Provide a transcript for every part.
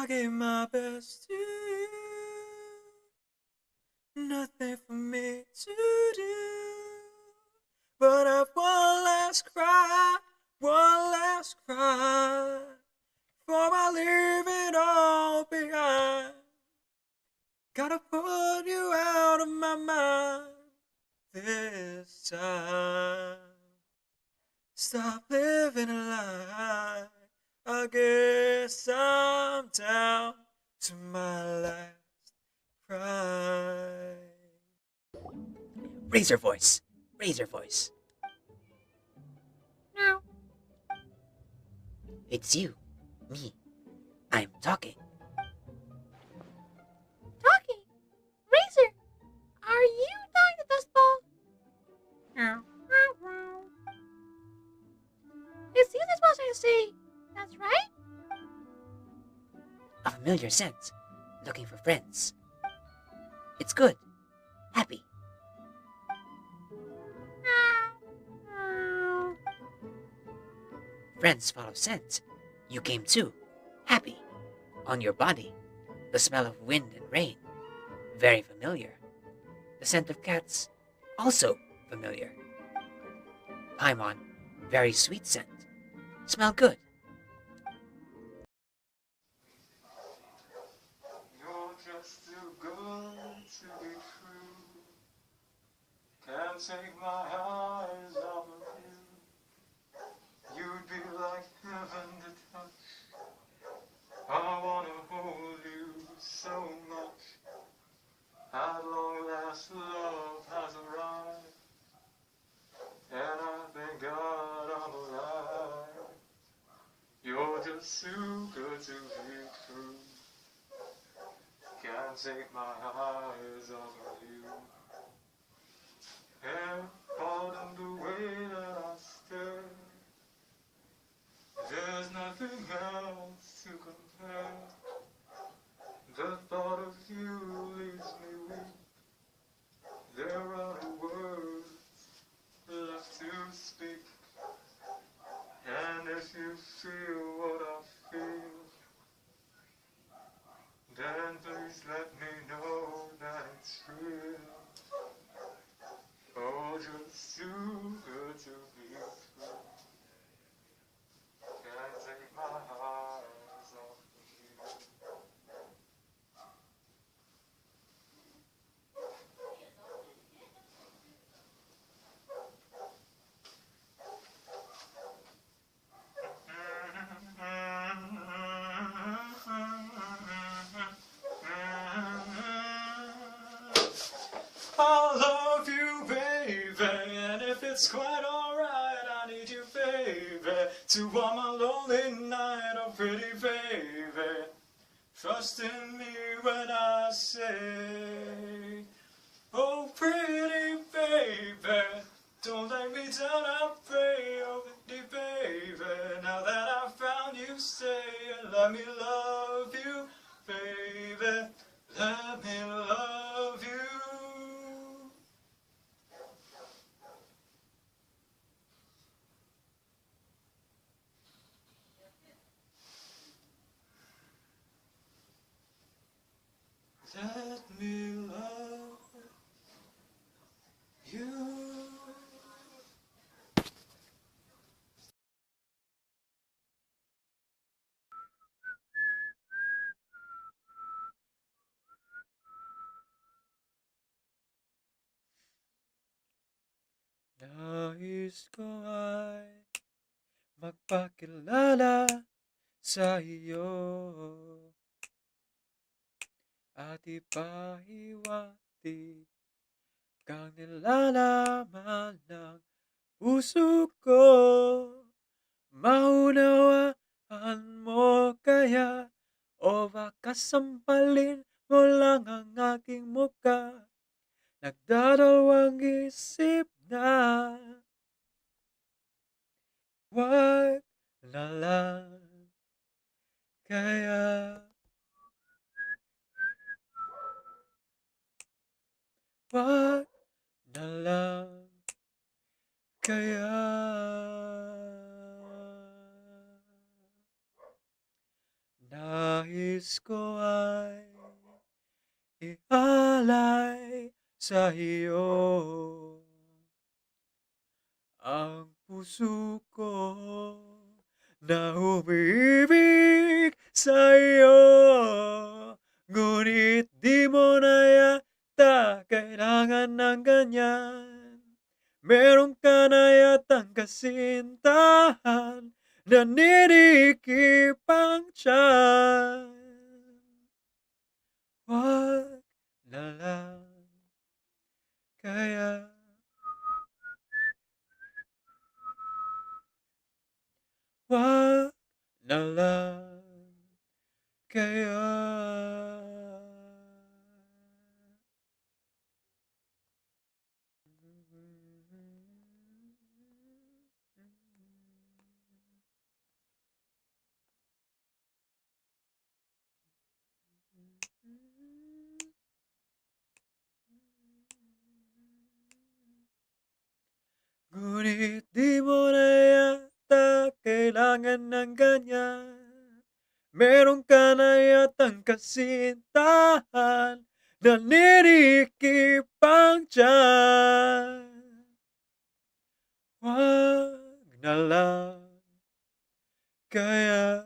I gave my best to you. Nothing for me to do. But I've one last cry, one last cry. Before I leave it all behind. Gotta put you out of my mind this time. Stop living a lie. I guess I'm down to my last cry. Razor voice. Razor voice. Meow. It's you. Me. I'm talking. Talking. Razor, are you talking to Dustball? Meow. Meow, meow. It's you that's supposed to say, that's right? A familiar scent. Looking for friends. It's good. Happy. Meow. Meow. Friends follow scent. You came too. Happy. On your body. The smell of wind and rain. Very familiar. The scent of cats. Also familiar. Paimon. Very sweet scent. Smell good. You're just too good to be true. Can't take my eyes off of you. You'd be like heaven to touch. I wanna hold you so much. At long last, love has arrived, and I thank God I'm alive. You're just too good to be true. Can't take my eyes off of you. And pardon the way that I stare. There's nothing else to compare. The thought of you leaves me weak. There are no words left to speak. And if you feel what I feel, then please let me know that it's real. Oh, just too good to be true. Can't take my eyes off of you. I love you, baby, and if it's quite alright, I need you, baby, to warm my lonely night, oh pretty baby. Trust in me when I say, oh pretty baby, don't let me down, I pray, oh pretty baby. Now that I found you, stay and let me love you, baby. Let me love you. Let me love you. Nais ko ay magpakilala sa iyo at ipahiwatig kang nilalaman ng puso ko. Maunawaan mo kaya o baka sampalin mo lang ang aking muka. Nagdadalawang isip na wag na lang kaya. Wag na lang kaya. Nais nais ko ay ialay sa iyo ang puso ko na umiibig sa iyo. Ngunit di mo na yata kailangan ng ganyan. Meron ka na yatang kasintahan, naninikip ang tiyan. Wag na lang kaya. Wag na lang kaya. Ngunit di mo na yata kailangan ng ganyan. Meron ka na yatang kasintahan, naninikip ang tiyan. Wag na lang kaya.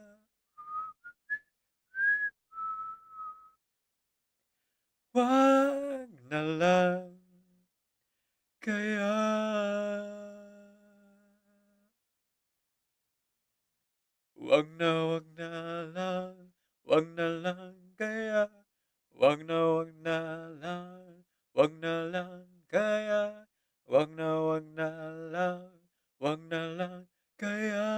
Wag na lang kaya. Wag na lang, wag na lang kaya. Wag na lang, wag na lang kaya. Wag na lang, wag na lang kaya.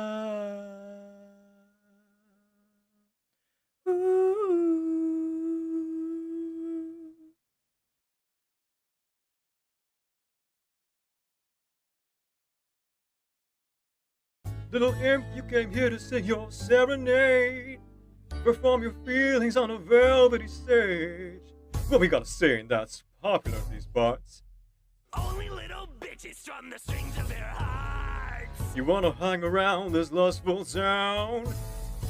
Little imp, you came here to sing your serenade. Perform your feelings on a velvety stage. What we gotta sing that's popular in these parts? Only little bitches strum the strings of their hearts. You wanna hang around this lustful town?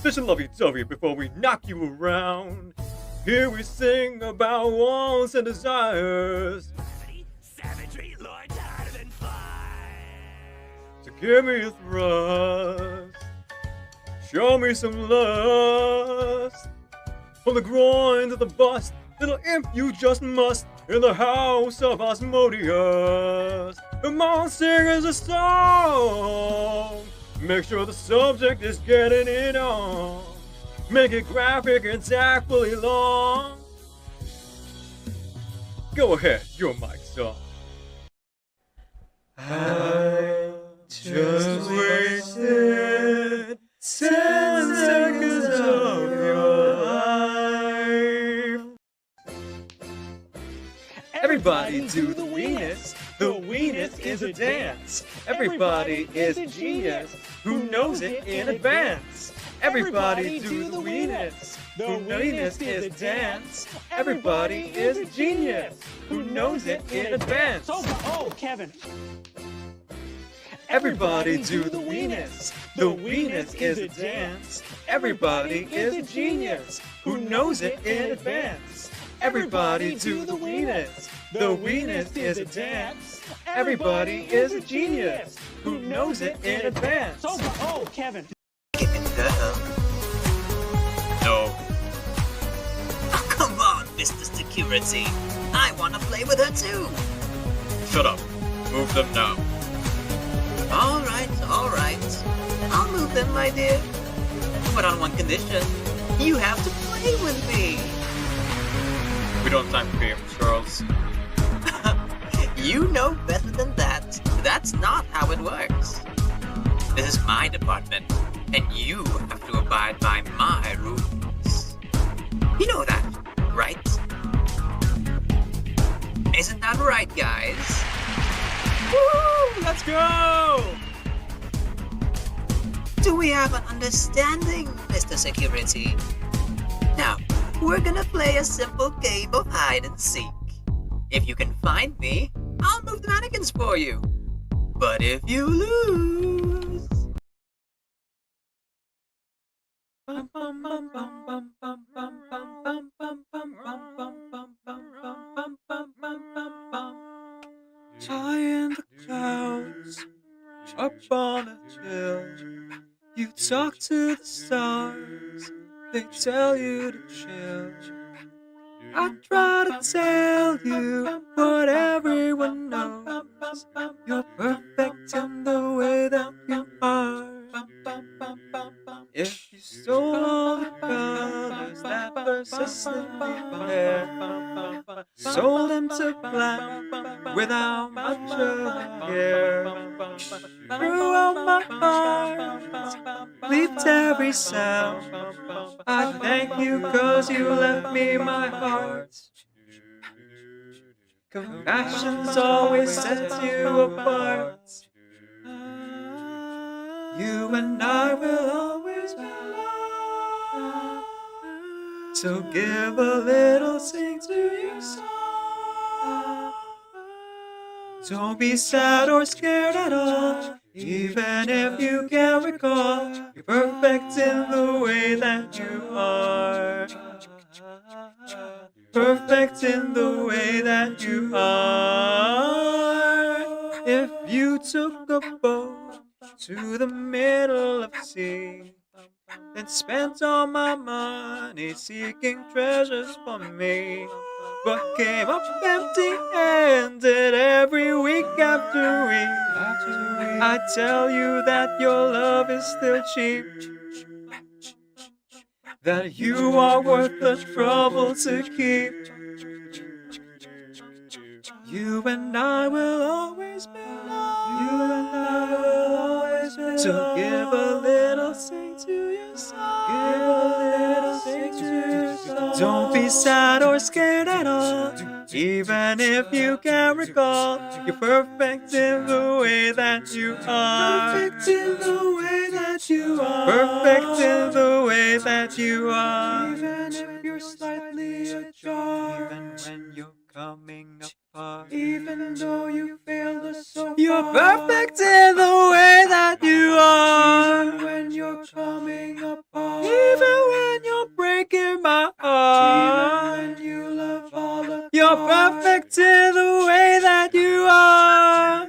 Fish a lovey-dovey before we knock you around. Here we sing about wants and desires. Savagery, Lord, harder than fire. So give me a thrust. Show me some lust. From the groin to the bust, little imp, you just must. In the house of Asmodeus, come on, sing us a song. Make sure the subject is getting it on. Make it graphic and tactfully long. Go ahead, your mic's on. I just wasted 10 seconds of your life. Everybody do the weenus. The weenus is a dance. Everybody is a genius who knows it in advance. Everybody do the weenus. The weenus is a dance. Everybody is a genius who knows it in advance. Oh, Kevin. Everybody do the weenus. The weenus is a dance. Everybody is a genius who knows it in advance. Everybody do the weenus. The weenus is a dance. Everybody is a genius who knows it in advance. Oh, Kevin. No. Oh, come on, Mr. Security. I want to play with her too. Shut up. Move them now. All right. I'll move them, my dear. But on one condition. You have to play with me. We don't have time for games, Charles. You know better than that. That's not how it works. This is my department, and you have to abide by my rules. You know that, right? Isn't that right, guys? Woo! Let's go! Do we have an understanding, Mr. Security? Now, we're gonna play a simple game of hide and seek. If you can find me, I'll move the mannequins for you. But if you lose... Bum, bum, bum, bum, bum, bum, bum. Talk to the stars, they tell you to chill. I try to tell you what everyone knows. You're perfect in the way that you are. If you stole all the colors that persist in your hair, sold them to black without much of a care, threw out my heart, leaped every sound. I thank you 'cause you left me my heart. Compassion's always sets you apart. You and I will always be loved. So give a little sing to your song. Don't be sad or scared at all, even if you can't recall. You're perfect in the way that you are. Perfect in the way that you are. If you took a boat to the middle of the sea, then spent all my money seeking treasures for me, but came up empty-handed every week after week, I tell you that your love is still cheap, that you are worth the trouble to keep. You and I will always be loved. You and I will always be loved. So give a little sing to your song. Give a little sing to your song. Don't be sad or scared at all, even if you can't recall. You're perfect in the way that you are. Perfect in the way that you are. Perfect in the way that you are. Even if you're slightly ajar. Even when you're coming apart. Even though you failed us so far. You're perfect in the way that you are. Even when you're coming apart. Even when you're breaking my heart. Even when you love all the You're perfect in the way that you are.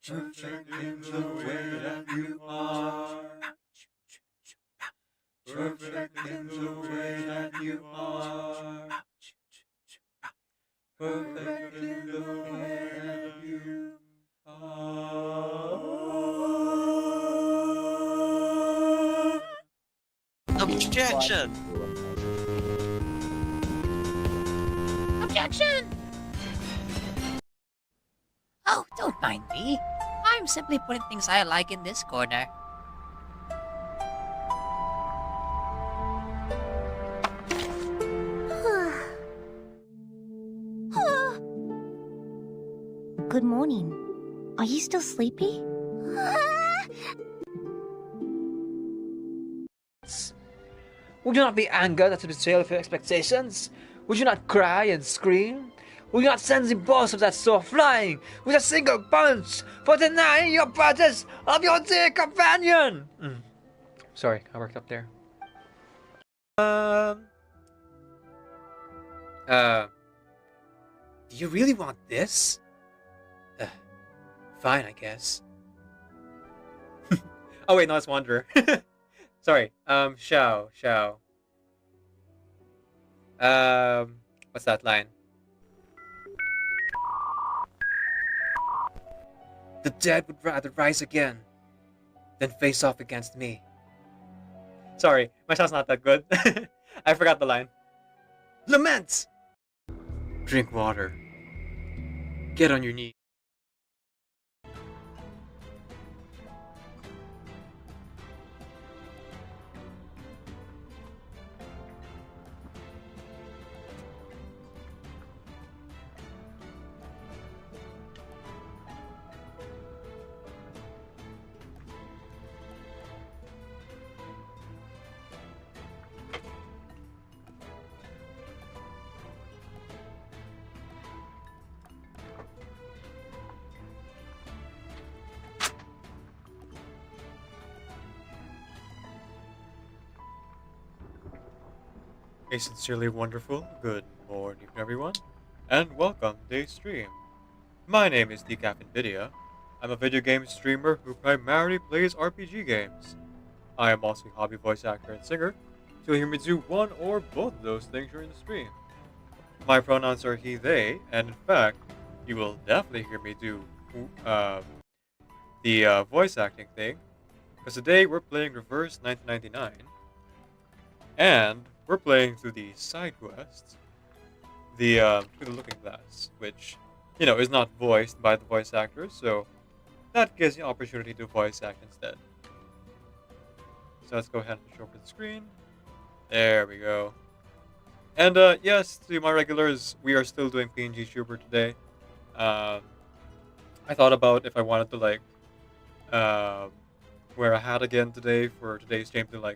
Perfect in the way that you are. Perfect in the way that you are. Perfect in the way that you are. Objection! Objection! Oh, don't mind me. I'm simply putting things I like in this corner. Good morning. Are you still sleepy? Would you not be angered at the betrayal of your expectations? Would you not cry and scream? Would you not send the boss of that store flying with a single punch for denying your purchase of your dear companion? Sorry, I worked up there. Do you really want this? Fine, I guess. Oh wait, no, it's Wanderer. Sorry, Shao. What's that line? The dead would rather rise again than face off against me. Sorry, my sound's not that good. I forgot the line. Lament! Drink water. Get on your knees. A sincerely wonderful good morning, everyone, and welcome to today's stream. My name is Decaf Nvidia. I'm a video game streamer who primarily plays RPG games. I am also a hobby voice actor and singer, so you'll hear me do one or both of those things during the stream. My pronouns are he, they, and in fact, you will definitely hear me do the voice acting thing, because today we're playing Reverse 1999, and we're playing through the side quests, through the Looking Glass, which, is not voiced by the voice actors, so that gives you opportunity to voice act instead. So let's go ahead and show up the screen. There we go. And yes, to my regulars, we are still doing PNG Tuber today. I thought about if I wanted to wear a hat again today for today's stream to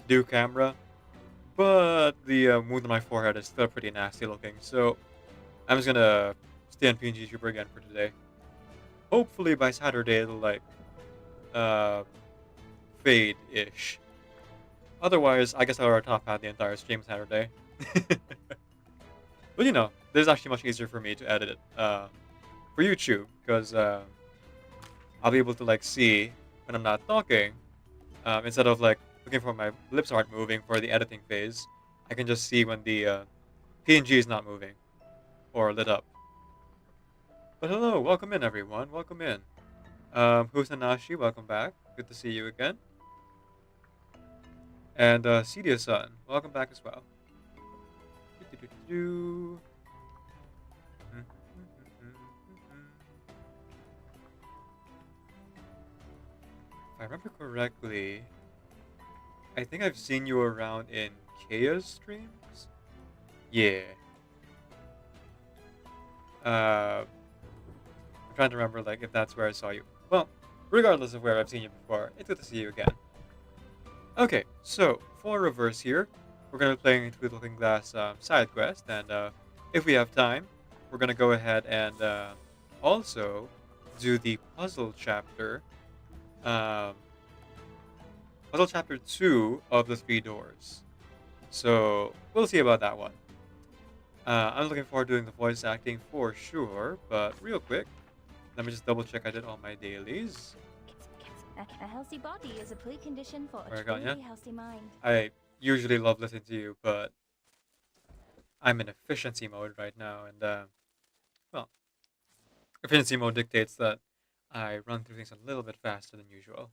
do camera, but the wound on my forehead is still pretty nasty looking, so I'm just gonna stay on PNG Tuber again for today. Hopefully by Saturday it'll fade-ish. Otherwise, I guess I'll wear a top hat the entire stream Saturday. But this is actually much easier for me to edit it for YouTube, because I'll be able to see when I'm not talking, instead of looking for my lips aren't moving for the editing phase. I can just see when the PNG is not moving or lit up. But hello, welcome in everyone, welcome in. Husanashi, welcome back. Good to see you again. And Cedia-san, welcome back as well. If I remember correctly, I think I've seen you around in Kaya's streams? Yeah. I'm trying to remember if that's where I saw you. Well, regardless of where I've seen you before, it's good to see you again. Okay, so for reverse here, we're going to be playing into the Looking Glass side quest, and if we have time, we're going to go ahead and also do the puzzle chapter. Puzzle chapter 2 of the 3 doors. So we'll see about that one. I'm looking forward to doing the voice acting for sure, but real quick, let me just double check I did all my dailies. A healthy body is a precondition for Where I a got ya? truly healthy mind. I usually love listening to you, but I'm in efficiency mode right now, and well, efficiency mode dictates that I run through things a little bit faster than usual.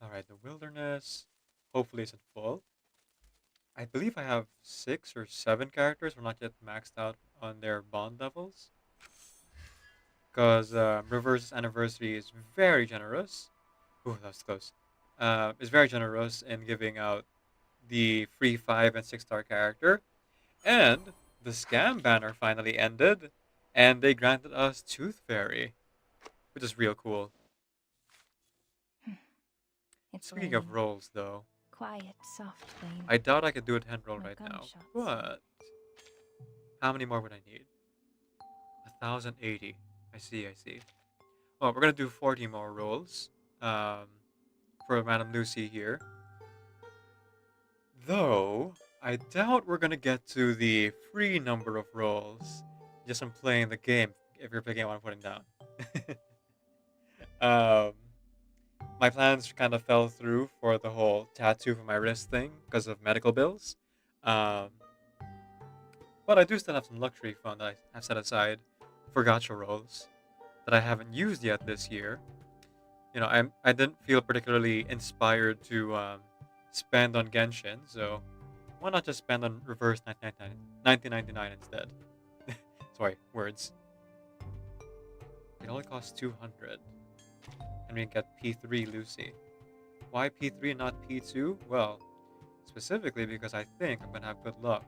Alright, the wilderness hopefully isn't full. I believe I have 6 or 7 characters who are not yet maxed out on their bond levels. Because Reverse's anniversary is very generous. Ooh, that was close. Is very generous in giving out the free 5 and 6-star character. And the scam banner finally ended, and they granted us Tooth Fairy, which is real cool. It's Speaking of raining. rolls, though, Quiet, soft rain. I doubt I could do a 10 roll No right now. gunshots. But how many more would I need? 1,080. I see. Well, we're gonna do 40 more rolls for Madame Lucy here. Though I doubt we're gonna get to the free number of rolls just from playing the game. If you're picking what I'm putting down. My plans kind of fell through for the whole tattoo for my wrist thing because of medical bills. But I do still have some luxury fund that I have set aside for gacha rolls that I haven't used yet this year. I didn't feel particularly inspired to spend on Genshin, so why not just spend on Reverse 1999 instead? Sorry, words. It only costs 200. And we can get P3 Lucy. Why P3 and not P2? Well, specifically because I think I'm going to have good luck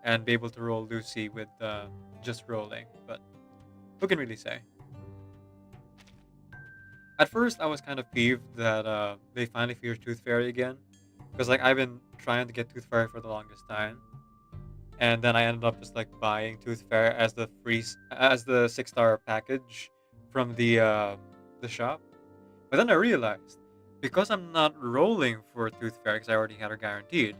and be able to roll Lucy with just rolling, but who can really say? At first, I was kind of peeved that they finally featured Tooth Fairy again, because I've been trying to get Tooth Fairy for the longest time, and then I ended up just buying Tooth Fairy as the 6-star package from the shop. But then I realized because I'm not rolling for Tooth Fairy because I already had her guaranteed,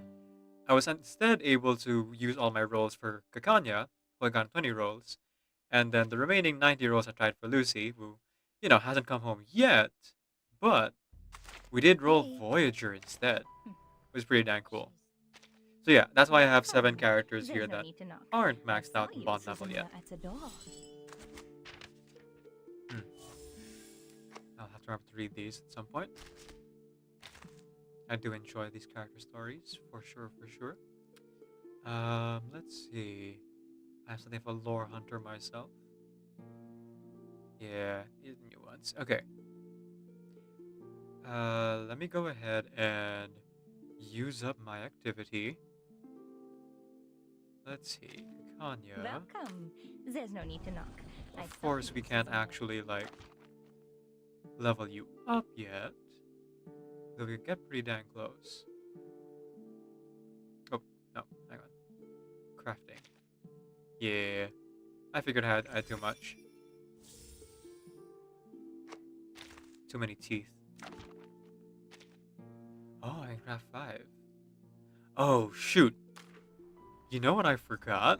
I was instead able to use all my rolls for Kakanya, who I got 20 rolls, and then the remaining 90 rolls I tried for Lucy, who, hasn't come home yet, but we did roll Hey. Voyager instead. It was pretty dang cool. So yeah, that's why I have 7 Welcome. characters There's here no that need to knock. aren't I maxed saw out in you, bond level Susanna, yet. at the door. I'll have to remember to read these at some point. I do enjoy these character stories, for sure, for sure. Let's see. I have something for Lore Hunter myself. Yeah, these new ones. Okay. Let me go ahead and use up my activity. Let's see. Kanya. Welcome. There's no need to knock. I Of saw course, you, we can't Susanna. actually, like, level you up yet. Though we get pretty dang close. Oh, no, hang on. Crafting. Yeah. I figured I had too much. Too many teeth. Oh, I can craft 5. Oh, shoot. You know what I forgot?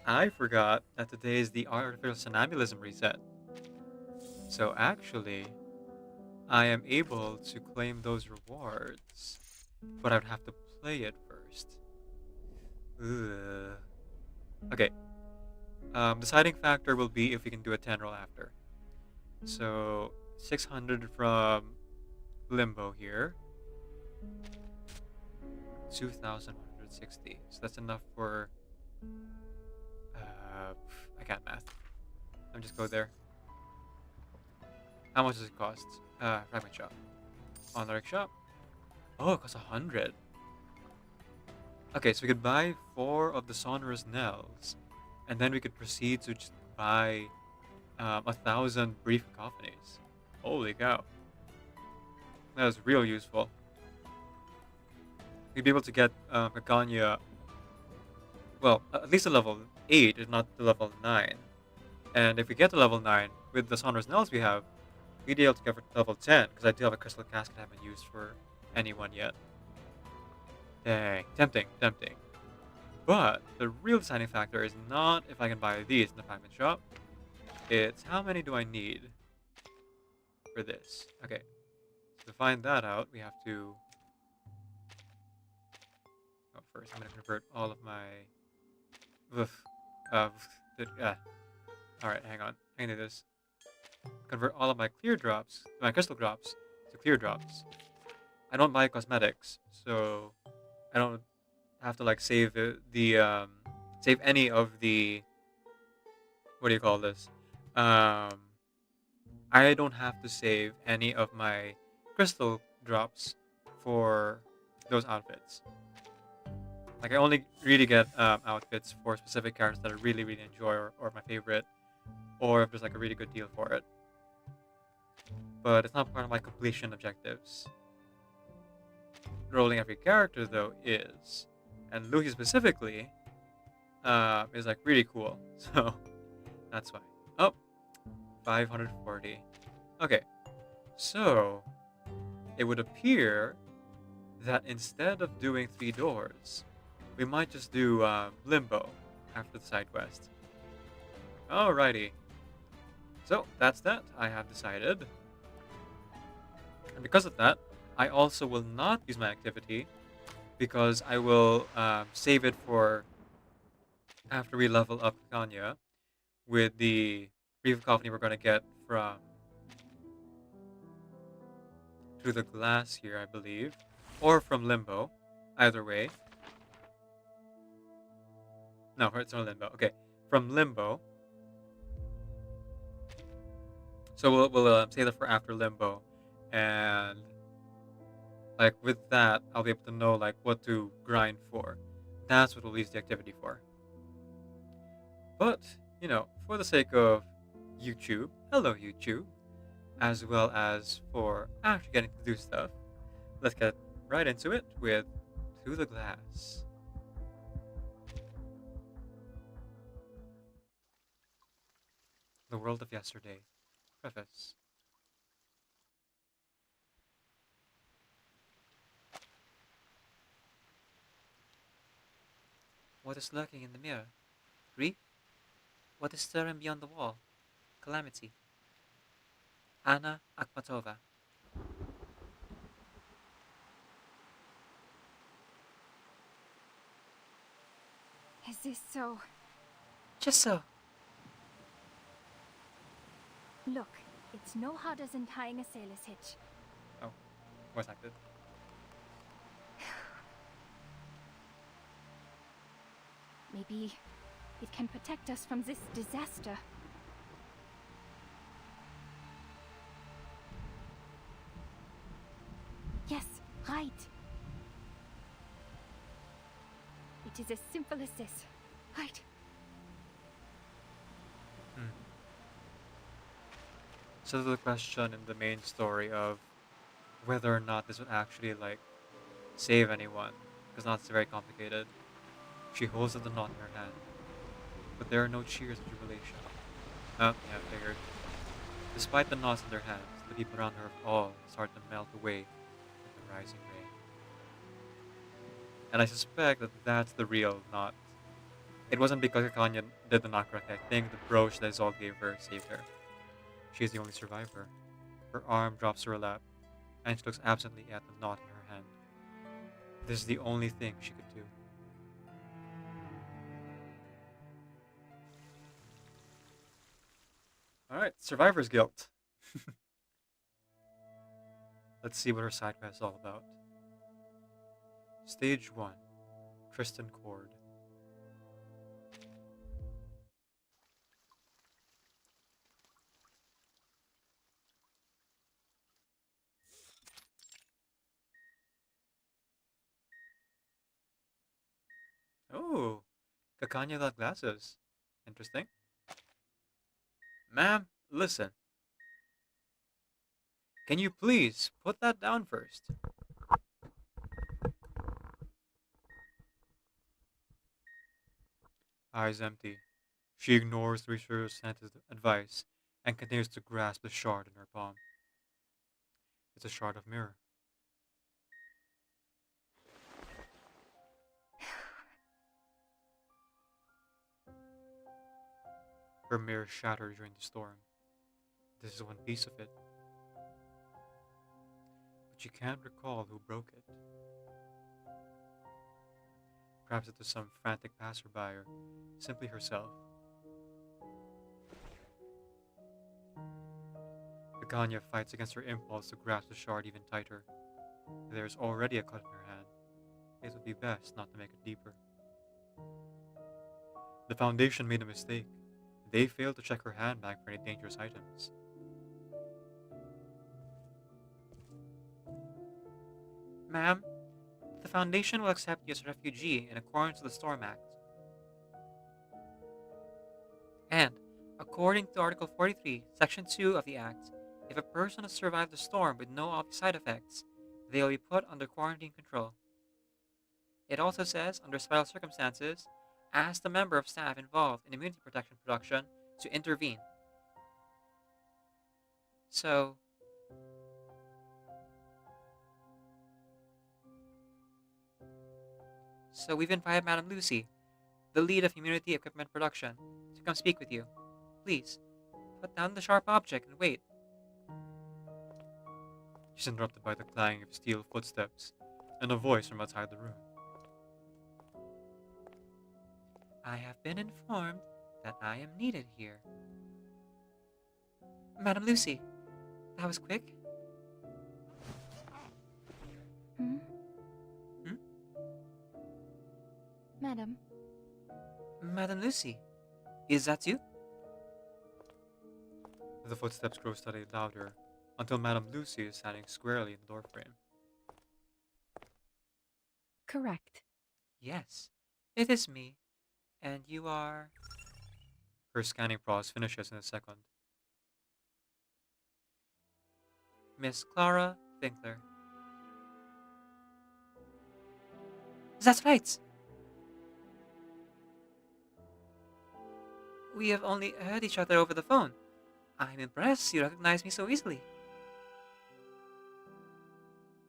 I forgot that today is the artificial somnambulism reset. So actually, I am able to claim those rewards, but I would have to play it first. Ugh. Okay. Deciding factor will be if we can do a 10 roll after. So 600 from Limbo here. 2,160. So that's enough for. I can't math. Let me just go there. How much does it cost? Fragment shop. Honoric shop. Oh, it costs 100. Okay, so we could buy 4 of the sonorous knells, and then we could proceed to just buy 1,000 brief cacophonies. Holy cow. That was real useful. We'd be able to get Pagania, well, at least a level 8, if not the level 9. And if we get to level 9, with the sonorous knells we have, we'd be able to get to level 10, because I do have a crystal casket I haven't used for anyone yet. Dang, tempting, tempting. But the real deciding factor is not if I can buy these in the fragment shop. It's how many do I need for this. Okay, so to find that out, we have to... Oh, first I'm going to convert all of my... Alright, hang on. I can do this. Convert all of my clear drops, my crystal drops, to clear drops. I don't buy cosmetics, so I don't have to like save save any of the, what do you call this? I don't have to save any of my crystal drops for those outfits. Like I only really get outfits for specific characters that I really really enjoy or my favorite, or if there's like a really good deal for it. But it's not part of my completion objectives. Rolling every character though is, and Lucy specifically, is like really cool. So that's why. Oh, 540. Okay, so it would appear that instead of doing 3 doors, we might just do Limbo after the side quest. Alrighty. So that's that. I have decided. And because of that, I also will not use my activity because I will save it for after we level up Kanya with the brief cacophony we're going to get from through the glass here, I believe, or from Limbo. Either way. No, it's not Limbo. Okay, from Limbo. So we'll save that for after Limbo, and like with that, I'll be able to know like what to grind for. That's what we'll use the activity for. But for the sake of YouTube, hello YouTube, as well as for actually getting to do stuff, let's get right into it with Through the Glass. The World of Yesterday. Preface. What is lurking in the mirror? Grief? What is stirring beyond the wall? Calamity. Anna Akhmatova. Is this so? Just so. Look, it's no harder than tying a sailor's hitch. Oh, voice acted. Maybe it can protect us from this disaster. Yes, right. It is as simple as this. Right. So the question in the main story of whether or not this would actually like save anyone, because not very complicated. She holds the knot in her hand, but there are no cheers of jubilation. Oh, yeah, figured. Despite the knots in their hands, the people around her all start to melt away with the rising rain. And I suspect that that's the real knot. It wasn't because Kanya did the knot correctly. I think the brooch that Isolde gave her saved her. She is the only survivor. Her arm drops to her lap, and she looks absently at the knot in her hand. This is the only thing she could do. Alright, survivor's guilt. Let's see what her side quest is all about. Stage 1. Tristan Cord. Oh, Kakanya without glasses. Interesting. Ma'am, listen. Can you please put that down first? Eyes empty. She ignores the researcher's advice and continues to grasp the shard in her palm. It's a shard of mirror. Her mirror shattered during the storm. This is one piece of it. But she can't recall who broke it. Perhaps it was some frantic passerby or simply herself. Gagania fights against her impulse to grasp the shard even tighter. There is already a cut in her hand. It would be best not to make it deeper. The Foundation made a mistake. They failed to check her handbag for any dangerous items. Ma'am, the Foundation will accept you as a refugee in accordance with the Storm Act. And, according to Article 43, Section 2 of the Act, if a person has survived the storm with no obvious side effects, they will be put under quarantine control. It also says, under special circumstances, ask the member of staff involved in immunity protection production to intervene. So we've invited Madame Lucy, the lead of immunity equipment production, to come speak with you. Please, put down the sharp object and wait. She's interrupted by the clang of steel footsteps and a voice from outside the room. I have been informed that I am needed here. Madame Lucy, that was quick. Hmm? Hmm? Madam, Madame Lucy, is that you? The footsteps grow steadily louder until Madame Lucy is standing squarely in the doorframe. correct. Yes, it is me. And you are... Her scanning process finishes in a second. Miss Clara Finkler. That's right. We have only heard each other over the phone. I'm impressed you recognize me so easily.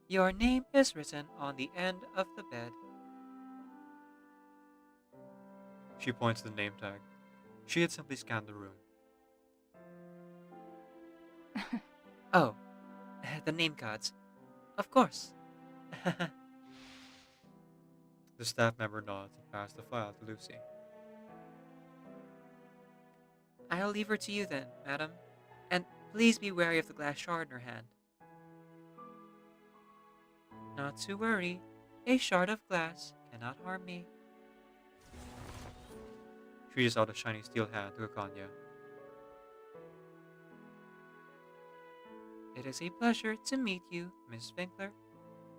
Your name is written on the end of the bed. She points to the name tag. She had simply scanned the room. Oh, the name cards. Of course. The staff member nods and passes the file to Lucy. I'll leave her to you then, madam. And please be wary of the glass shard in her hand. Not to worry. A shard of glass cannot harm me. She reaches out a shiny steel hand to Akanya. It is a pleasure to meet you, Miss Winkler.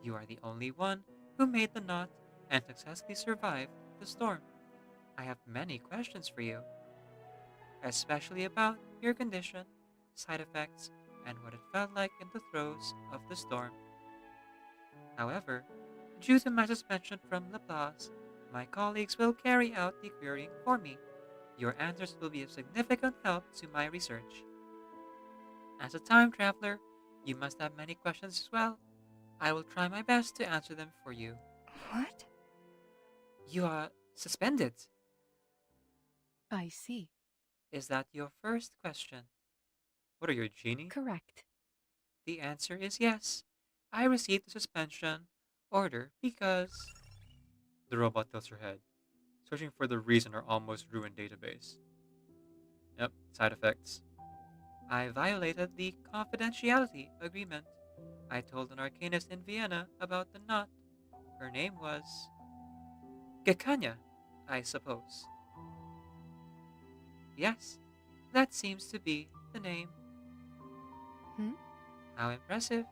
You are the only one who made the knot and successfully survived the storm. I have many questions for you, especially about your condition, side effects, and what it felt like in the throes of the storm. However, due to my suspension from Laplace, my colleagues will carry out the querying for me. Your answers will be of significant help to my research. As a time traveler, you must have many questions as well. I will try my best to answer them for you. What? You are suspended. I see. Is that your first question? What are you, a genie? Correct. The answer is yes. I received the suspension order because... The robot tilts her head, searching for the reason her almost ruined database. Yep, side effects. I violated the confidentiality agreement. I told an arcanist in Vienna about the knot. Her name was... Gekanya, I suppose. Yes, that seems to be the name. How impressive.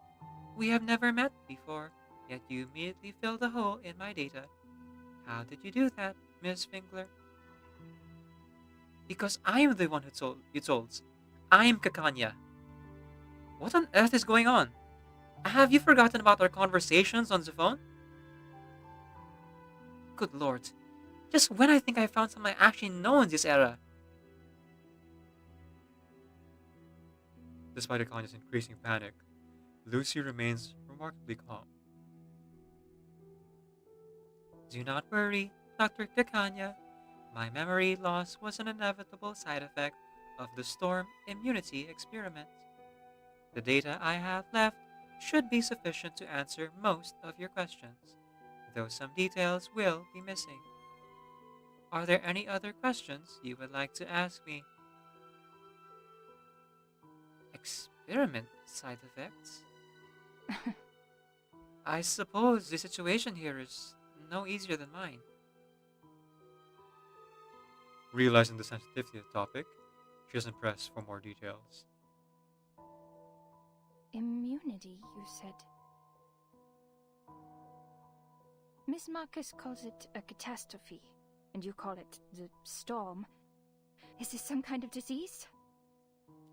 We have never met before, yet you immediately filled a hole in my data. How did you do that, Miss Winkler? Because I am the one who told. I am Kakanya. What on earth is going on? Have you forgotten about our conversations on the phone? Good lord. Just when I think I found someone I actually know in this era. Despite Akanya's increasing panic, Lucy remains remarkably calm. Do not worry, Dr. Kakanya. My memory loss was an inevitable side effect of the storm immunity experiment. The data I have left should be sufficient to answer most of your questions, though some details will be missing. Are there any other questions you would like to ask me? Experiment side effects? I suppose the situation here is no easier than mine. Realizing the sensitivity of the topic, she doesn't press for more details. Immunity, you said. Miss Marcus calls it a catastrophe, and you call it the storm. Is this some kind of disease?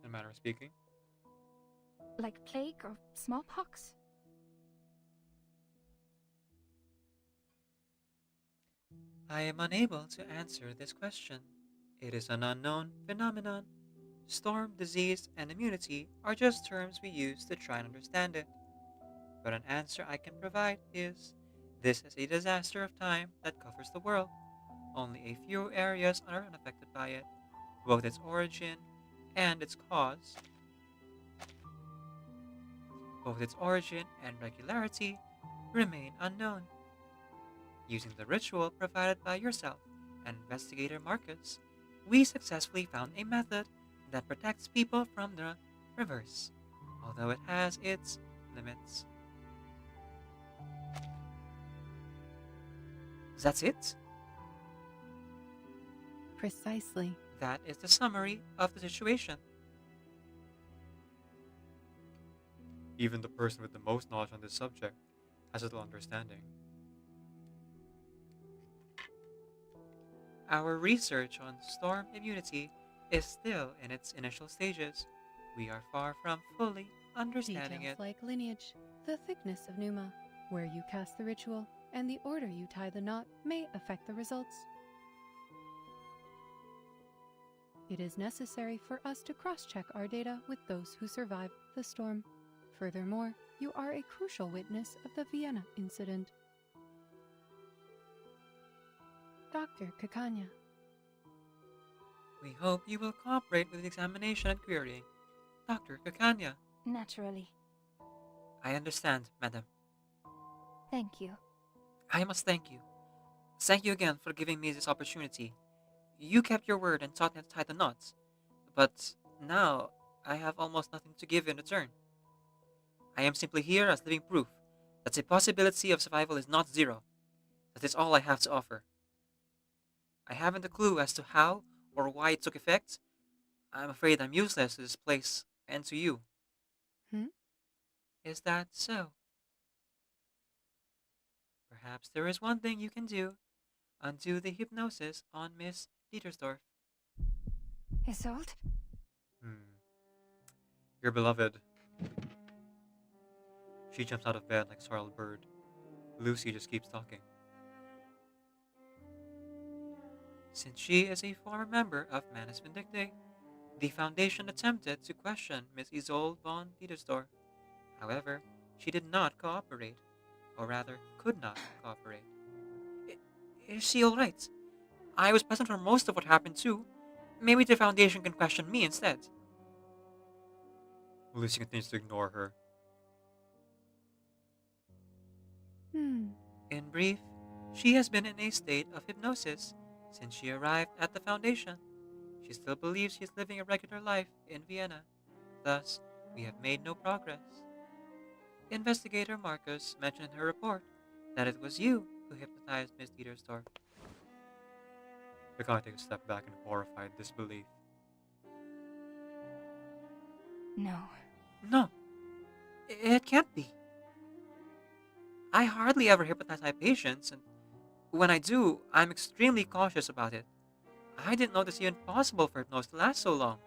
In a manner of speaking. Like plague or smallpox? I am unable to answer this question. It is an unknown phenomenon. Storm, disease, and immunity are just terms we use to try and understand it. But an answer I can provide is, this is a disaster of time that covers the world. Only a few areas are unaffected by it. Both its origin and its cause. Both its origin and regularity remain unknown. Using the ritual provided by yourself and investigator Marcus, we successfully found a method that protects people from the reverse, although it has its limits. That's it? Precisely. That is the summary of the situation. Even the person with the most knowledge on this subject has little understanding. Our research on storm immunity is still in its initial stages. We are far from fully understanding Details it. like lineage, the thickness of pneuma, where you cast the ritual, and the order you tie the knot may affect the results. It is necessary for us to cross-check our data with those who survived the storm. Furthermore, you are a crucial witness of the Vienna incident. Dr. Kakanya, We hope you will cooperate with the examination and querying. Dr. Kakanya. Naturally. I understand, madam. Thank you. I must thank you. Thank you again for giving me this opportunity. You kept your word and taught me to tie the knots. But now, I have almost nothing to give in return. I am simply here as living proof that the possibility of survival is not zero. That is all I have to offer. I haven't a clue as to how or why it took effect. I'm afraid I'm useless to this place and to you. Hmm? Is that so? Perhaps there is one thing you can do. Undo the hypnosis on Miss Dietersdorf. Isolde? Your beloved. She jumps out of bed like a startled bird. Lucy just keeps talking. Since she is a former member of Manus Vindicte, the Foundation attempted to question Miss Isolde von Dietersdorf. However, she did not cooperate, or rather, could not cooperate. Is she alright? I was present for most of what happened too. Maybe the Foundation can question me instead. Lucy continues to ignore her. In brief, she has been in a state of hypnosis since she arrived at the Foundation. She still believes she is living a regular life in Vienna. Thus, we have made no progress. Investigator Marcus mentioned in her report that it was you who hypnotized Miss Dietersdorf. The guy takes a step back in horrified disbelief. No. No, it can't be. I hardly ever hypnotize my patients, and when I do, I'm extremely cautious about it. I didn't know this even possible for hypnosis to last so long.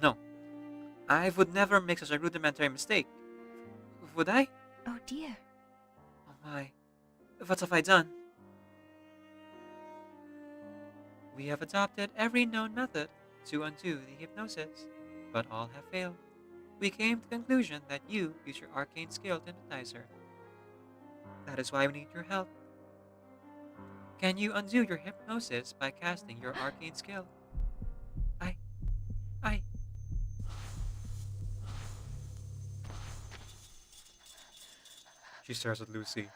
No, I would never make such a rudimentary mistake. Would I? Oh dear. Oh my, what have I done? We have adopted every known method to undo the hypnosis, but all have failed. We came to the conclusion that you use your arcane skill to hypnotize her. That is why we need your help. Can you undo your hypnosis by casting your arcane skill? I... She stares at Lucy,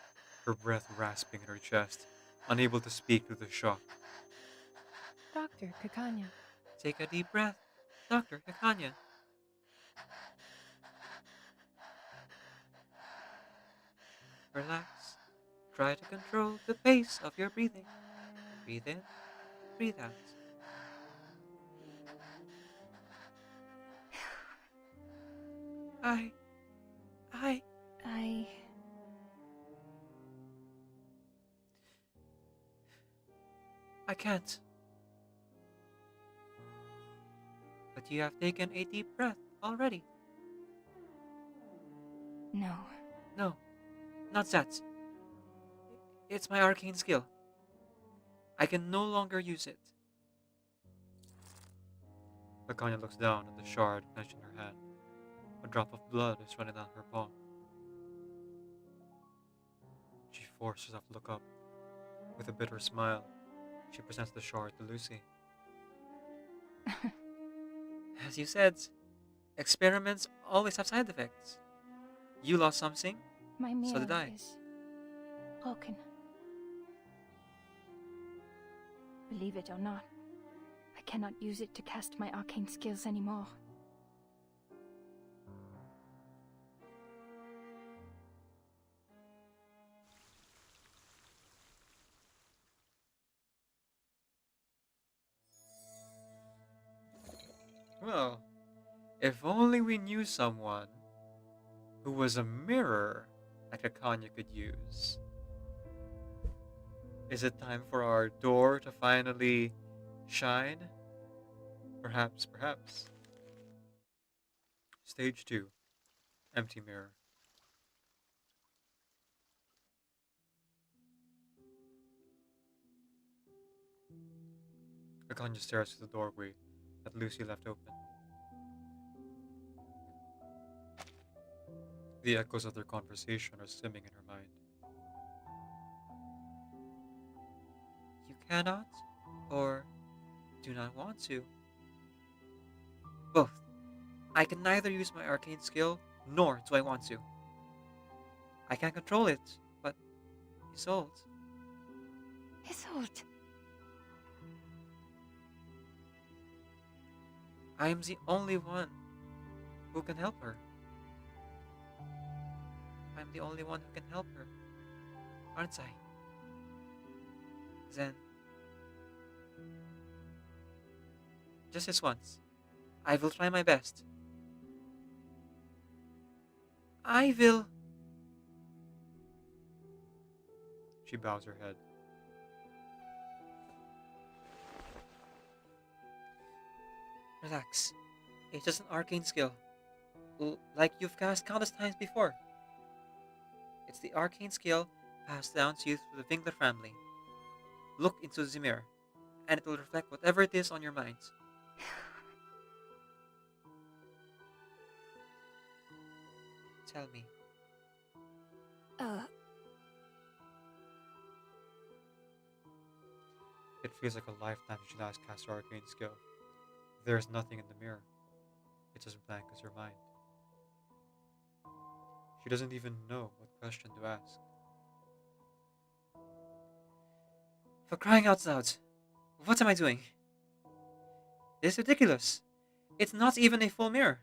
her breath rasping in her chest, unable to speak through the shock. Dr. Kakanya. Take a deep breath, Dr. Kakanya. Relax. Try to control the pace of your breathing. Breathe in, breathe out. I can't. But you have taken a deep breath already. No. No, not that. It's my arcane skill. I can no longer use it. Lakanya looks down at the shard clenched in her hand. A drop of blood is running down her palm. She forces herself to look up. With a bitter smile, she presents the shard to Lucy. As you said, experiments always have side effects. You lost something, My so did mirror I. is broken. Believe it or not, I cannot use it to cast my arcane skills anymore. Well, if only we knew someone who was a mirror that Kakanya could use. Is it time for our door to finally shine? Perhaps, perhaps. Stage 2. Empty mirror. Kakanya stares through the doorway that Lucy left open. The echoes of their conversation are swimming in her mind. You cannot, or do not want to. Both. I can neither use my arcane skill, nor do I want to. I can control it, but Isolde. Isolde. I am the only one who can help her. I'm the only one who can help her, aren't I? Then, just this once, I will try my best. I will. She bows her head. Relax. It's just an arcane skill. Like you've cast countless times before. It's the arcane skill passed down to you through the Winkler family. Look into the mirror, and it will reflect whatever it is on your mind. Tell me. It feels like a lifetime since she last cast her arcane skill. There is nothing in the mirror. It's as blank as her mind. She doesn't even know what question to ask. For crying out loud, what am I doing? This is ridiculous. It's not even a full mirror.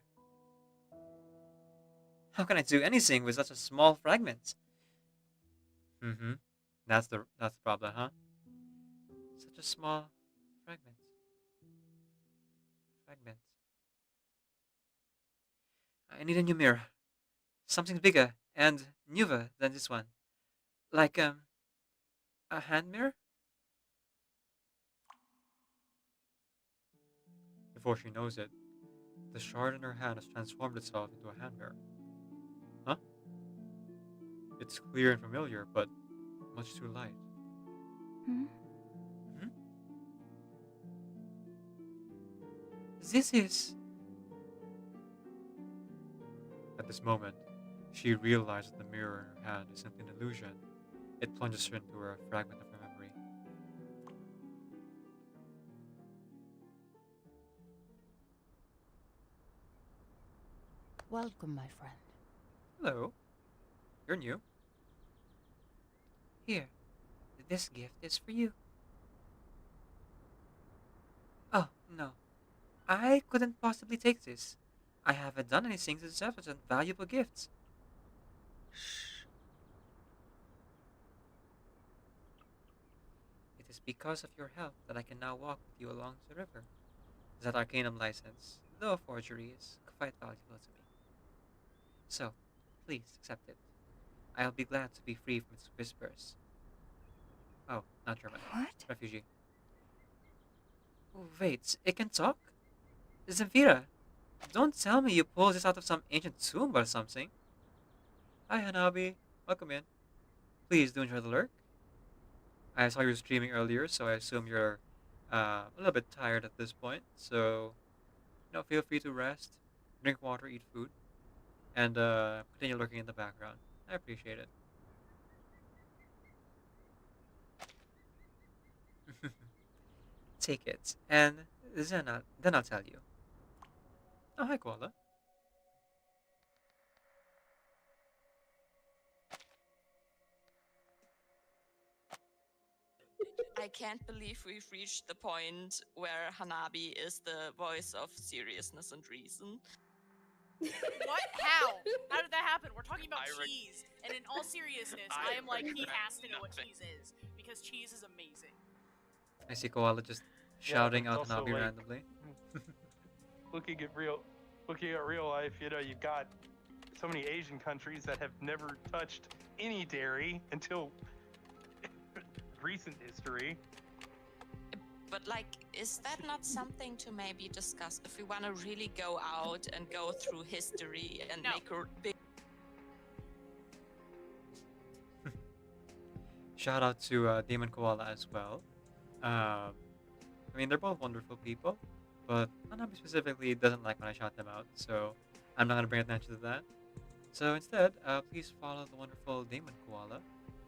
How can I do anything with such a small fragment? Mm-hmm. That's the problem, huh? Such a small fragment. I need a new mirror. Something bigger and newer than this one. Like, a hand mirror? Before she knows it, the shard in her hand has transformed itself into a hand mirror. Huh? It's clear and familiar, but much too light. Hmm? This is... At this moment, she realizes the mirror in her hand is simply an illusion. It plunges her into a fragment of her memory. Welcome, my friend. Hello. You're new. Here. This gift is for you. Oh, no. I couldn't possibly take this. I haven't done anything to deserve such a valuable gift. Shh. It is because of your help that I can now walk with you along the river. That Arcanum license, though a forgery, is quite valuable to me. So, please accept it. I'll be glad to be free from its whispers. Oh, not German. What? Refugee. Oh, wait, it can talk? Zemfira, don't tell me you pulled this out of some ancient tomb or something. Hi, Hanabi. Welcome in. Please do enjoy the lurk. I saw you were streaming earlier, so I assume you're a little bit tired at this point. So, feel free to rest, drink water, eat food, and continue lurking in the background. I appreciate it. Take it, and then I'll tell you. Oh, hi, Koala. I can't believe we've reached the point where Hanabi is the voice of seriousness and reason. What? How? How did that happen? We're talking about cheese, and in all seriousness, I am like, he has to know what cheese is, because cheese is amazing. I see Koala just shouting out also, Hanabi like, randomly. looking at real life, you've got so many Asian countries that have never touched any dairy until recent history. But like, is that not something to maybe discuss if we want to really go out and go through history and make a big... Shout out to Demon Koala as well. I mean, they're both wonderful people, but Hanabi specifically doesn't like when I shout them out, so I'm not going to bring attention to that. So instead, please follow the wonderful Demon Koala,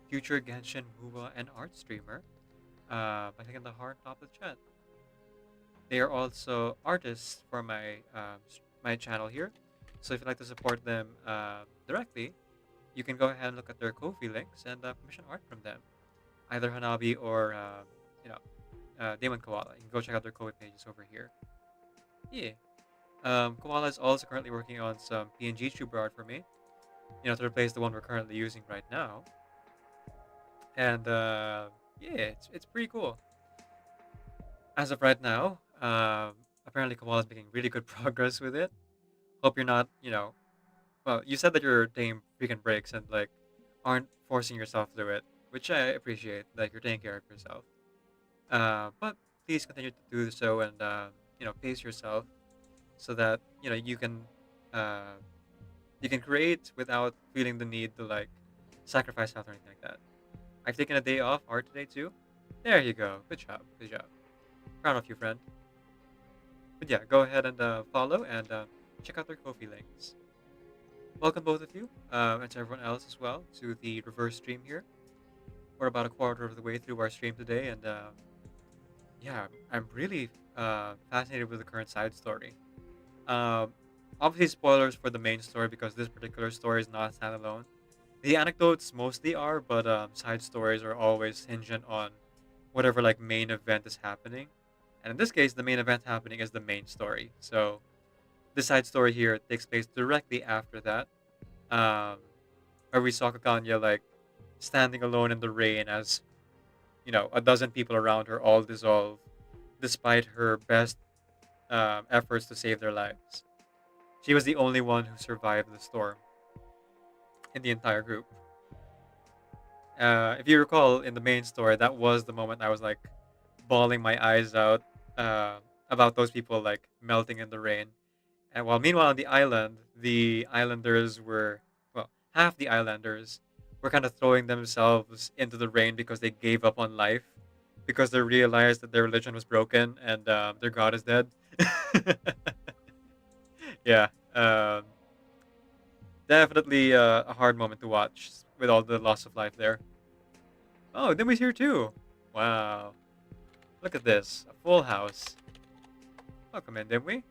future Genshin, Wuwa, and art streamer, by clicking the heart top of the chat. They are also artists for my channel here. So if you'd like to support them directly, you can go ahead and look at their Ko-fi links and commission art from them, either Hanabi or you know Damon Koala. You can go check out their Ko-fi pages over here. Yeah. Koala is also currently working on some PNG tuber art for me, to replace the one we're currently using right now. And yeah, it's pretty cool. As of right now, apparently Koala is making really good progress with it. Hope you're not, well, you said that you're taking freaking breaks and like aren't forcing yourself through it, which I appreciate. Like you're taking care of yourself. But please continue to do so and pace yourself so that uh, you can create without feeling the need to like sacrifice health or anything like that. I've taken a day off art today too. There you go. Good job. Good job. Proud of you, friend. But yeah, go ahead and follow and check out their Ko-fi links. Welcome both of you, and to everyone else as well, to the reverse stream here. We're about a quarter of the way through our stream today, and yeah, I'm really fascinated with the current side story. Um, Obviously, spoilers for the main story because this particular story is not standalone. The anecdotes mostly are, but side stories are always hingent on whatever like main event is happening. And in this case, the main event happening is the main story. So the side story here takes place directly after that, um, where we saw Kakanya like standing alone in the rain as a dozen people around her all dissolve, despite her best efforts to save their lives. She was the only one who survived the storm in the entire group. If you recall, in the main story, that was the moment I was like bawling my eyes out about those people like melting in the rain. And while meanwhile on the islanders were, well, half the islanders were kind of throwing themselves into the rain because they gave up on life because they realized that their religion was broken and their god is dead. Yeah, definitely a hard moment to watch with all the loss of life there. Oh, Demi's here too. Wow, look at this, a full house. Welcome in, Demi.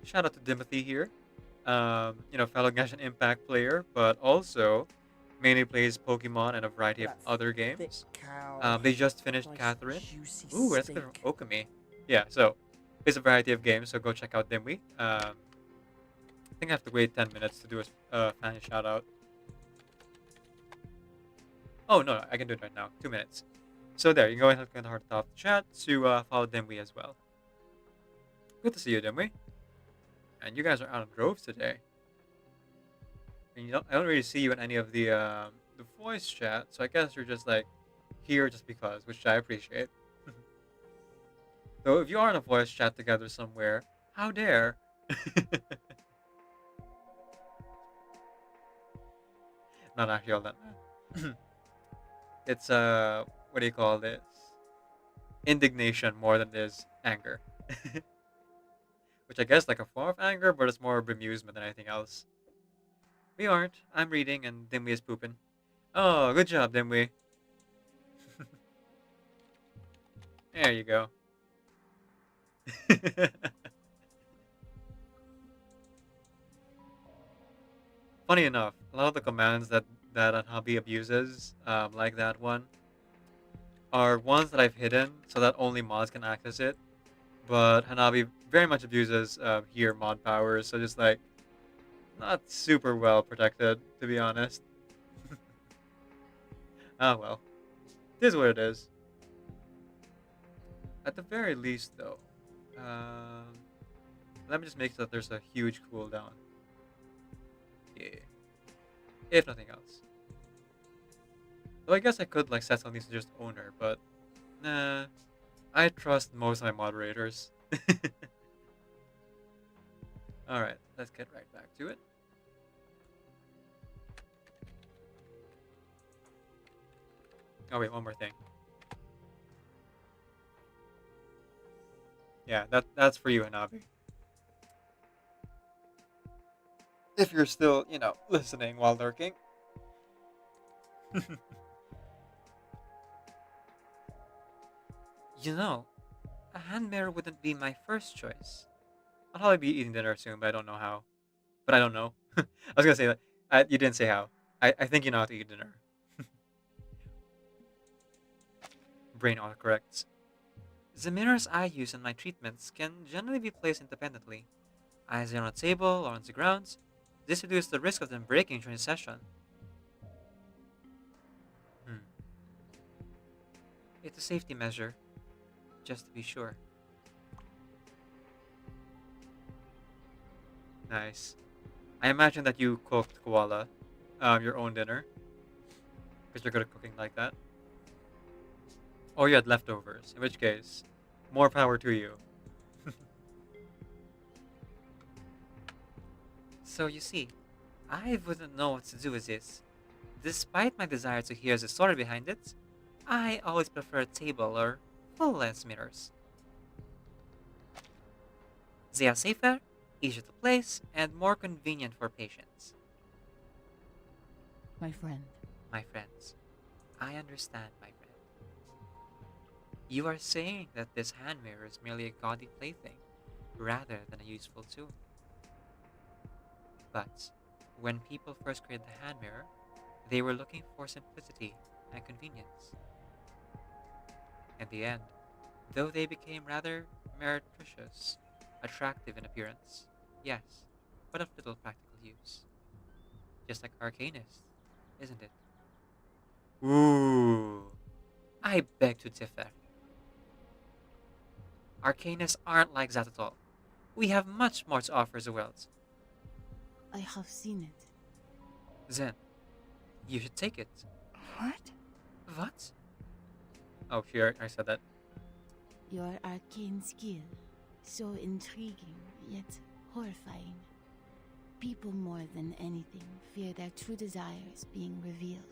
Shout out to Timothy here. Fellow Genshin Impact player, but also mainly plays Pokemon and a variety of other games. They just finished Catherine. Ooh, that's good from Okami. Yeah, so plays a variety of games, so go check out Dimwy. I think I have to wait 10 minutes to do a fan shout out. Oh, no, I can do it right now. 2 minutes. So there, you can go ahead and click on the heart at the top of the chat to follow Dimwy as well. Good to see you, Dimwy. And you guys are out in droves today. And I don't really see you in any of the voice chat, so I guess you're just like here just because, which I appreciate. So if you are in a voice chat together somewhere, how dare? Not actually all that bad. It's what do you call this? Indignation more than it is anger. Which I guess like a form of anger, but it's more bemusement than anything else. We aren't. I'm reading and Dimwy is pooping. Oh, good job, Dimwy. There you go. Funny enough, a lot of the commands that Hobby abuses, like that one, are ones that I've hidden so that only mods can access it. But Hanabi very much abuses here mod powers, so just like not super well protected, to be honest. Ah well, it is what it is. At the very least, though, let me just make sure that there's a huge cooldown. Yeah, if nothing else. Though I guess I could like set something to just owner, but nah. I trust most of my moderators. Alright, let's get right back to it. Oh wait, one more thing. Yeah, that's for you, Hanabi. If you're still, listening while lurking. You know, a hand mirror wouldn't be my first choice. I'll probably be eating dinner soon, but I don't know how. But I don't know. I was gonna say that. You didn't say how. I think you know how to eat dinner. Brain autocorrects. The mirrors I use in my treatments can generally be placed independently, either on a table or on the ground. This reduces the risk of them breaking during the session. Hmm. It's a safety measure, just to be sure. Nice. I imagine that you cooked Koala, your own dinner, because you're good at cooking like that. Or you had leftovers, in which case, more power to you. So you see, I wouldn't know what to do with this. Despite my desire to hear the story behind it, I always prefer table or full-length mirrors. They are safer, easier to place, and more convenient for patients. My friend. My friends, I understand, my friend. You are saying that this hand mirror is merely a gaudy plaything, rather than a useful tool. But when people first created the hand mirror, they were looking for simplicity and convenience. In the end, though they became rather meretricious, attractive in appearance, yes, but of little practical use. Just like Arcanist, isn't it? Ooh, I beg to differ. Arcanists aren't like that at all. We have much more to offer the world. I have seen it. Then, you should take it. What? What? Oh, sure, I said that. Your arcane skill, so intriguing, yet horrifying. People more than anything fear their true desires being revealed.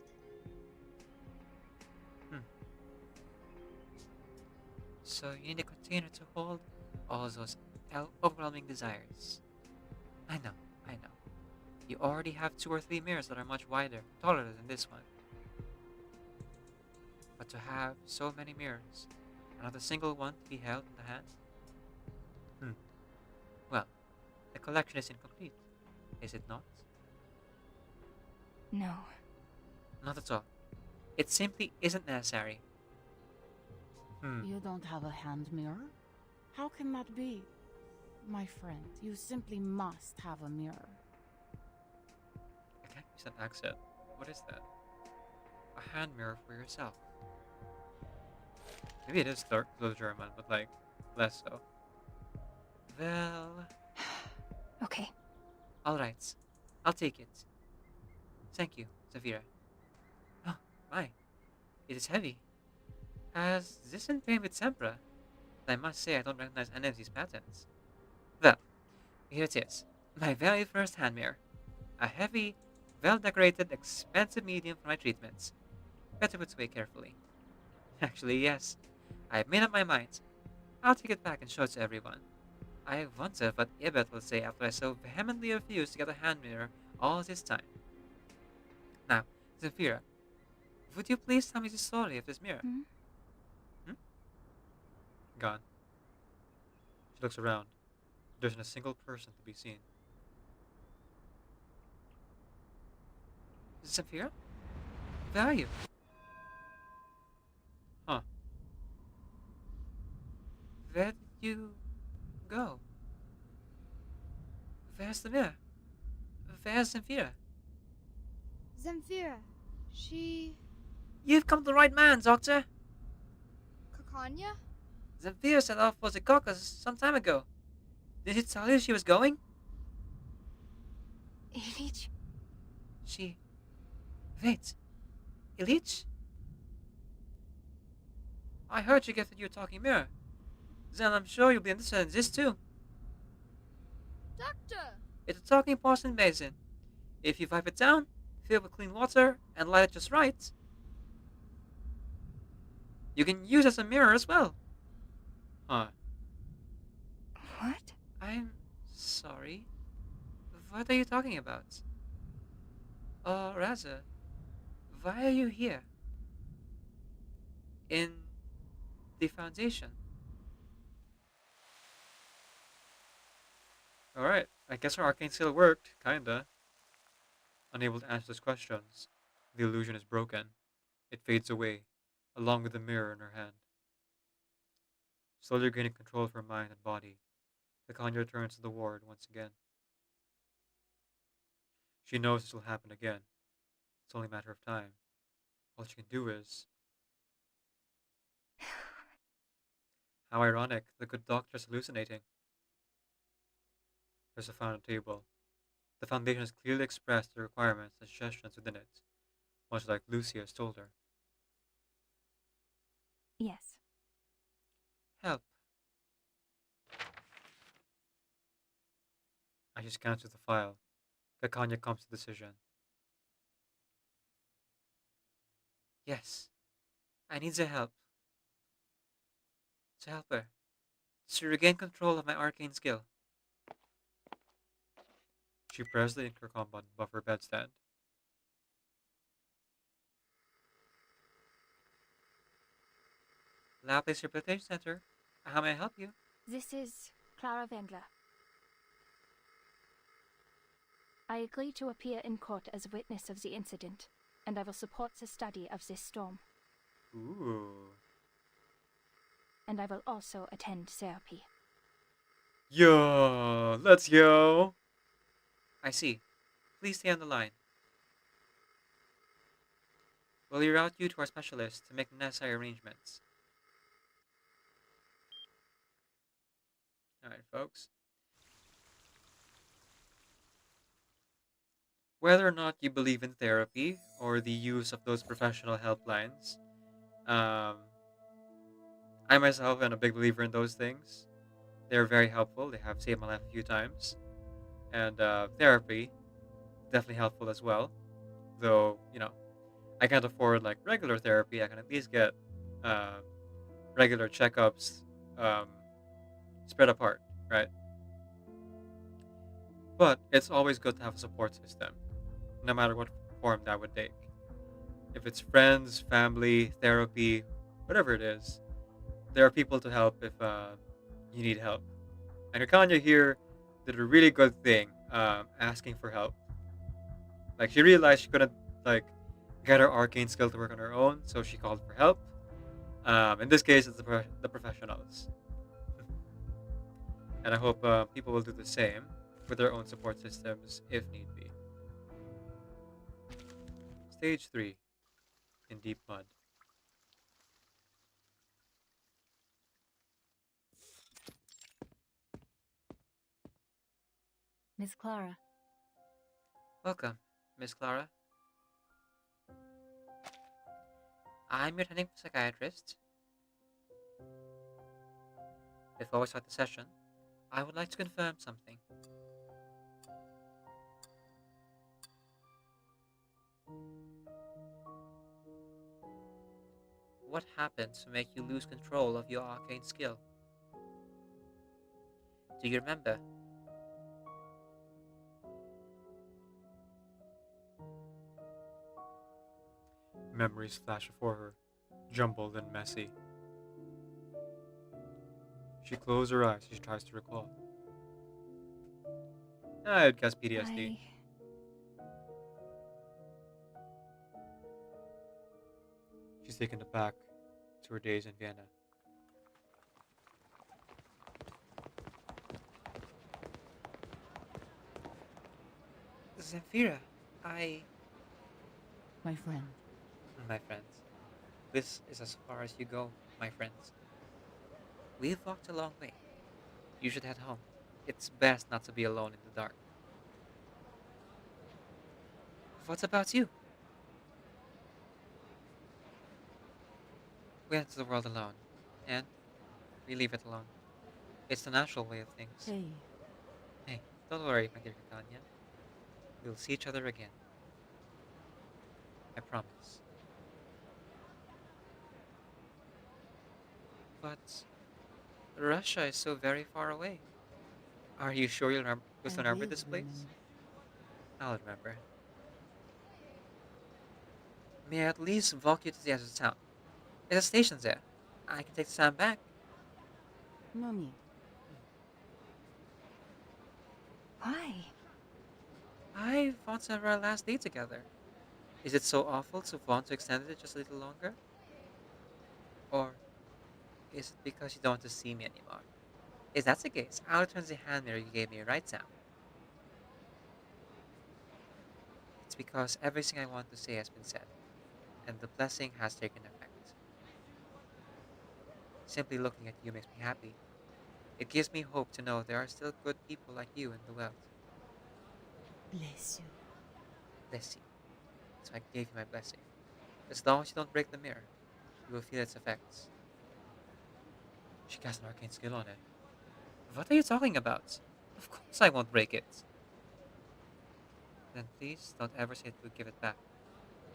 So you need a container to hold all those overwhelming desires. I know, I know. You already have 2 or 3 mirrors that are much wider, taller than this one. But to have so many mirrors, and not a single one to be held in the hand? Well, the collection is incomplete, is it not? No. Not at all. It simply isn't necessary. You don't have a hand mirror? How can that be? My friend, you simply must have a mirror. I can't use that accent. What is that? A hand mirror for yourself. Maybe it is low German, but like, less so. Well... Okay. Alright. I'll take it. Thank you, Zafira. Oh, my. It is heavy. Has this been painted with tempera? I must say I don't recognize any of these patterns. Well, here it is. My very first hand mirror. A heavy, well-decorated, expensive medium for my treatments. Better put away carefully. Actually, yes. I've made up my mind. I'll take it back and show it to everyone. I wonder what Ibet will say after I so vehemently refused to get a hand mirror all this time. Now, Zafira, would you please tell me the story of this mirror? Gone. She looks around. There isn't a single person to be seen. Zafira? Where are you? Huh. Where did you go? Where's the mirror? Where's Zafira? Zemfira. She... You've come to the right man, Doctor. Kakanya? Zemfira set off for the caucus some time ago. Did he tell you she was going? Ilich? She... Wait. Ilich? I heard you gifted you a talking mirror. Then I'm sure you'll be interested in this too. Doctor! It's a talking porcelain basin. If you wipe it down, fill it with clean water, and light it just right, you can use it as a mirror as well. Huh. What? I'm sorry. What are you talking about? Or rather, why are you here? In the Foundation? Alright, I guess our arcane skill worked, kinda. Unable to answer those questions, the illusion is broken. It fades away, along with the mirror in her hand. Slowly gaining control of her mind and body, Titania returns to the ward once again. She knows this will happen again. It's only a matter of time. All she can do is... How ironic, the good doctor's hallucinating. There's a found table. The Foundation has clearly expressed the requirements and suggestions within it, much like Lucy has told her. Yes. Help. As she scans through the file, Kakanya comes to a decision. Yes, I need the help. To help her. To regain control of my arcane skill. She pressed the intercom button above her bedstand. Lab Place Rehabilitation Center. How may I help you? This is Clara Wendler. I agree to appear in court as a witness of the incident, and I will support the study of this storm. Ooh. And I will also attend therapy. Yo, let's go. I see. Please stay on the line. We'll reroute you to our specialist to make the necessary arrangements. Alright, folks. Whether or not you believe in therapy or the use of those professional helplines, I myself am a big believer in those things. They're very helpful. They have saved my life a few times. And therapy, definitely helpful as well. Though, I can't afford like regular therapy. I can at least get regular checkups spread apart, right? But it's always good to have a support system, no matter what form that would take. If it's friends, family, therapy, whatever it is, there are people to help if you need help. And Rakanya here did a really good thing, asking for help. Like she realized she couldn't like get her arcane skill to work on her own, so she called for help. In this case, it's the professionals. And I hope people will do the same with their own support systems if need be. Stage 3. In deep mud. Miss Clara. Welcome, Miss Clara. I'm your attending psychiatrist. Before we start the session, I would like to confirm something. What happened to make you lose control of your arcane skill? Do you remember? Memories flash before her, jumbled and messy. She closed her eyes as she tries to recall. I'd guess PTSD. She's taken aback to her days in Vienna. Zemfira, My friend. My friends, this is as far as you go, my friends. We've walked a long way. You should head home. It's best not to be alone in the dark. What about you? We enter the world alone, and we leave it alone. It's the natural way of things. Hey, don't worry, my dear Kakanya. We'll see each other again. I promise. But Russia is so very far away. Are you sure you'll remember this place? I'll remember. May I at least walk you to the edge of town? There's a station there. I can take the tram back. Mommy. Why? I want to have our last day together. Is it so awful to want to extend it just a little longer? Or is it because you don't want to see me anymore? If that's the case, I'll return the hand mirror you gave me right now. It's because everything I want to say has been said, and the blessing has taken effect. Simply looking at you makes me happy. It gives me hope to know there are still good people like you in the world. Bless you. Bless you. So I gave you my blessing. As long as you don't break the mirror, you will feel its effects. She cast an arcane skill on it. What are you talking about? Of course I won't break it. Then please don't ever say to give it back.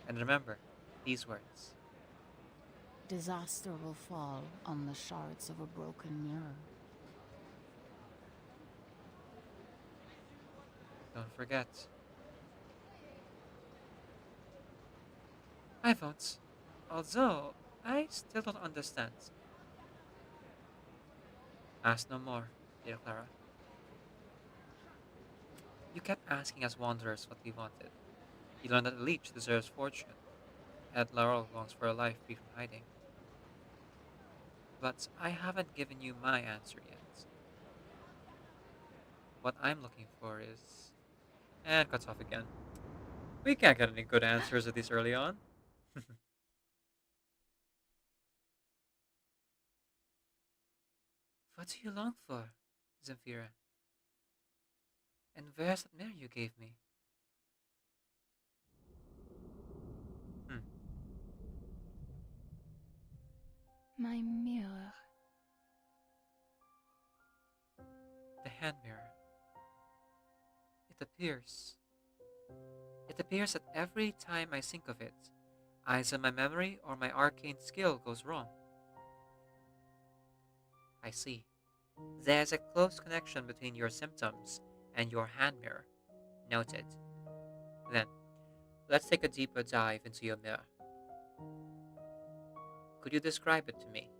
And remember these words. Disaster will fall on the shards of a broken mirror. Don't forget. I won't. Although, I still don't understand. Ask no more, dear Clara. You kept asking us wanderers what we wanted. You learned that a leech deserves fortune, and Laurel longs for a life free from hiding. But I haven't given you my answer yet. What I'm looking for is... And cuts off again. We can't get any good answers at this early on. What do you long for, Zemfira? And where's that mirror you gave me? My mirror. The hand mirror. It appears. It appears that every time I think of it, either my memory or my arcane skill goes wrong. I see. There's a close connection between your symptoms and your hand mirror. Noted. Then, let's take a deeper dive into your mirror. Could you describe it to me?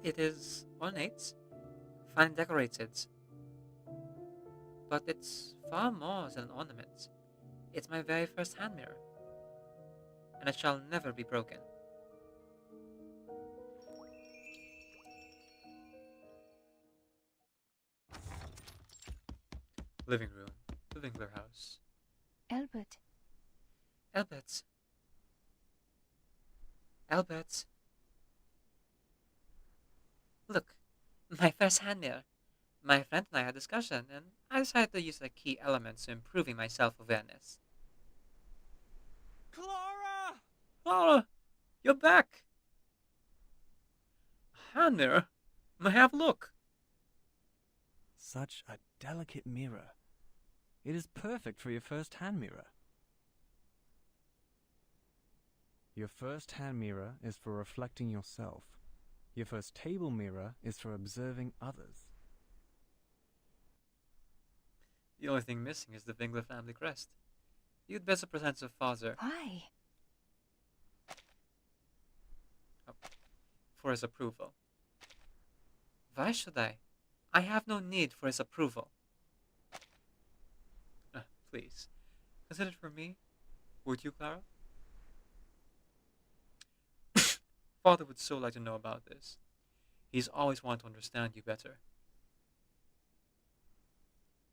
It is ornate, finely decorated, but it's far more than an ornament. It's my very first hand mirror, and it shall never be broken. Living room, the Winkler house. Albert. Albert. Albert. Look, my first hand mirror. My friend and I had a discussion, and I decided to use the key elements to improving my self-awareness. Clara! Clara, you're back! Hand mirror? May I have a look? Such a delicate mirror. It is perfect for your first hand mirror. Your first hand mirror is for reflecting yourself. Your first table mirror is for observing others. The only thing missing is the Winkler family crest. You'd better present to father. Why? Oh, for his approval. Why should I? I have no need for his approval. Please, consider it for me. Would you, Clara? Father would so like to know about this. He's always wanted to understand you better.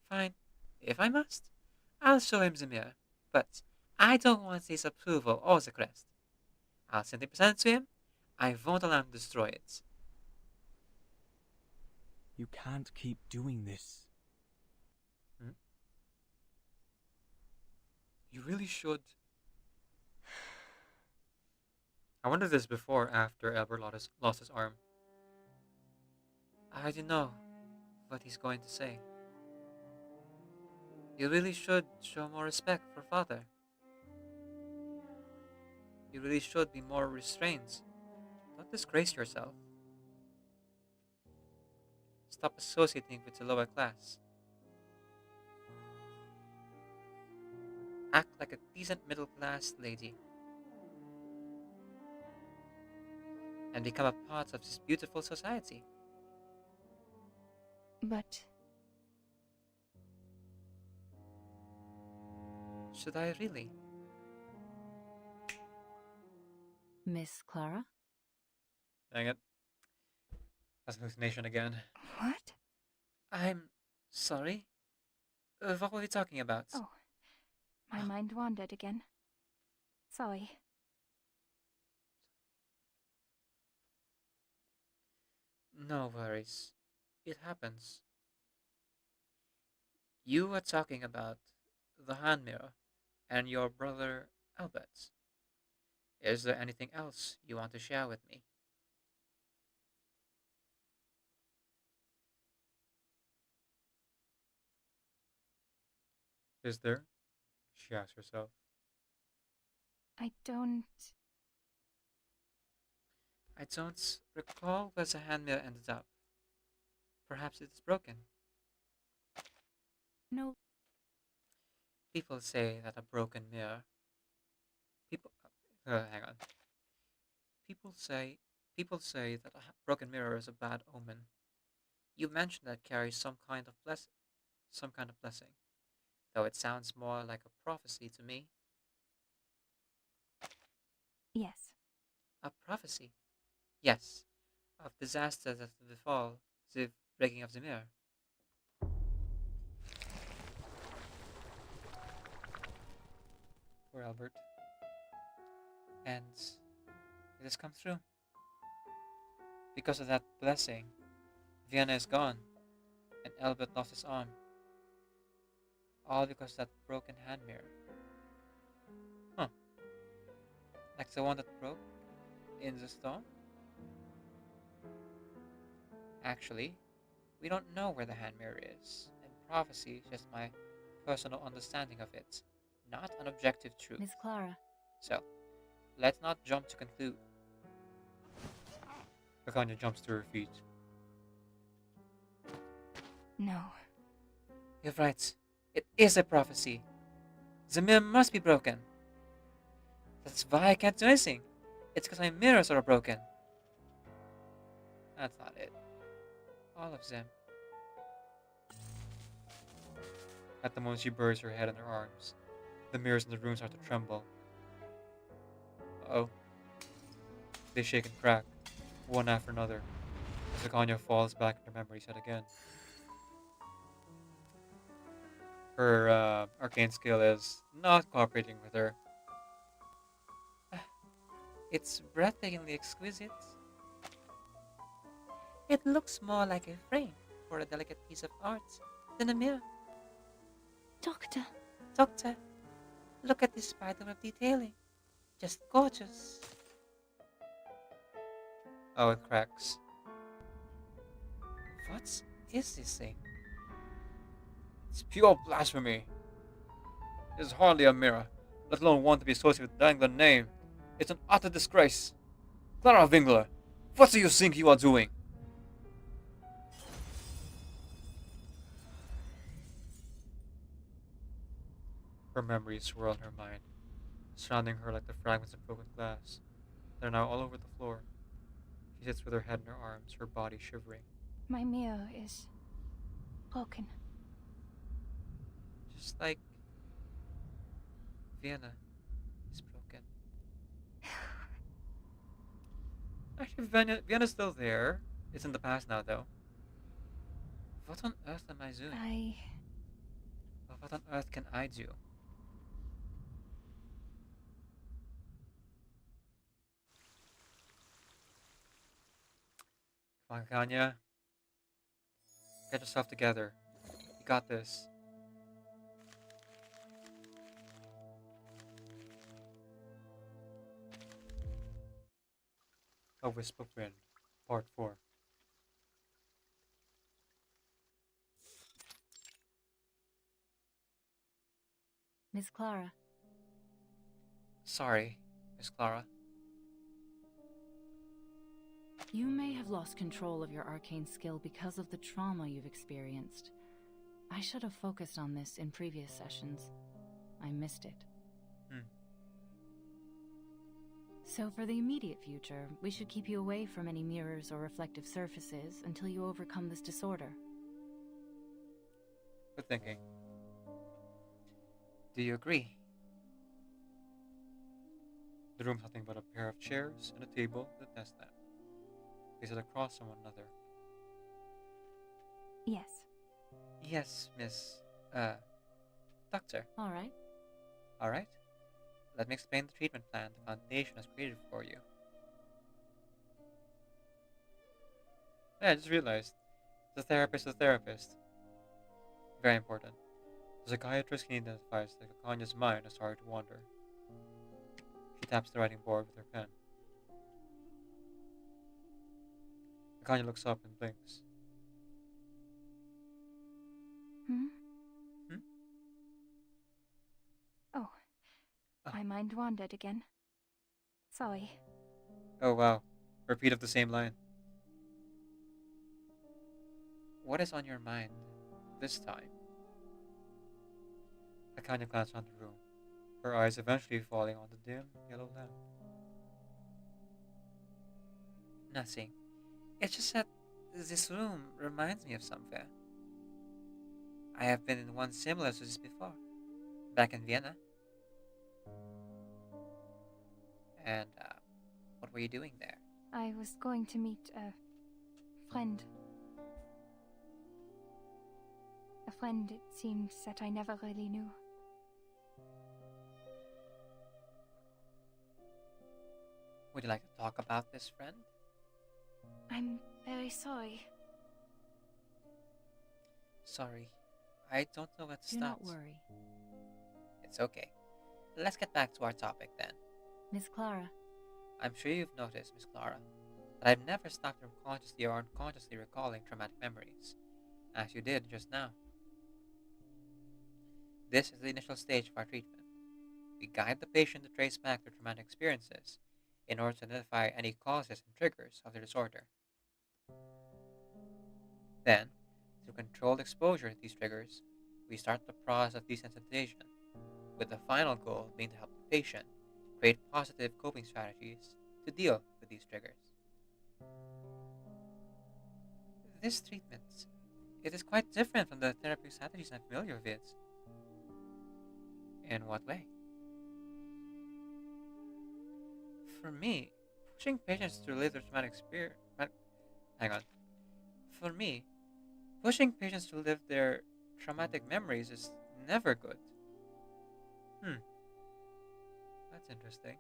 Fine. If I must, I'll show him the mirror. But I don't want his approval or the crest. I'll simply present it to him. I won't allow him to destroy it. You can't keep doing this. You really should. I wondered this before after Albert lost his arm. I already know what he's going to say. You really should show more respect for father. You really should be more restrained. Don't disgrace yourself. Stop associating with the lower class. Act like a decent middle-class lady. and become a part of this beautiful society. But Should I really? Miss Clara? Dang it. That's an hallucination again. what? I'm sorry. What were we talking about? Oh, my mind wandered again. Sorry. No worries. It happens. You were talking about the hand mirror and your brother Albert. Is there anything else you want to share with me? Is there? She asked herself. I don't recall where the hand mirror ended up. Perhaps it is broken. know. People say that a broken mirror. Hang on. People say that a broken mirror is a bad omen. You mentioned that carries some kind of blessing, though it sounds more like a prophecy to me. Yes. A prophecy? Yes, of disaster that will befall the breaking of the mirror. Poor Albert. And it has come through. Because of that blessing, Vienna is gone, and Albert lost his arm. All because of that broken hand mirror. Huh. Like the one that broke in the storm? Actually, we don't know where the hand mirror is, and prophecy is just my personal understanding of it, not an objective truth. Miss Clara. So, let's not jump to conclude. Kakanya jumps to her feet. No. You're right. It is a prophecy. The mirror must be broken. That's why I can't do anything. It's because my mirrors are broken. That's not it. All of them. At the moment she buries her head in her arms, the mirrors in the room start to tremble. Uh-oh. They shake and crack, one after another, as Akanya falls back in her memory set again. Her arcane skill is not cooperating with her. It's breathtakingly exquisite. It looks more like a frame for a delicate piece of art than a mirror. Doctor, look at this spiderweb detailing. Just gorgeous. Oh, it cracks. What is this thing? It's pure blasphemy. It is hardly a mirror, let alone one to be associated with Dangler's name. It's an utter disgrace. Clara Wingler, what do you think you are doing? Her memories swirl in her mind, surrounding her like the fragments of broken glass. They're now all over the floor. She sits with her head in her arms, her body shivering. My mirror is broken. Just like Vienna is broken. Actually, Vienna's still there. It's in the past now, though. What on earth am I doing? What on earth can I do? Come on, Kanya. Get yourself together. You got this. A Wisp of Wind, Part 4. Miss Clara. Sorry, Miss Clara. You may have lost control of your arcane skill because of the trauma you've experienced. I should have focused on this in previous sessions. I missed it. So for the immediate future, we should keep you away from any mirrors or reflective surfaces until you overcome this disorder. Good thinking. Do you agree? The room's nothing but a pair of chairs and a table with a desk lamp. They sit across from one another. Yes. Yes, Miss... Doctor. Alright. Alright. Let me explain the treatment plan the Foundation has created for you. Yeah, I just realized. The therapist is a therapist. Very important. The psychiatrist can identify that Kanya's mind has started to wander. She taps the writing board with her pen. Kanya looks up and blinks. Hmm? Hmm? Oh. My mind wandered again. Sorry. Oh wow. Repeat of the same line. What is on your mind this time? Kanya glanced around the room, her eyes eventually falling on the dim yellow lamp. Nothing. It's just that this room reminds me of something. I have been in one similar to this before, back in Vienna. And, what were you doing there? I was going to meet a friend. A friend, it seems, that I never really knew. Would you like to talk about this friend? I'm very sorry. Sorry. I don't know where to Do start. not worry. It's okay. Let's get back to our topic then. Miss Clara. I'm sure you've noticed, Miss Clara, that I've never stopped from consciously or unconsciously recalling traumatic memories, as you did just now. This is the initial stage of our treatment. We guide the patient to trace back their traumatic experiences in order to identify any causes and triggers of their disorder. Then, through controlled exposure to these triggers, we start the process of desensitization, with the final goal being to help the patient create positive coping strategies to deal with these triggers. This treatment, it is quite different from the therapeutic strategies I'm familiar with. In what way? For me, pushing patients to relive their traumatic experience... Hang on. For me, pushing patients to live their traumatic memories is never good. That's interesting.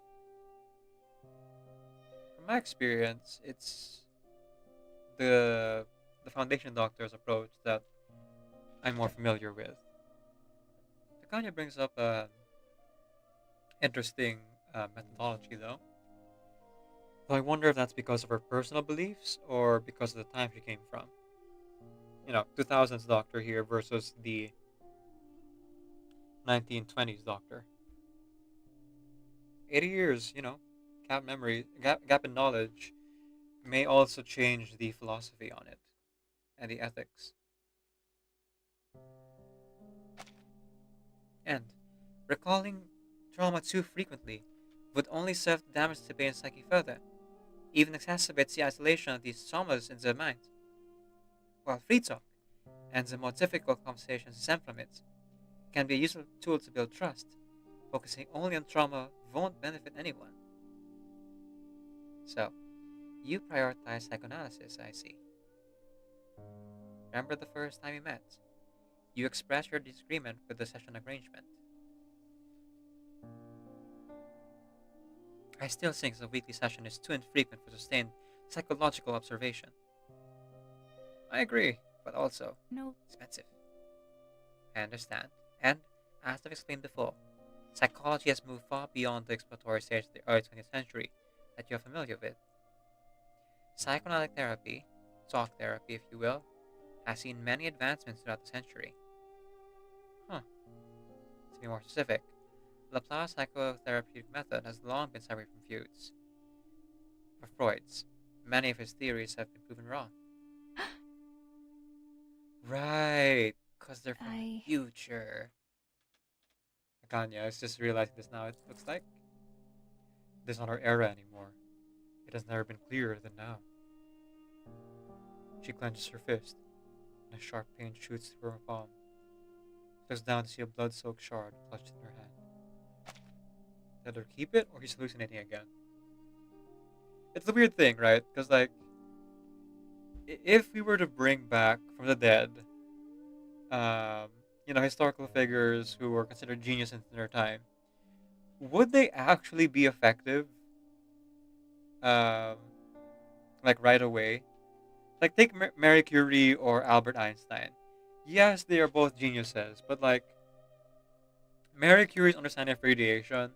From my experience, it's the foundation doctor's approach that I'm more familiar with. Takanya brings up an interesting methodology, though. Though I wonder if that's because of her personal beliefs or because of the time she came from. 2000s doctor here versus the 1920s doctor. 80 years, gap in knowledge may also change the philosophy on it and the ethics. And recalling trauma too frequently would only serve to damage the patient's psyche further, even exacerbates the isolation of these traumas in their mind. While free talk, and the more difficult conversations stem from it, can be a useful tool to build trust, focusing only on trauma won't benefit anyone. So, you prioritize psychoanalysis, I see. Remember the first time we met? You expressed your disagreement with the session arrangement. I still think the weekly session is too infrequent for sustained psychological observation. I agree, but also expensive. I understand, and as I've explained before, psychology has moved far beyond the exploratory stage of the early 20th century that you're familiar with. Psychoanalytic therapy, talk therapy if you will, has seen many advancements throughout the century. To be more specific, Laplace's psychotherapeutic method has long been separated from Freud's. For Freud's, many of his theories have been proven wrong. Right, because they're from the future. Akanya, I was just realizing this now, it looks like. This is not our era anymore. It has never been clearer than now. She clenches her fist, and a sharp pain shoots through her palm. She looks down to see a blood-soaked shard clutched in her hand. Let her keep it, or he's hallucinating again. It's a weird thing, right? Because, like, if we were to bring back from the dead, historical figures who were considered genius in their time, would they actually be effective? Um, like right away? Like, take Marie Curie or Albert Einstein. Yes, they are both geniuses, but like, Marie Curie's understanding of radiation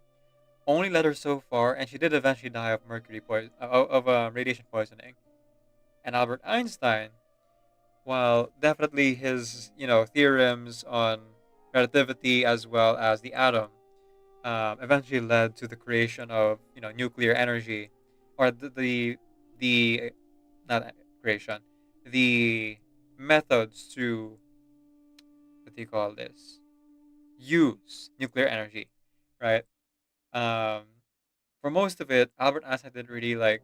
only led her so far, and she did eventually die of radiation poisoning. And Albert Einstein, while definitely his theorems on relativity as well as the atom eventually led to the creation of nuclear energy, or the not creation, the methods to, what do you call this, use nuclear energy, right? Um, for most of it, Albert Einstein didn't really like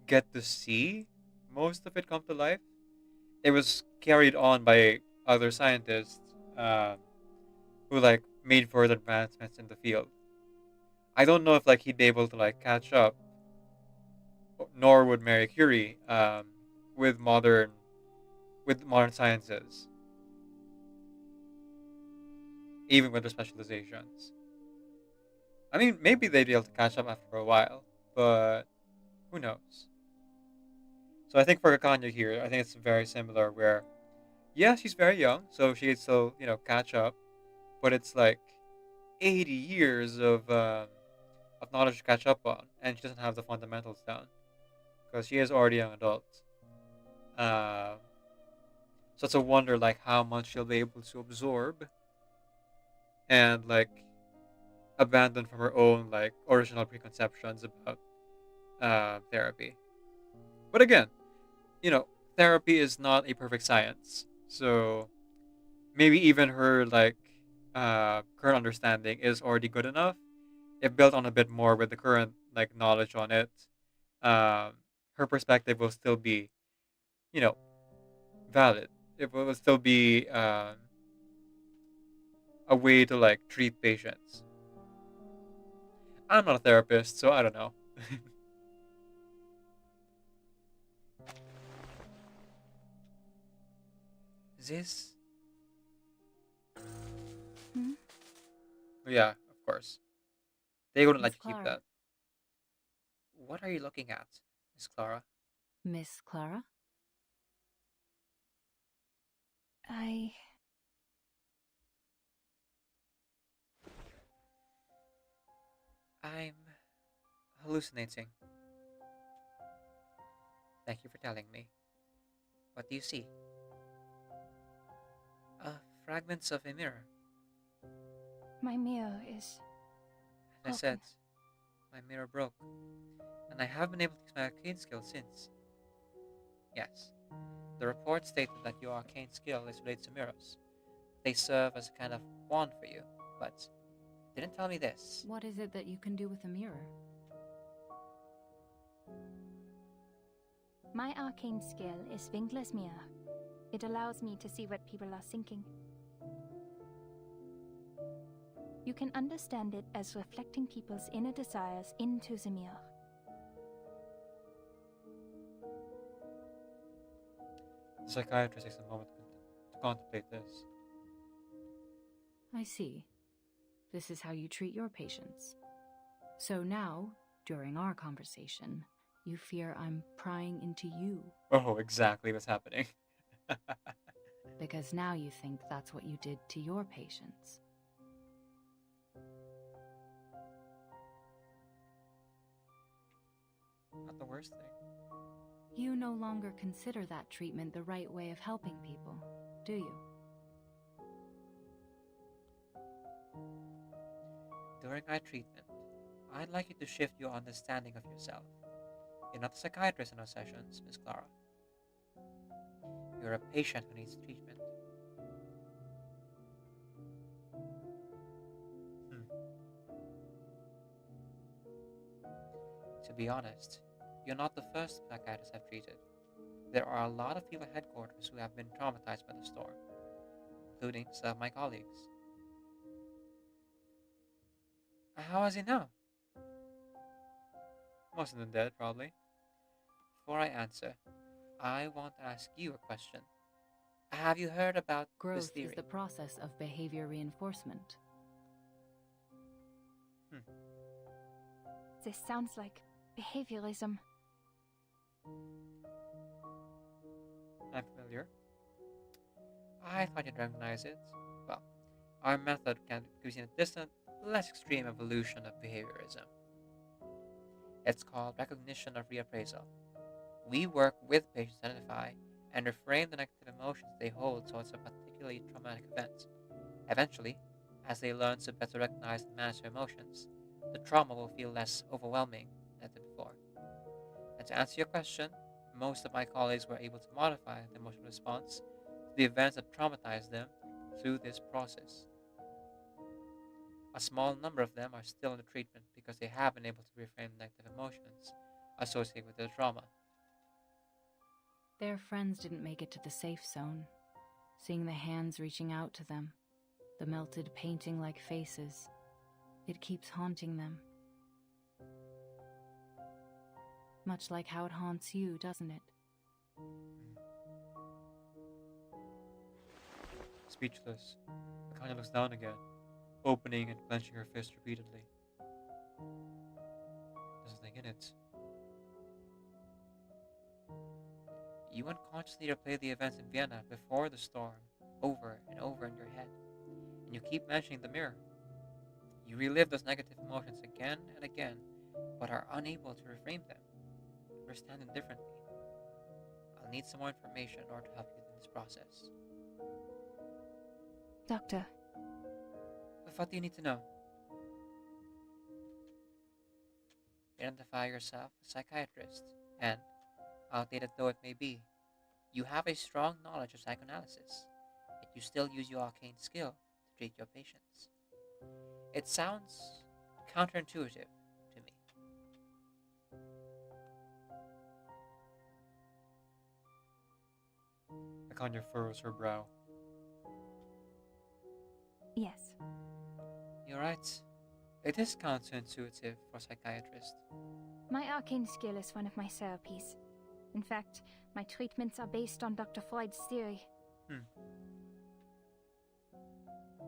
get to see most of it come to life. It was carried on by other scientists who like made further advancements in the field. I don't know if like he'd be able to like catch up, nor would Marie Curie with modern sciences, even with their specializations. I mean, maybe they'd be able to catch up after a while, but who knows? So I think for Kanya here, I think it's very similar. Where, yeah, she's very young, so she could still catch up, but it's like 80 years of knowledge to catch up on, and she doesn't have the fundamentals down because she is already a young adult. Uh, so it's a wonder like how much she'll be able to absorb and like abandon from her own like original preconceptions about therapy. But again, therapy is not a perfect science, so maybe even her like current understanding is already good enough. If built on a bit more with the current like knowledge on it, um, her perspective will still be, you know, valid. It will still be a way to like treat patients. I'm not a therapist, so I don't know. This? Hmm? Yeah, of course. They wouldn't Miss let you keep Clara. that. What are you looking at, Miss Clara? Miss Clara? I... I'm hallucinating. Thank you for telling me. What do you see? Fragments of a mirror. My mirror is... As I said, my mirror broke, and I haven't been able to use my arcane skill since. Yes, the report stated that your arcane skill is related to mirrors. They serve as a kind of wand for you, but it didn't tell me this. What is it that you can do with a mirror? My arcane skill is Winkler's Mirror. It allows me to see what people are thinking. You can understand it as reflecting people's inner desires into the mirror. The psychiatrist takes a moment to contemplate this. I see. This is how you treat your patients. So now, during our conversation, you fear I'm prying into you. Oh, exactly what's happening. Because now you think that's what you did to your patients. Not the worst thing. You no longer consider that treatment the right way of helping people, do you? During our treatment, I'd like you to shift your understanding of yourself. You're not a psychiatrist in our sessions, Miss Clara. You're a patient who needs treatment. be honest, you're not the first psychiatrist I've treated. There are a lot of people at headquarters who have been traumatized by the storm, including some of my colleagues. How is he now? Most of them dead, probably. Before I answer, I want to ask you a question. Have you heard about this Growth theory? is the process of behavior reinforcement. This sounds like behaviorism. I'm familiar. I thought you'd recognize it. Well, our method can be seen a distant, less extreme evolution of behaviorism. It's called recognition of reappraisal. We work with patients to identify and reframe the negative emotions they hold towards a particularly traumatic event. Eventually, as they learn to better recognize and manage their emotions, the trauma will feel less overwhelming than it did before. And to answer your question, most of my colleagues were able to modify the emotional response to the events that traumatized them through this process. A small number of them are still under treatment because they have been able to reframe negative emotions associated with their trauma. Their friends didn't make it to the safe zone. Seeing the hands reaching out to them, the melted painting like faces, it keeps haunting them. Much like how it haunts you, doesn't it? Speechless, Akanya looks down again, opening and clenching her fist repeatedly. There's nothing in it. You unconsciously replay the events in Vienna before the storm over and over in your head, and you keep mentioning the mirror. You relive those negative emotions again and again, but are unable to reframe them, to understand them differently. I'll need some more information in order to help you in this process. Doctor. What do you need to know? Identify yourself as a psychiatrist, and, outdated though it may be, you have a strong knowledge of psychoanalysis, yet you still use your arcane skill to treat your patients. It sounds counterintuitive to me. Akanya furrows her brow. Yes. You're right. It is counterintuitive for a psychiatrist. My arcane skill is one of my therapies. In fact, my treatments are based on Dr. Freud's theory.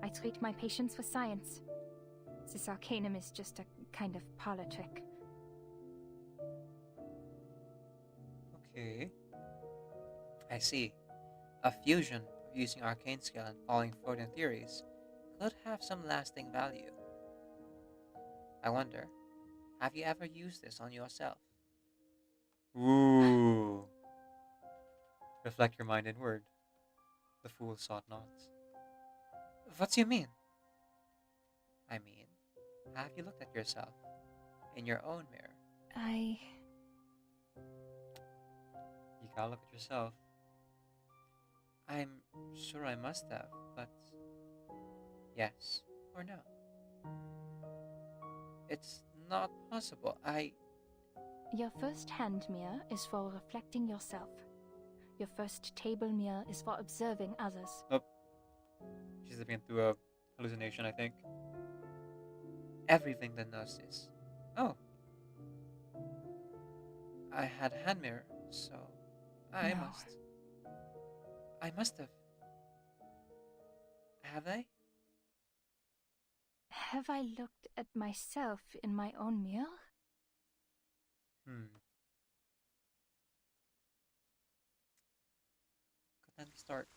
I treat my patients with science. This arcanum is just a kind of parlor trick. Okay. I see. A fusion of using arcane skill and following Freudian theories could have some lasting value. I wonder, have you ever used this on yourself? Ooh. Reflect your mind inward. The fool sought not. What do you mean? I mean, have you looked at yourself in your own mirror? You gotta look at yourself. I'm sure I must have, but yes or no? It's not possible. Your first hand mirror is for reflecting yourself. Your first table mirror is for observing others. Nope. She's living through a hallucination, I think. Everything that knows this. Oh. I had a hand mirror, so I No. must have. Have I? Have I looked at myself in my own mirror? Good time to start.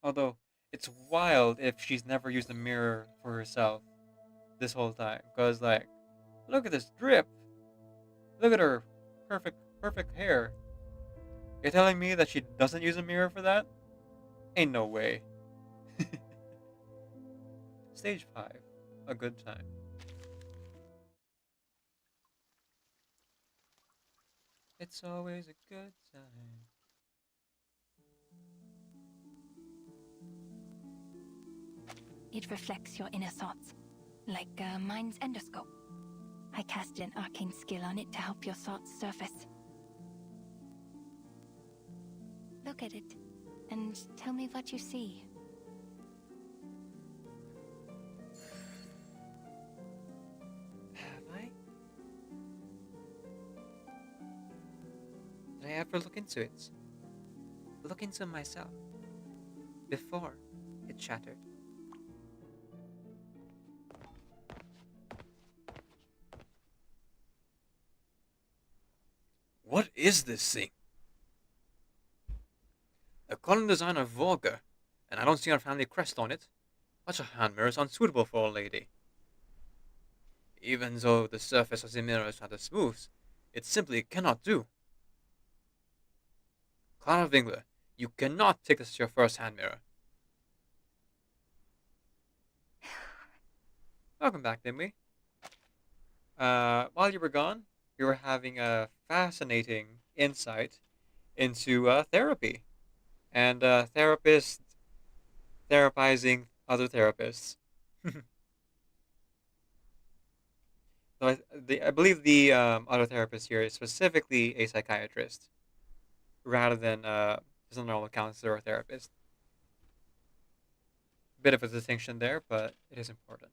Although, it's wild if she's never used a mirror for herself this whole time. Because, like, look at this drip. Look at her perfect hair. You're telling me that she doesn't use a mirror for that? Ain't no way. Stage 5. A good time. It's always a good time. It reflects your inner thoughts. like a mind's endoscope. I cast an arcane skill on it to help your thoughts surface. Look at it, and tell me what you see. Have I? Did I ever look into it? Look into myself. Before it shattered. What is this thing? The color design are vulgar, and I don't see our family crest on it. Such a hand mirror is unsuitable for a lady. Even though the surface of the mirror is rather smooth, it simply cannot do. Clara Wingler, you cannot take this as your first hand mirror. Welcome back, Dimmy. While you were gone, we were having a fascinating insight into therapy and therapists therapizing other therapists. So I believe the other therapist here is specifically a psychiatrist rather than just a normal counselor or therapist. Bit of a distinction there, but it is important.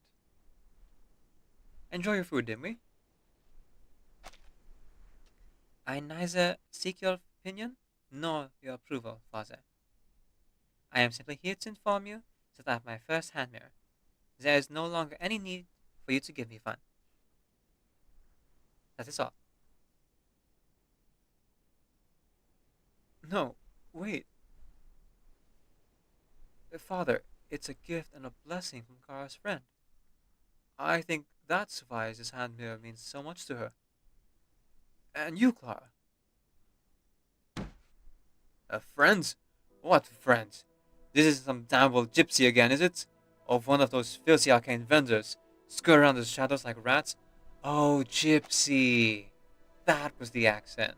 Enjoy your food, didn't we? I neither seek your opinion nor your approval, Father. I am simply here to inform you that I have my first hand mirror. There is no longer any need for you to give me one. That is all. No, wait. Father, it's a gift and a blessing from Kara's friend. I think that's why this hand mirror means so much to her. And you, Clara. Friends? What friends? This is some damnable gypsy again, is it? Or one of those filthy arcane vendors, skirt around the shadows like rats? Oh, gypsy. That was the accent.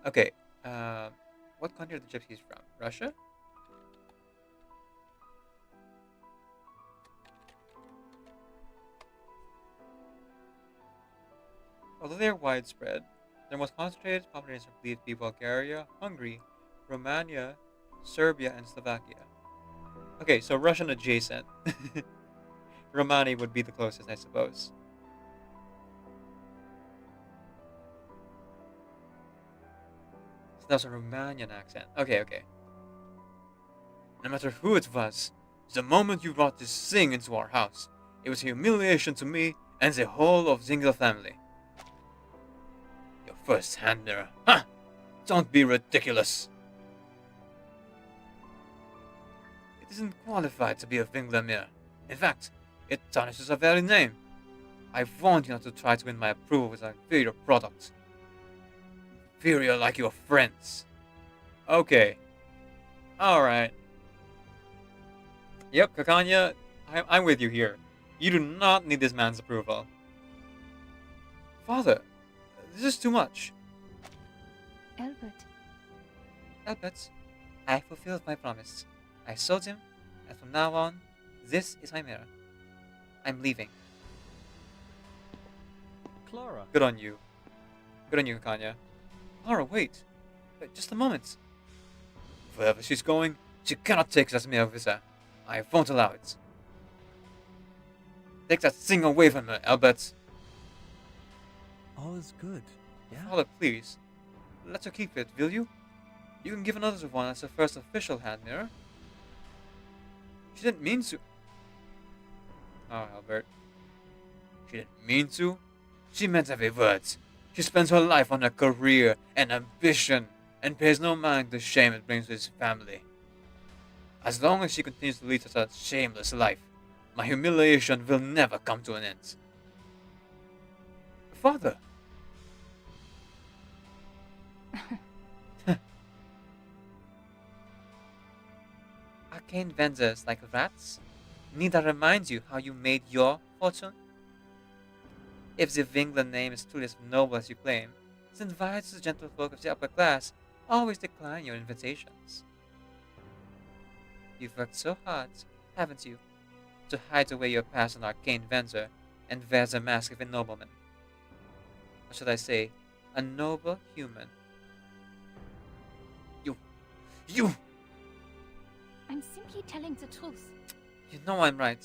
Okay, what country are the gypsies from? Russia? Although they are widespread, their most concentrated populations are believed to be Bulgaria, Hungary, Romania, Serbia, and Slovakia. Okay, so Russian adjacent. Romani would be the closest, I suppose. So that was a Romanian accent. Okay. No matter who it was, the moment you brought this thing into our house, it was a humiliation to me and the whole of Zingler family. Your first hand mirror. Ha! Don't be ridiculous. It isn't qualified to be a Wingler mirror. In fact, it tarnishes our very name. I warned you not to try to win my approval with an inferior product. Inferior like your friends. Okay. Alright. Yep, Kakanya, I'm with you here. You do not need this man's approval. Father, this is too much. Albert, I fulfilled my promise. I sold him, and from now on, this is my mirror. I'm leaving. Clara. Good on you. Good on you, Kakanya. Clara, wait. Just a moment. Wherever she's going, she cannot take that mirror with her. I won't allow it. Take that thing away from her, Albert. All is good, yeah? Father, please. Let her keep it, will you? You can give another one as her first official hand mirror. She didn't mean to. Oh, Albert. She didn't mean to. She meant every word. She spends her life on her career and ambition and pays no mind to the shame it brings to his family. As long as she continues to lead such a shameless life, my humiliation will never come to an end. Father! Arcane vendors like rats? Need I remind you how you made your fortune? If the Wingler name is truly as noble as you claim, then why does the gentlefolk of the upper class always decline your invitations? You've worked so hard, haven't you? to hide away your past an arcane vendor and wear the mask of a nobleman. Or should I say, a noble human. You! I'm simply telling the truth. You know I'm right.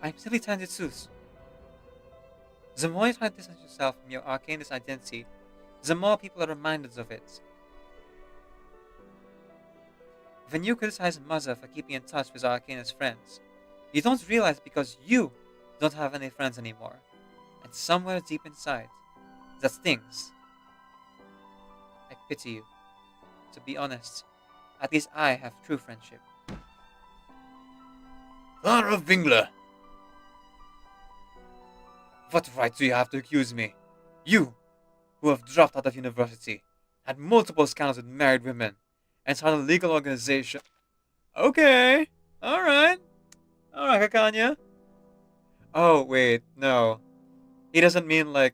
I'm simply telling the truth. The more you try to distance yourself from your arcanist identity, the more people are reminded of it. When you criticize Mother for keeping in touch with arcanist friends, you don't realize because you don't have any friends anymore. And somewhere deep inside, that stings. I pity you. To be honest, at least I have true friendship. Clara Wingler! What right do you have to accuse me? You, who have dropped out of university, had multiple scandals with married women, and started a legal organization. Okay, alright. Alright, Kakanya. Oh, wait, no. He doesn't mean, like,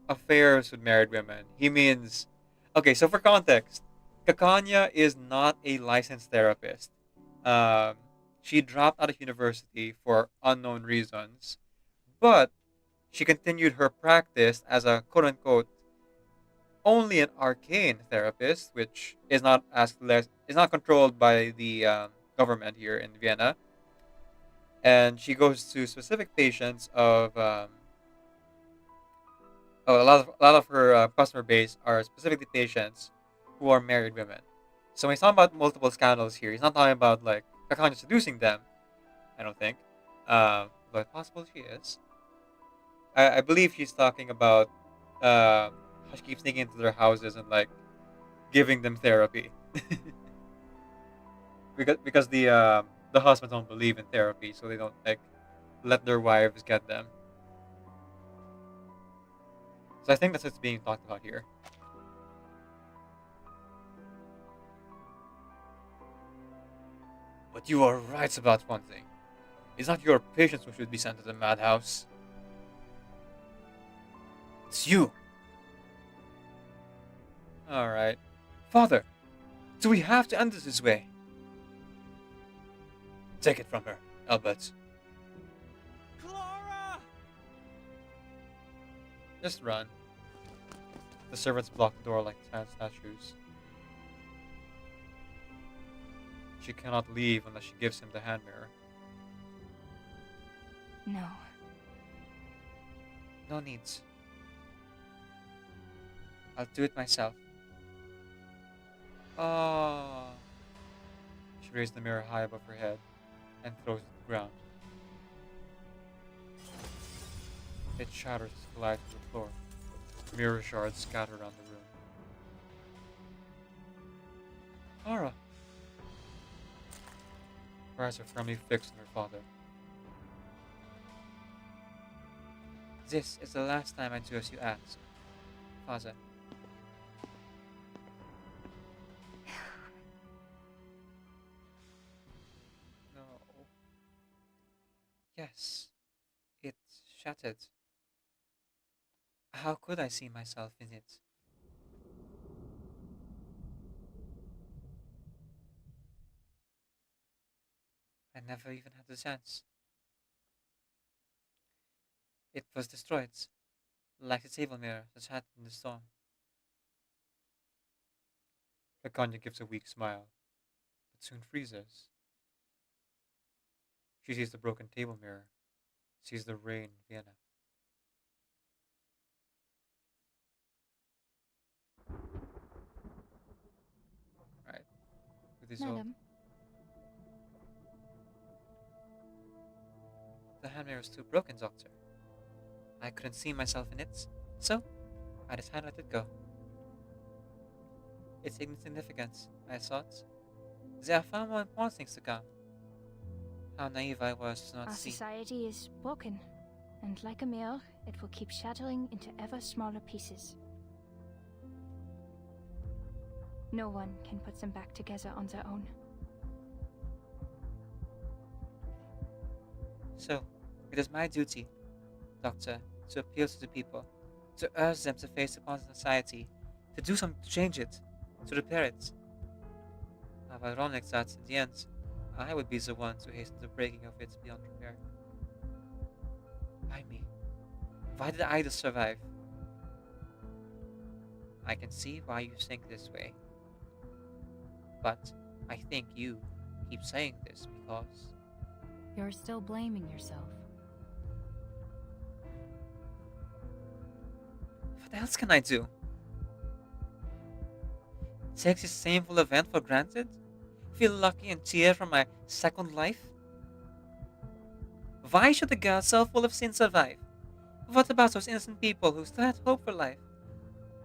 affairs with married women. He means... Okay, so for context, Kakanya is not a licensed therapist. She dropped out of university for unknown reasons, but she continued her practice as a quote-unquote only an arcane therapist, which is not is not controlled by the government here in Vienna. And she goes to specific patients of a lot of her customer base are specifically patients who are married women. So when he's talking about multiple scandals here, he's not talking about like Kakanya seducing them. I don't think, but possible she is. I believe she's talking about how she keeps sneaking into their houses and like giving them therapy. because the husbands don't believe in therapy, so they don't like let their wives get them. So I think that's what's being talked about here. But you are right about one thing. It's not your patients who should be sent to the madhouse. It's you. Alright. Father, do we have to end this way? Take it from her, Albert. Clara! Just run. The servants block the door like statues. She cannot leave unless she gives him the hand mirror. No. No needs. I'll do it myself. Oh. She raised the mirror high above her head and throws it to the ground. It shatters and collides with the floor. Mirror shards scatter around the room. Clara! Her eyes are firmly fixed on her father. This is the last time I do as you ask, Father. No. Yes, it shattered. How could I see myself in it? I never even had the chance. It was destroyed, like the table mirror that shattered in the storm. Laconia gives a weak smile, but soon freezes. She sees the broken table mirror, sees the rain in Vienna. Right, with his old... Madam. The hand mirror is too broken, Doctor. I couldn't see myself in it, so I decided to let it go. It's insignificant, I thought. There are far more important things to come. How naive I was to not Our see. society is broken, and like a mirror, it will keep shattering into ever smaller pieces. No one can put them back together on their own. So, it is my duty, Doctor, to appeal to the people, to urge them to face upon society, to do something to change it, to repair it. How ironic that, in the end, I would be the one to hasten the breaking of it beyond repair. Why me? Why did I survive? I can see why you think this way. But I think you keep saying this because... You're still blaming yourself. What else can I do? Take this shameful event for granted? Feel lucky and cheer for my second life? Why should a girl so full of sin survive? What about those innocent people who still had hope for life?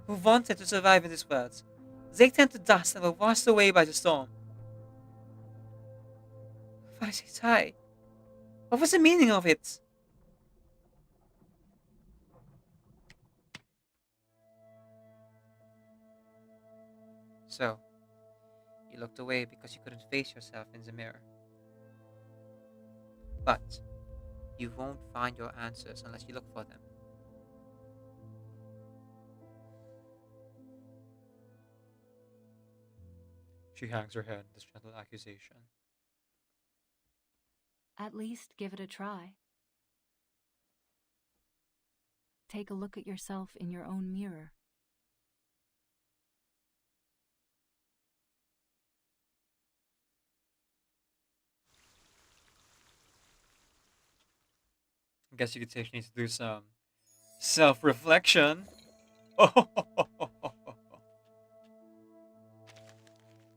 Who wanted to survive in this world? They turned to dust and were washed away by the storm. Why did they die? What was the meaning of it? So, you looked away because you couldn't face yourself in the mirror. But, you won't find your answers unless you look for them. She hangs her head in this gentle accusation. At least give it a try. Take a look at yourself in your own mirror. I guess you could say she needs to do some self-reflection. Oh,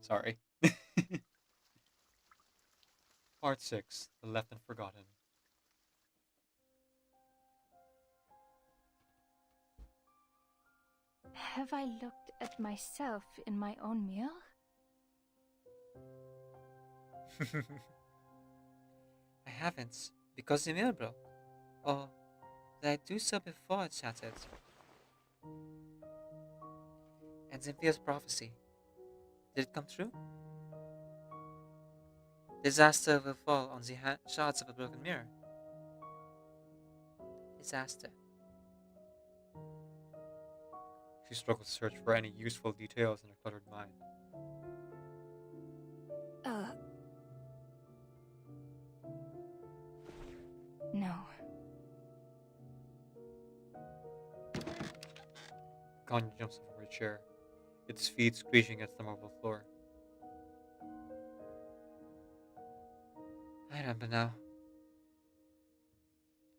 sorry. Part 6, The Left and Forgotten. Have I looked at myself in my own mirror? I haven't, because the mirror broke. Or did I do so before it shattered? And Cynthia's prophecy, did it come true? Disaster will fall on the shards of a broken mirror. Disaster. She struggled to search for any useful details in her cluttered mind. No. Kanye jumps up from her chair, its feet screeching against the marble floor. I remember now.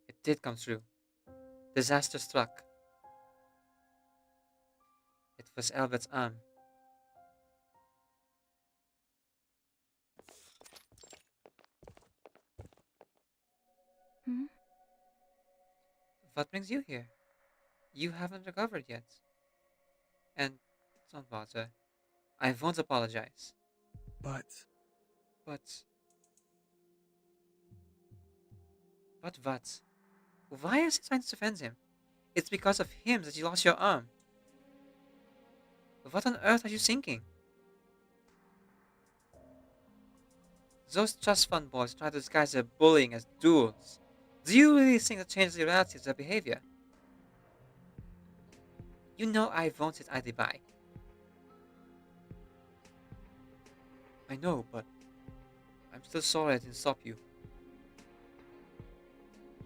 It did come true. Disaster struck. It was Albert's arm. Hmm? What brings you here? You haven't recovered yet. And don't bother. I won't apologize. But But what? Why are you trying to defend him? It's because of him that you lost your arm. What on earth are you thinking? Those trust fund boys try to disguise their bullying as duels. Do you really think that changes the reality of their behavior? You know I won't sit idly by. I know, but I'm still sorry I didn't stop you.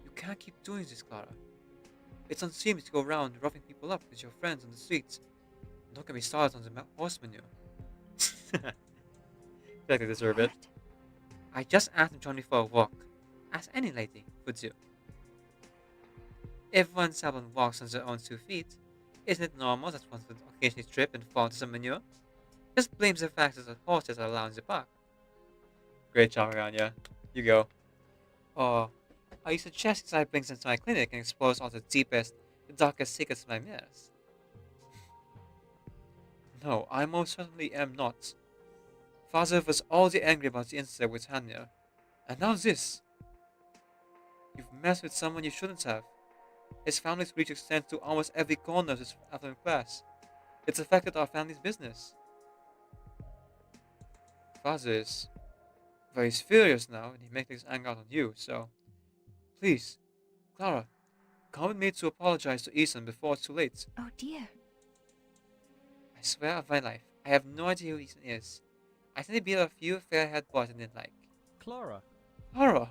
You can't keep doing this, Clara. It's unseemly to go around roughing people up with your friends on the streets. Don't get me started on the horse manure. I feel like they deserve it. I just asked him to join me for a walk, as any lady would do. If one seldom walks on their own 2 feet, isn't it normal that one would occasionally trip and fall into some manure? Just blames the fact that horses are allowed in the park. Great job, Anya. You go. Or are you suggesting that I bring them to my clinic and expose all the deepest, the darkest secrets of my mirrors? No, I most certainly am not. Father was already angry about the incident with Hanya. And now this. You've messed with someone you shouldn't have. His family's reach extends to almost every corner of this affluent class. It's affected our family's business. Father is... well, he's furious now, and he makes his anger out on you, so... Please, Clara, come with me to apologize to Ethan before it's too late. Oh dear. I swear on my life, I have no idea who Ethan is. I think he beat a few fair-haired boys I didn't like. Clara. Clara.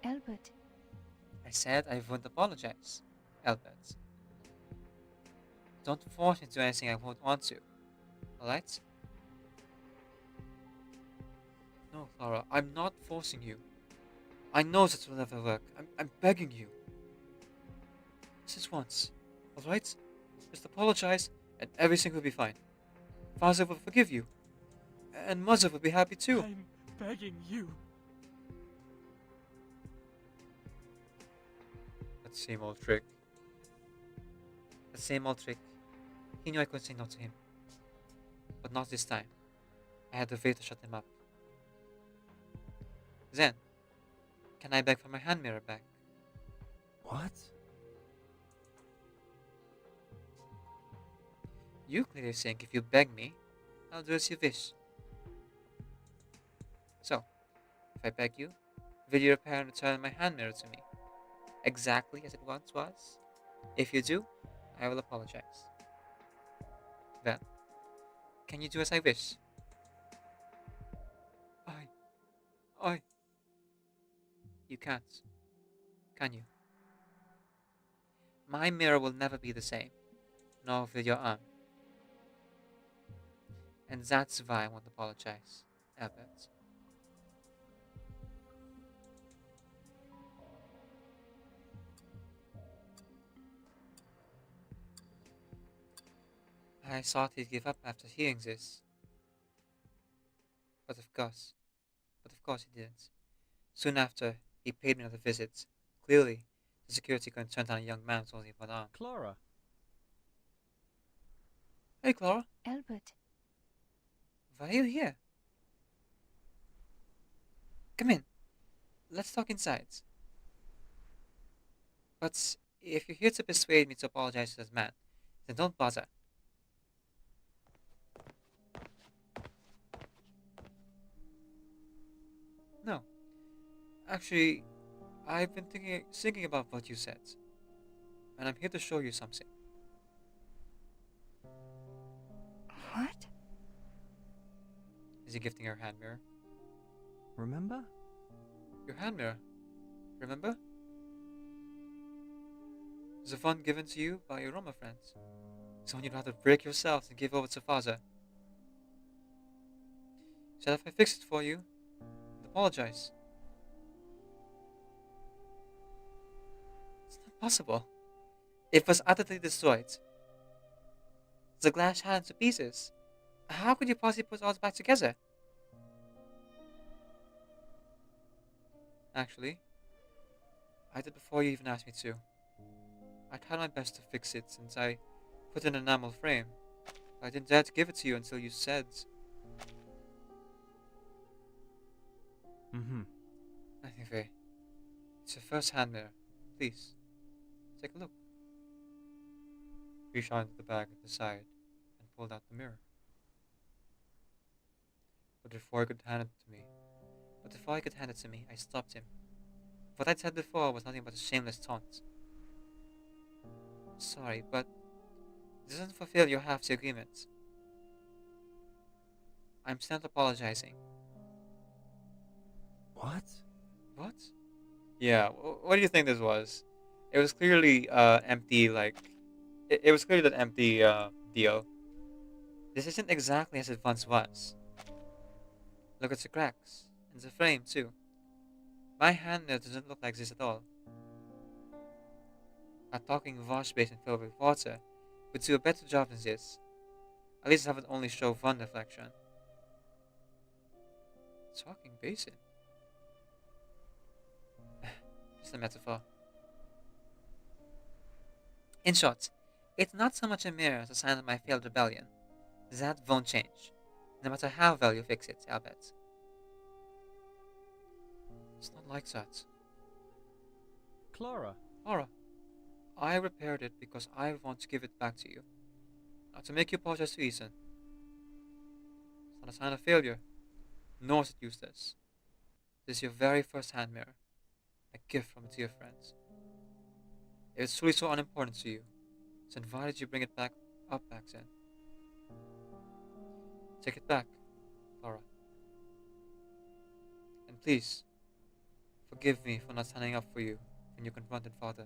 Albert. I said I won't apologize, Albert. Don't force me to do anything I won't want to, alright? No, Clara, I'm not forcing you. I know that will never work. I'm begging you. Just once, alright? Just apologize and everything will be fine. Father will forgive you. And Mother will be happy too. I'm begging you. That same old trick. The same old trick. He knew I couldn't say no to him. But not this time. I had a way to shut him up. Then, can I beg for my hand mirror back? What? You clearly think if you beg me, I'll do as you wish. So, if I beg you, will you repair and return my hand mirror to me? Exactly as it once was? If you do, I will apologize. Then, can you do as I wish? I... You can't. Can you? My mirror will never be the same, nor will your arm. And that's why I won't apologize, Albert. I thought he'd give up after hearing this. But of course he didn't. Soon after, he paid me another visit. Clearly, the security couldn't turn down a young man with only one arm. Clara. Hey, Clara. Albert. Why are you here? Come in. Let's talk inside. But if you're here to persuade me to apologize to this man, then don't bother. No. Actually, I've been thinking about what you said. And I'm here to show you something. What? Is he gifting her hand mirror? Remember? Your hand mirror. Remember? The one given to you by your Roma friends. So you'd rather break yourself than give over to father. Said if I fix it for you, I'd apologize. It's not possible. It was utterly destroyed. The glass shattered to pieces. How could you possibly put all back together? Actually, I did before you even asked me to. I tried my best to fix it since I put in an enamel frame. But I didn't dare to give it to you until you said. Anyway, it's your first hand mirror. Please, take a look. He reached into the bag at the side and pulled out the mirror. But before he could hand it to me, I stopped him. What I'd said before was nothing but a shameless taunt. Sorry, but it doesn't fulfill your half the agreement. I'm still not apologizing. What? What? Yeah, what do you think this was? It was clearly empty, like... It was clearly that empty deal. This isn't exactly as it once was. Look at the cracks. And the frame, too. My hand mirror doesn't look like this at all. A talking wash basin filled with water would do a better job than this. At least have it only show one reflection. Talking basin? Just a metaphor. In short, it's not so much a mirror as a sign of my failed rebellion. That won't change, no matter how well you fix it, I'll bet. It's not like that. Clara. Clara, I repaired it because I want to give it back to you. Not to make you apologize to Ethan. It's not a sign of failure, nor is it useless. This is your very first hand mirror, a gift from a dear friend. If it's truly so unimportant to you, then why did you bring it back then? Take it back, Clara. Please, forgive me for not standing up for you when you confronted Father.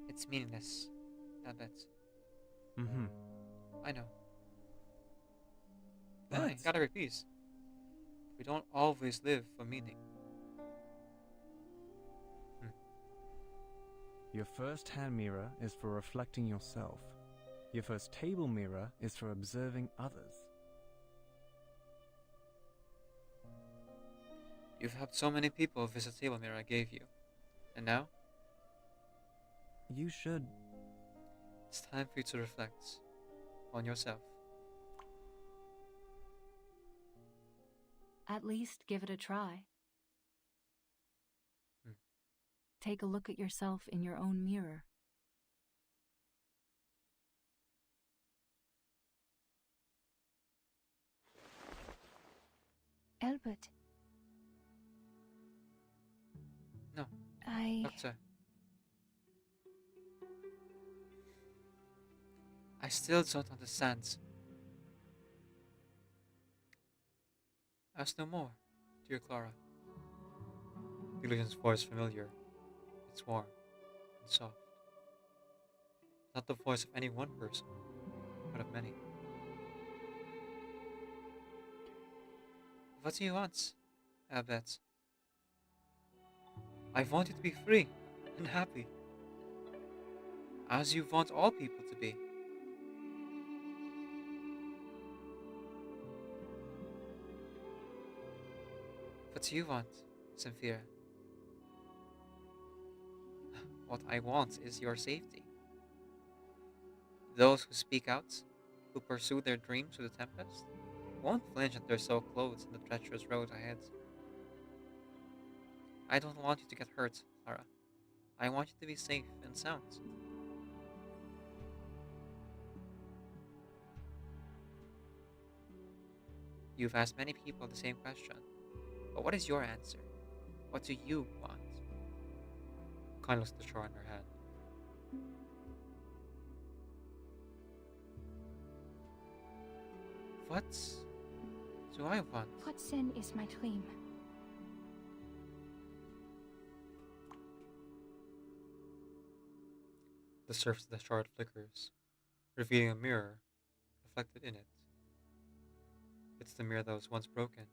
It's meaningless, I bet. Mm-hmm. I know. But Yeah, you gotta be peace. We don't always live for meaning. your first hand mirror is for reflecting yourself. Your first table mirror is for observing others. You've helped so many people visit the table mirror I gave you. And now? You should. It's time for you to reflect on yourself. At least give it a try. Take a look at yourself in your own mirror. Albert. No. Doctor. I still don't understand. Ask no more, dear Clara. The illusion's voice familiar. It's warm and soft. Not the voice of any one person, but of many. What do you want, Albert? I want you to be free and happy, as you want all people to be. What do you want, Cynthia? What I want is your safety. Those who speak out, who pursue their dreams through the tempest, won't flinch at their so clothes in the treacherous road ahead. I don't want you to get hurt, Clara. I want you to be safe and sound. You've asked many people the same question, but what is your answer? What do you want? Kind looks at the straw in her hand. What do I want? What then is my dream? The surface of the shard flickers, revealing a mirror reflected in it. It's the mirror that was once broken,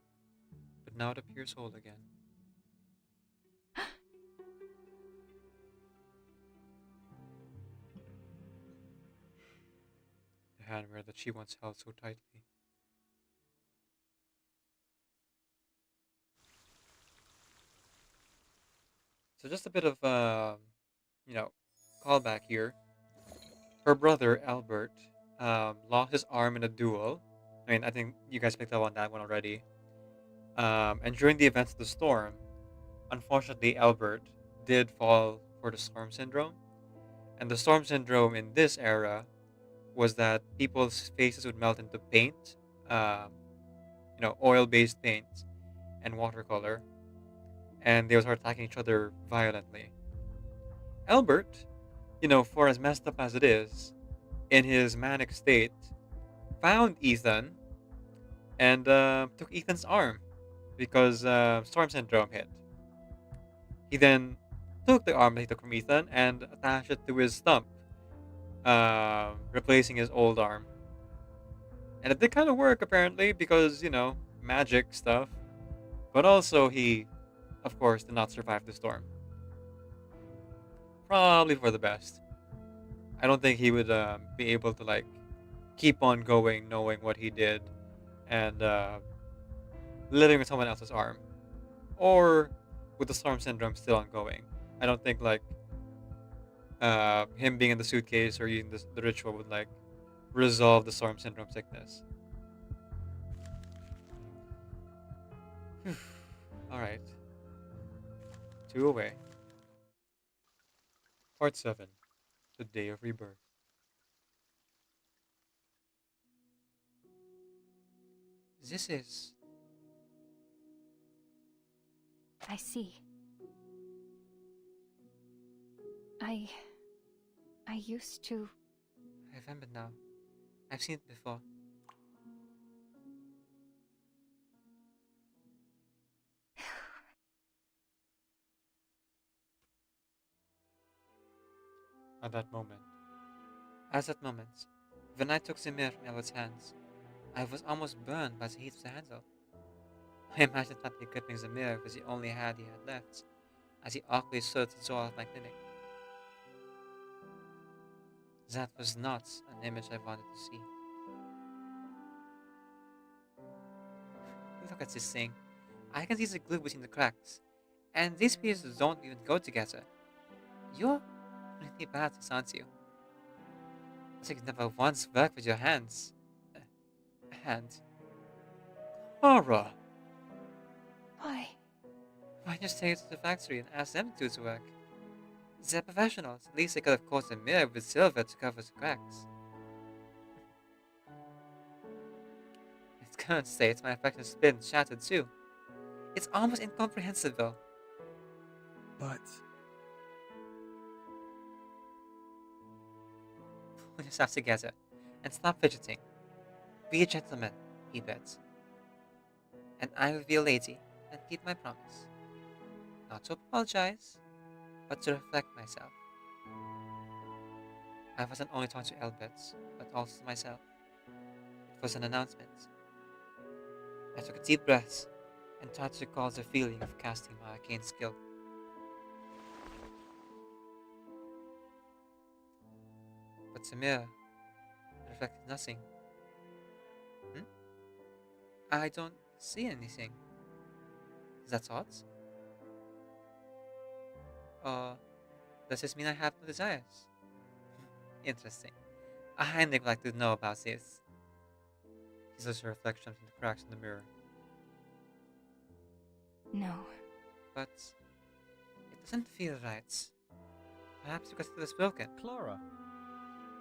but now it appears whole again. The hand mirror that she once held so tightly. So just a bit of, callback here. Her brother, Albert, lost his arm in a duel. I mean, I think you guys picked up on that one already. And during the events of the storm, unfortunately, Albert did fall for the storm syndrome. And the storm syndrome in this era was that people's faces would melt into paint, oil-based paint and watercolor, and they would start attacking each other violently. Albert, for as messed up as it is, in his manic state, found Ethan and took Ethan's arm because storm syndrome hit. He then took the arm that he took from Ethan and attached it to his stump, replacing his old arm. And it did kind of work apparently because, magic stuff. But also he, of course, did not survive the storm. Probably for the best. I don't think he would be able to keep on going knowing what he did and living with someone else's arm. Or with the storm syndrome still ongoing. I don't think him being in the suitcase or using the ritual would resolve the storm syndrome sickness. Alright. 2 away. Part 7. The Day of Rebirth. This is... I see. I used to... I remember now. I've seen it before. At that moment, At that moment, when I took the mirror from Elwood's hands, I was almost burned by the heat of the handle. I imagined Happy gripping the mirror with the only hand he had left, as he awkwardly stood at the door of my clinic. That was not an image I wanted to see. Look at this thing. I can see the glue between the cracks, and these pieces don't even go together. You're really bad at this, aren't you? It's like you never once worked with your hands. And Clara! Why? Why just take it to the factory and ask them to do the work? They're professionals. At least they could have coated the mirror with silver to cover the cracks. In its current state, my reflection spin shattered too. It's almost incomprehensible. But pull yourself together and stop fidgeting. Be a gentleman, he begs. And I will be a lady and keep my promise. Not to apologize, but to reflect myself. I wasn't only talking to Elbert, but also to myself. It was an announcement. I took a deep breath and tried to recall the feeling of casting my arcane skill. But the mirror reflected nothing. I don't see anything. That's odd. Or does this mean I have no desires? Interesting. I would like to know about this. He says her reflection from the cracks in the mirror. No. But it doesn't feel right. Perhaps because it is broken. Clara.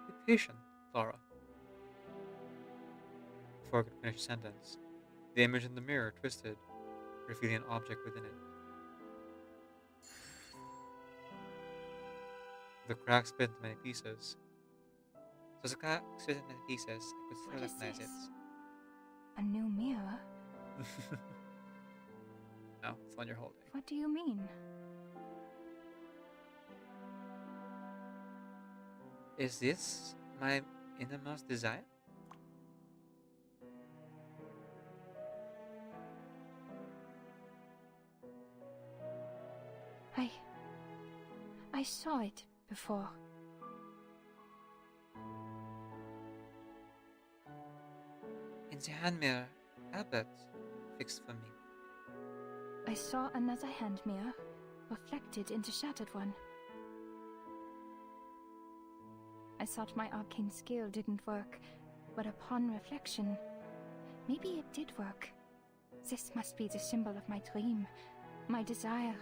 Be patient, Clara. Before I could finish the sentence, the image in the mirror twisted, revealing an object within it. The crack split into many pieces. So the crack split into many pieces, I could still What is recognize this? A new mirror? it. No, it's one you're holding. What do you mean? Is this my innermost desire? I saw it before. In the hand mirror Albert fixed for me. I saw another hand mirror reflected in the shattered one. I thought my arcane skill didn't work, but upon reflection, maybe it did work. This must be the symbol of my dream, my desire.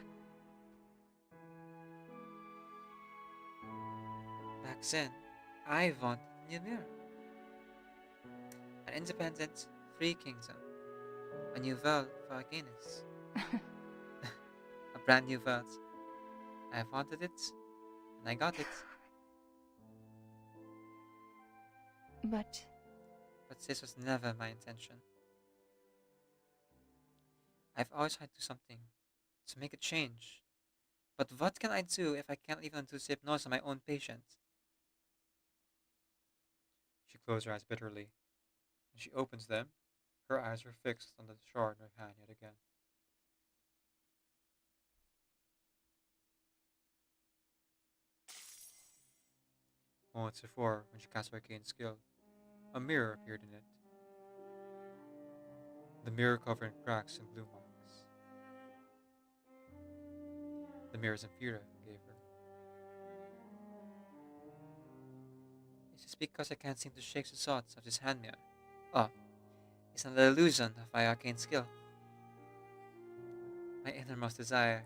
Back then, I wanted a new mirror. An independent, free kingdom. A new world for Arcanus. A brand new world. I wanted it, and I got it. But this was never my intention. I've always tried to do something, to make a change. But what can I do if I can't even do the hypnosis on my own patient? She closed her eyes bitterly. When she opens them, her eyes are fixed on the shard in her hand yet again. Moments before, when she cast her arcane skill, a mirror appeared in it. The mirror covered in cracks and blue marks. The mirror Zamfira gave her. Is this because I can't seem to shake the thoughts of this hand mirror? Oh, it's an illusion of my arcane skill. My innermost desire,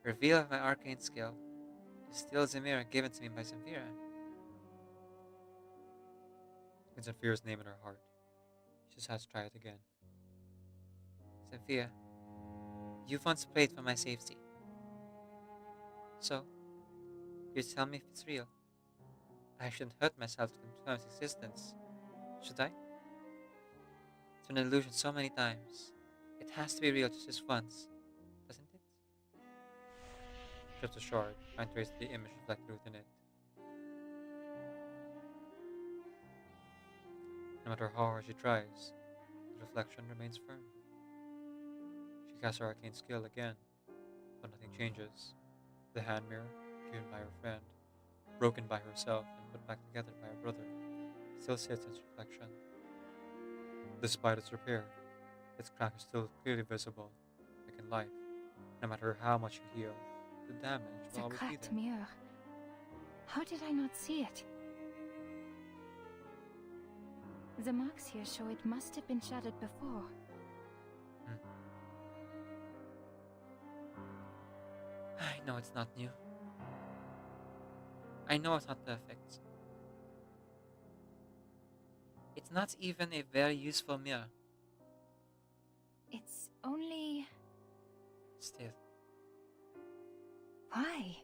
reveal of my arcane skill, is still the mirror given to me by Zamfira. With Zamfira's name in her heart, she just has to try it again. Zamfira, you once prayed for my safety. So, could you tell me if it's real? I shouldn't hurt myself to confirm its existence. Should I? It's been an illusion so many times. It has to be real just once, doesn't it? Strips the shard, trying to trace the image reflected within it. No matter how hard she tries, the reflection remains firm. She casts her arcane skill again, but nothing changes. The hand mirror, given by her friend, broken by herself and put back together by her brother, still sits in its reflection. Despite its repair, its crack is still clearly visible, like in life. No matter how much you heal, the damage It's will a always be cracked there. mirror. How did I not see it? The marks here show it must have been shattered before. I know it's not new. I know it's not perfect. It's not even a very useful mirror. It's only... Still, Why?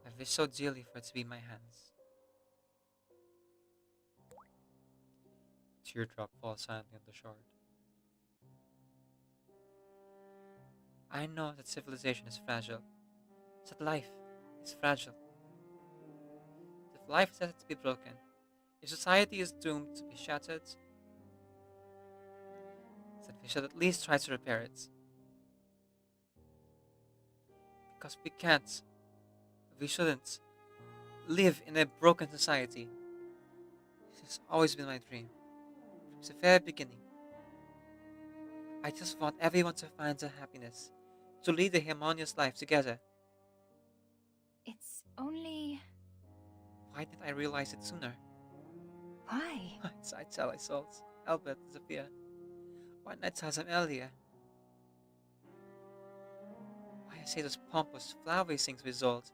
I wish so dearly for it to be my hands. A teardrop falls silently on the shard. I know that civilization is fragile. That life is fragile. If life is set to be broken, if society is doomed to be shattered, that we should at least try to repair it. Because we can't, we shouldn't, live in a broken society. This has always been my dream, from the very beginning. I just want everyone to find their happiness, to lead a harmonious life together. It's only... Why didn't I realize it sooner? Why? I tell Isolde, Albert, Sophia. Why didn't I tell them earlier? Why I say those pompous, flowery things with Isolde?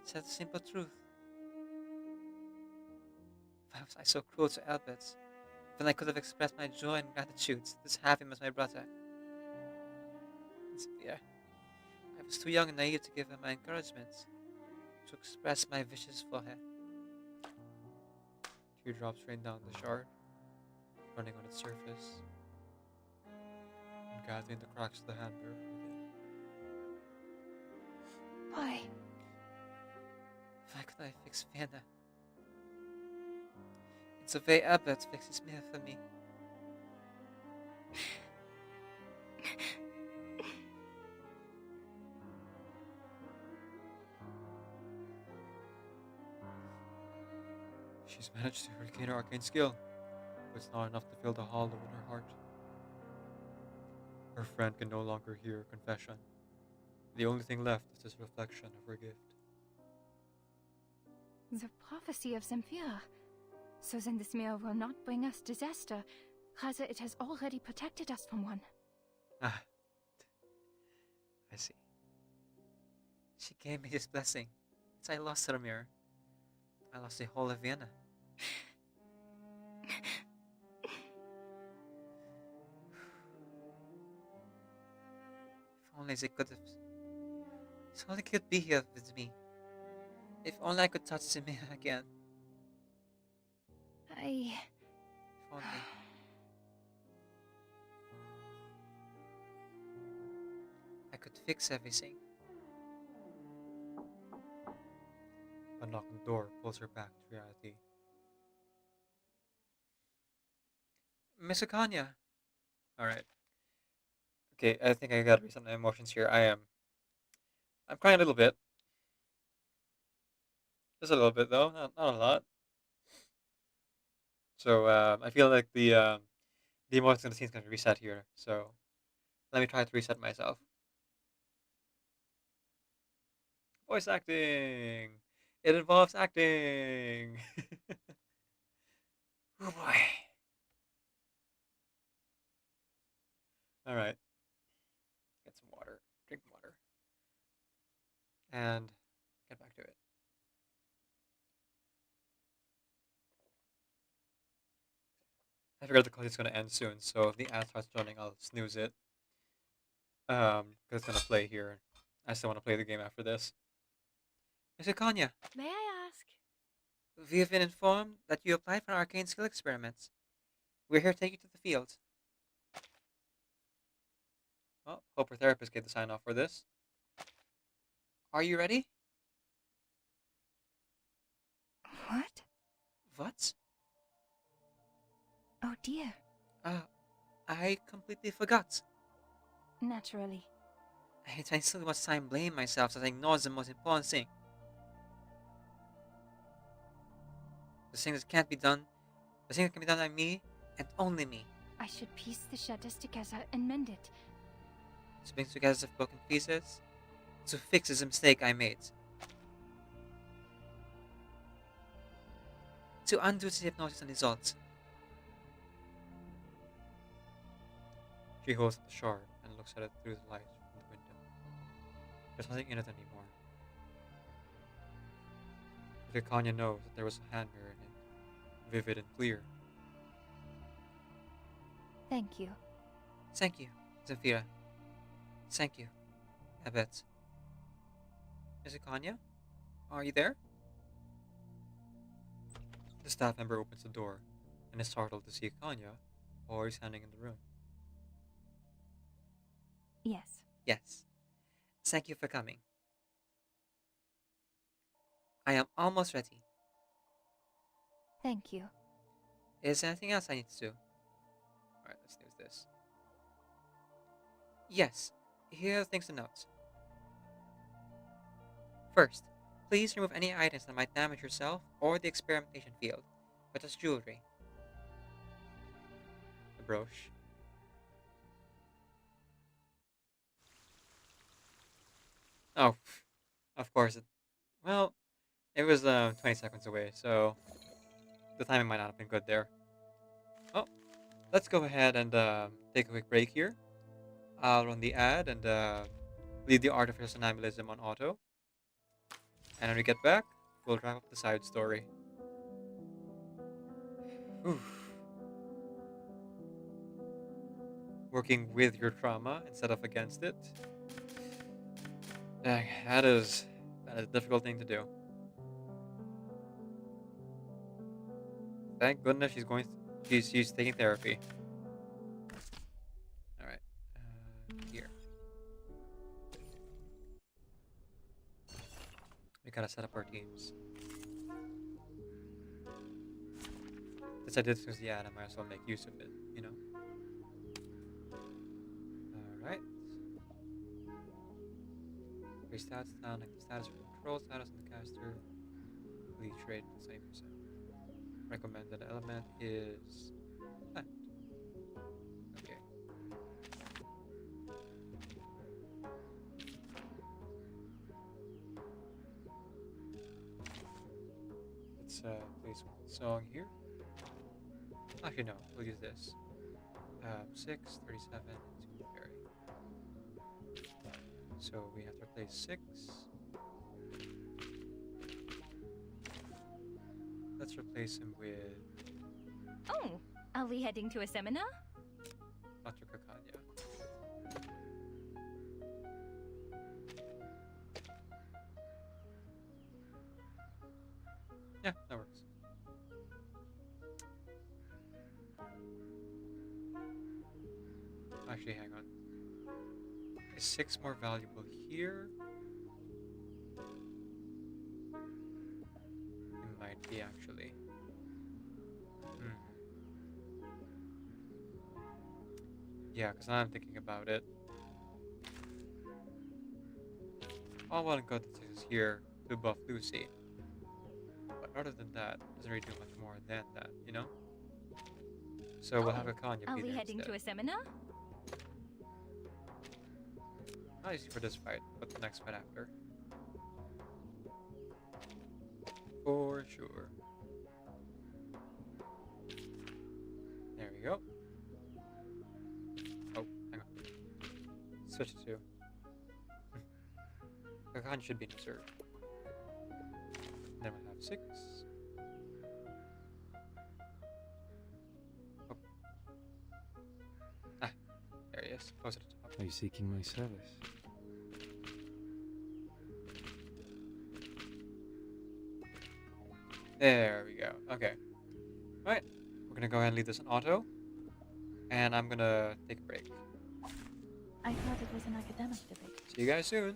Said the simple truth. Why was I so cruel to Albert, when I could have expressed my joy and gratitude to have him as my brother? And Sophia, I was too young and naive to give her my encouragement, to express my wishes for her. Teardrops rain down the shard, running on its surface, and gathering the cracks of the hand mirror within. Why? Why could I fix Vienna? It's the way Albert fixes mirror for me. She's managed to regain her arcane skill, but it's not enough to fill the hollow in her heart. Her friend can no longer hear her confession. The only thing left is this reflection of her gift. The prophecy of Zemphira. So then this mirror will not bring us disaster. Rather, it has already protected us from one. Ah, I see. She gave me this blessing. Since I lost her mirror, I lost the whole of Vienna. If only they could have... If only could be here with me. If only I could touch the mirror again. If only... I could fix everything. A knock on the door pulls her back to reality. Miss Akanya! Alright. Okay, I think I gotta reset my emotions here. I'm crying a little bit. Just a little bit though, not a lot. So I feel like the emotions in the scene's gonna reset here. So let me try to reset myself. Voice acting. It involves acting. Oh boy. All right. Get some water. Drink water. And get back to it. I figured the call is gonna end soon, so if the ad starts running, I'll snooze it. Because it's gonna play here. I still want to play the game after this. Miss Akanya. May I ask, We've been informed that you applied for an arcane skill experiment. We're here to take you to the field. Well, hope our therapist gave the sign off for this. Are you ready? What? What? Oh dear. I completely forgot. Naturally. I still must try and blame myself that I ignored the most important thing. The thing that can't be done, the thing that can be done by me, and only me. I should piece the shutters together and mend it. To bring together the broken pieces, to fix the mistake I made. To undo the hypnosis and result. She holds the shard and looks at it through the light from the window. There's nothing in it anymore. Vikanya knows that there was a hand mirror in it, vivid and clear. Thank you. Thank you, Zafira. Thank you, Abet. Is it Kanya? Are you there? The staff member opens the door and is startled to see Kanya, always standing in the room. Yes. Yes. Thank you for coming. I am almost ready. Thank you. Is there anything else I need to do? Alright, let's use this. Yes, here are things to note. First, please remove any items that might damage yourself or the experimentation field, such as jewelry. The brooch. Oh, of course. Well, it was 20 seconds away, so the timing might not have been good there. Oh, let's go ahead and take a quick break here. I'll run the ad and leave the artificial somnambulism on auto. And when we get back, we'll wrap up the side story. Oof. Working with your trauma instead of against it. Dang, that is a difficult thing to do. Thank goodness she's taking therapy. All right, here. We gotta set up our teams. Since I did use the ad, I might as well make use of it, you know? Alright. Your stats down like the status or control status on the caster. Leech rate the same percent. Recommended element is plant. Okay. Let's place one song here. Actually, no, we'll use this. 6, 37, and 2 fairy. So we have to replace 6. Let's replace him with Oh, are we heading to a seminar? Dr. Kakanya. Yeah, that works. Actually, hang on. Is 6 more valuable here? It might be, actually. Yeah, because now I'm thinking about it. All well and good that 6 is here to buff Lucy. But other than that, doesn't really do much more than that, you know? So we'll have a Kanya Are be we there heading instead. to a seminar? Not easy for this fight, but the next fight after. For sure. There we go. Oh, hang on. Switch to. Kakan should be in reserve. Then we'll have 6. Oh. Ah, there he is. Close to the top. Are you seeking my service? There we go. Okay. Alright. We're gonna go ahead and leave this on auto. And I'm gonna take a break. I thought it was an academic debate. See you guys soon.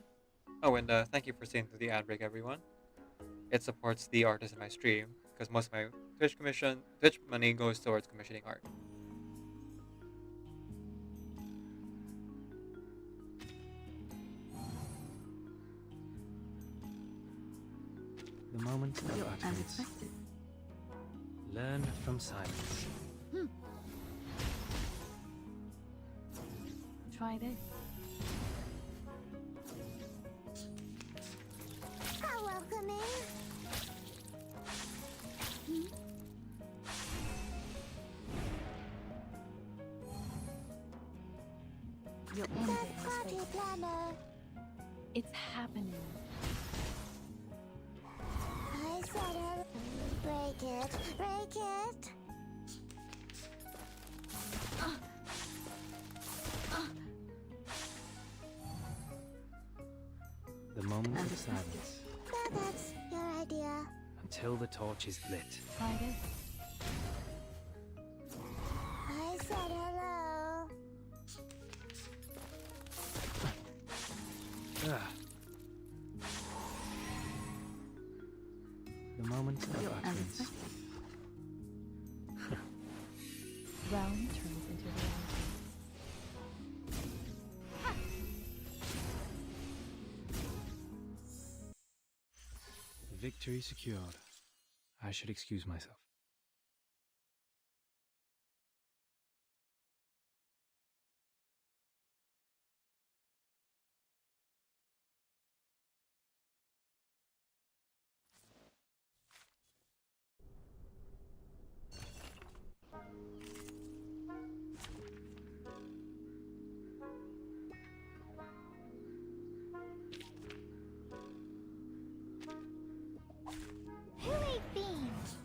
Oh, and thank you for staying through the ad break, everyone. It supports the artists in my stream, because most of my Twitch money goes towards commissioning art. The moment of As utterance. expected. Learn from silence. Try this. How welcoming. Your ending is fate. Planner. It's happening. I said it. Break it. Break it. The moment of silence. That's your idea. Until the torch is lit. Try this. I said hello. Ah. The moment of As utterance. expected. Realm turns into reality. Victory secured. I should excuse myself. Who ate beans?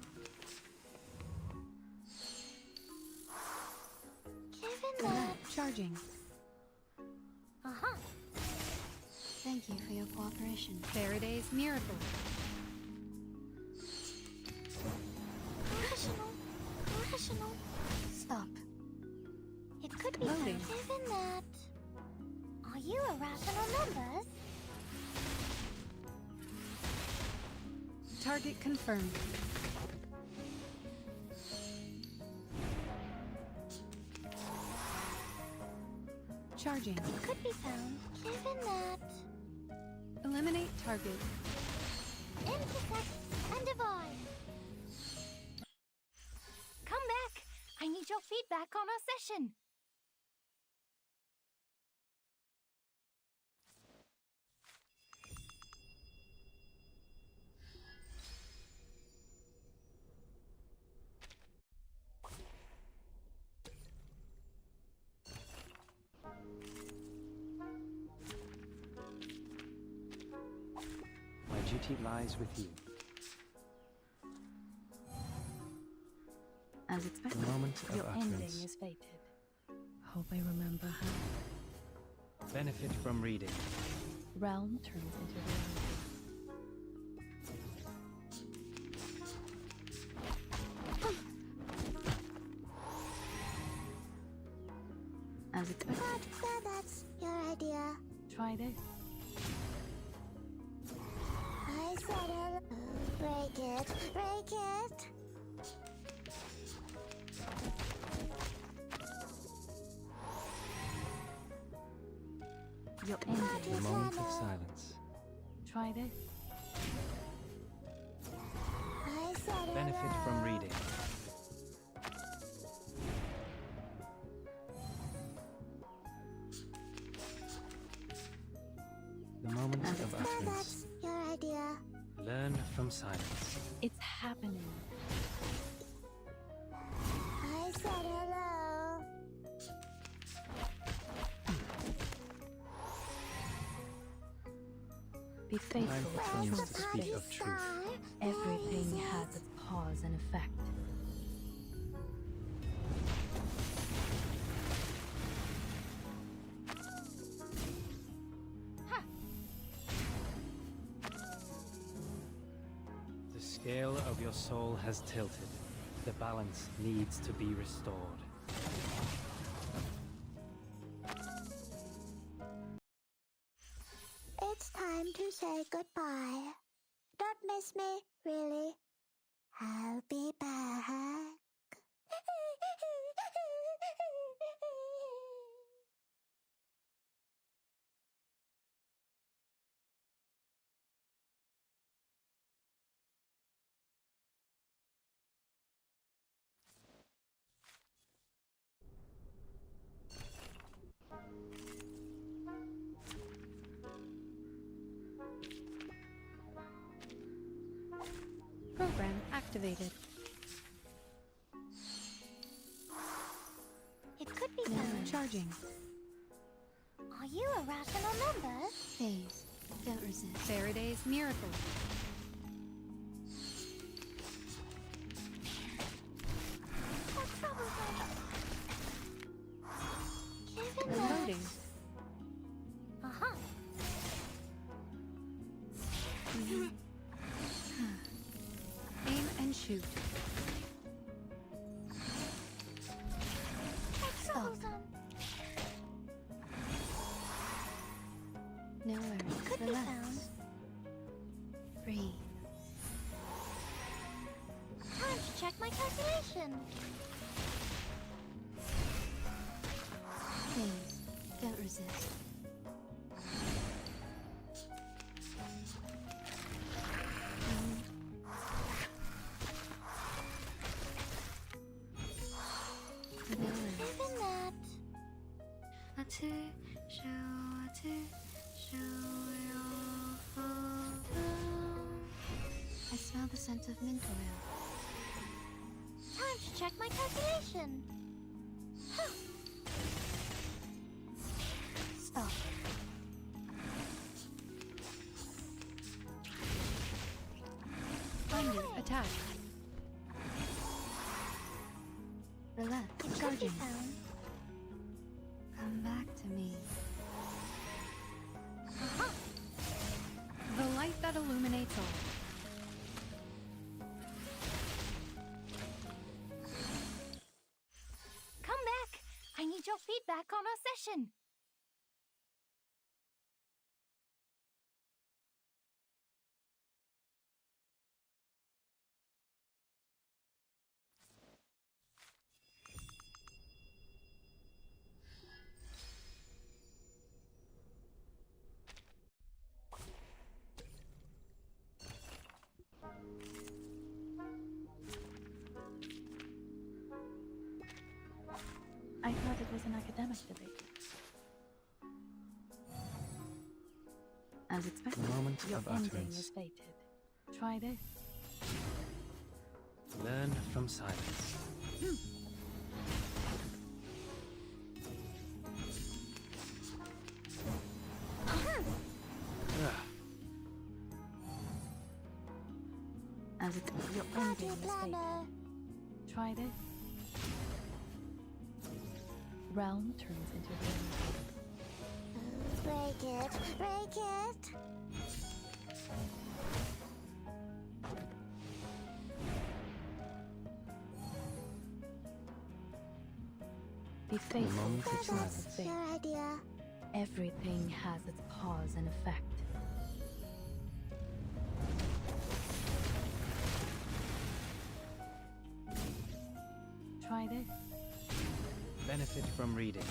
Given that. Charging. Uh-huh. Thank you for your cooperation. Faraday's miracle. Rational. Rational. Stop. It could be Loading. given that. Are you irrational numbers? Target confirmed. Charging. It could be found given that. Eliminate target. Intersect and divide. Come back! I need your feedback on our session. My duty lies with you. As expected. The moment of Your ending utterance. is fated. Hope I remember how. Benefit from reading. Realm turns into reality. As expected. That's your idea. Try this. I said hello. Break it. Break it. Your ending. The moment of silence. Try this. I said Benefit from reading. The moment of utterance. That's your idea. Learn from silence. It's happening. I said hello. Be faithful Time to continues your to speak of truth. Everything has its cause and effect. The scale of your soul has tilted. The balance needs to be restored. It's time to say goodbye. Don't miss me, really. I'll be back. Program activated. It could be Now found. charging. Are you a rational number? Phase. Don't resist. Faraday's miracle. What trouble Given Reloading. Uh-huh. Aim and shoot. Troublesome. No worries. Could be Relax. found. Breathe. Time to check my calculation. Phase. Don't resist. Given that. I smell the scent of mint oil. Time to check my calculation. Huh. Stop. Under attack. Relax. It could be Charging. found. Come back to me. Uh-huh. The light that illuminates all. Come back! I need your feedback on our session. I thought it was an academic debate. As expected, Moment Your of ending utterance. is fated. Try this. Learn from silence. Ah, As it your Party ending is fated. planner. Try this. Realm turns into reality. Break it. Break it. Be faithful moment to of its silence. fate. Your idea. Everything has its cause and effect. Try this. benefit from reading.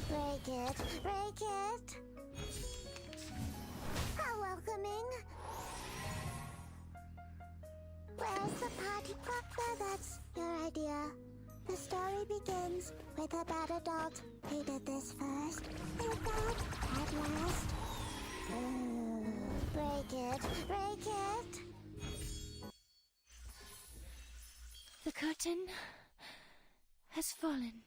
Break it. Break it. How welcoming. Where's the party popper? That's your idea. The story begins with a bad adult who did this first. And God at last. Break it. Break it. The curtain has fallen.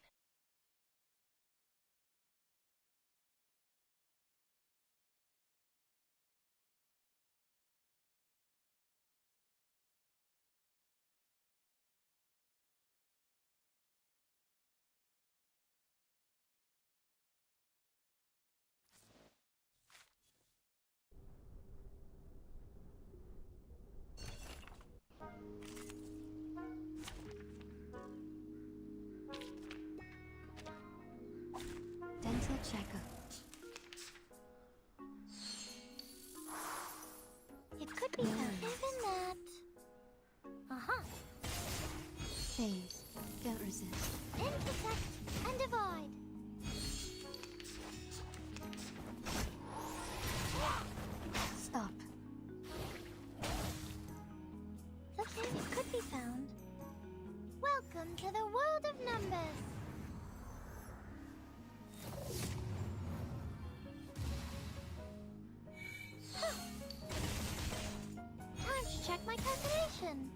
resist. Intersect and divide. Stop. Location could be found. Welcome to the world of numbers. Time to check my calculation.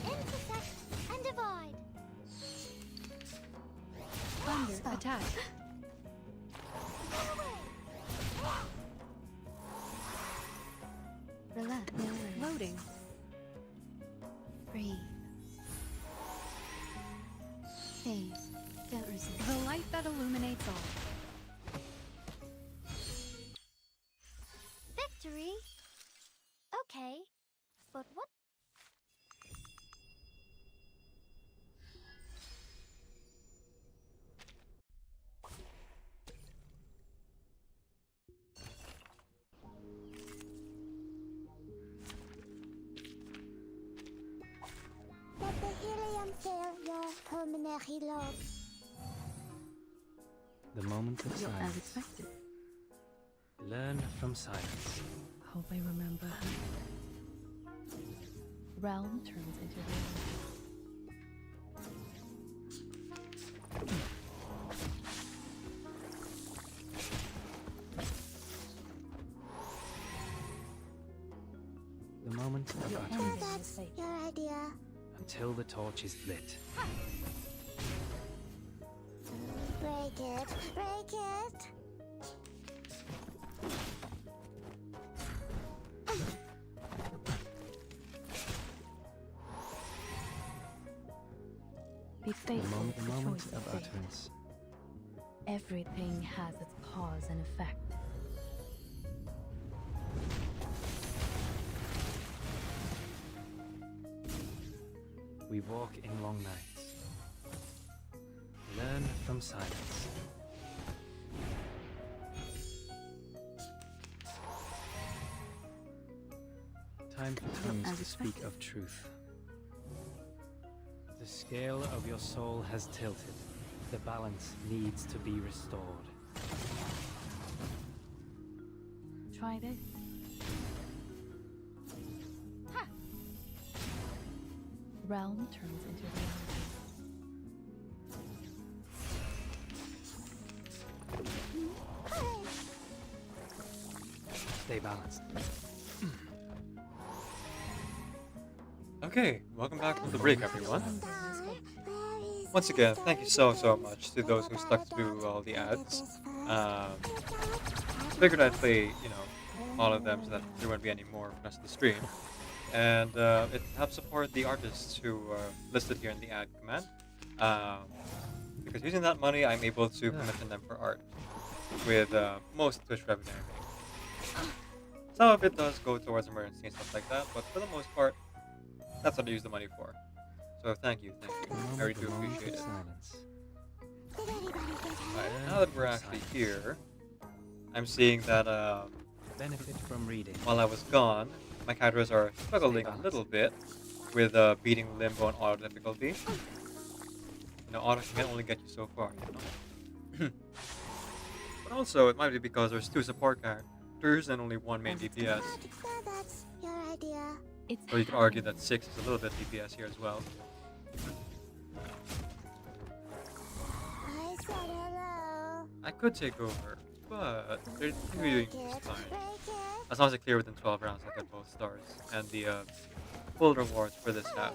Intersect and divide. Under attack. Relax. Loading. Breathe. Phase. Don't resist. The light that illuminates all. Victory? Okay, but what? Let the helium fill your pulmonary lobes. The moment of As silence. expected. Learn from silence. Hope I remember. Realm turns into reality. The moment of Oh, utterance. that's your idea. Until the torch is lit. Break it, break it. Be faithful The to the moment choice of you make. utterance. Everything has its cause and effect. We walk in long nights. Learn from silence. Time for tongues As to speak of truth. The scale of your soul has tilted. The balance needs to be restored. Try this. Realm turns into reality. Stay balanced. Okay, welcome back from the break, everyone. Once again, thank you so much to those who stuck through all the ads. Figured I'd play, all of them so that there wouldn't be any more for the rest of the stream. And it helps support the artists who are listed here in the ad command. Because using that money, I'm able to commission them for art with most Twitch revenue I make. Some of it does go towards emergency and stuff like that, but for the most part, that's what I use the money for. So thank you. I really do appreciate it. Alright, now that we're actually here, I'm seeing that Benefit from reading. while I was gone, my characters are struggling a little bit with beating Limbo and auto difficulty. Auto can only get you so far, But also, it might be because there's 2 support characters and only 1 main DPS. So that's your idea. So you could argue that 6 is a little bit DPS here as well. I said hello. I could take over, but they're doing just fine. Break it. As long as I clear within 12 rounds, I'll get both stars and the full rewards for this half.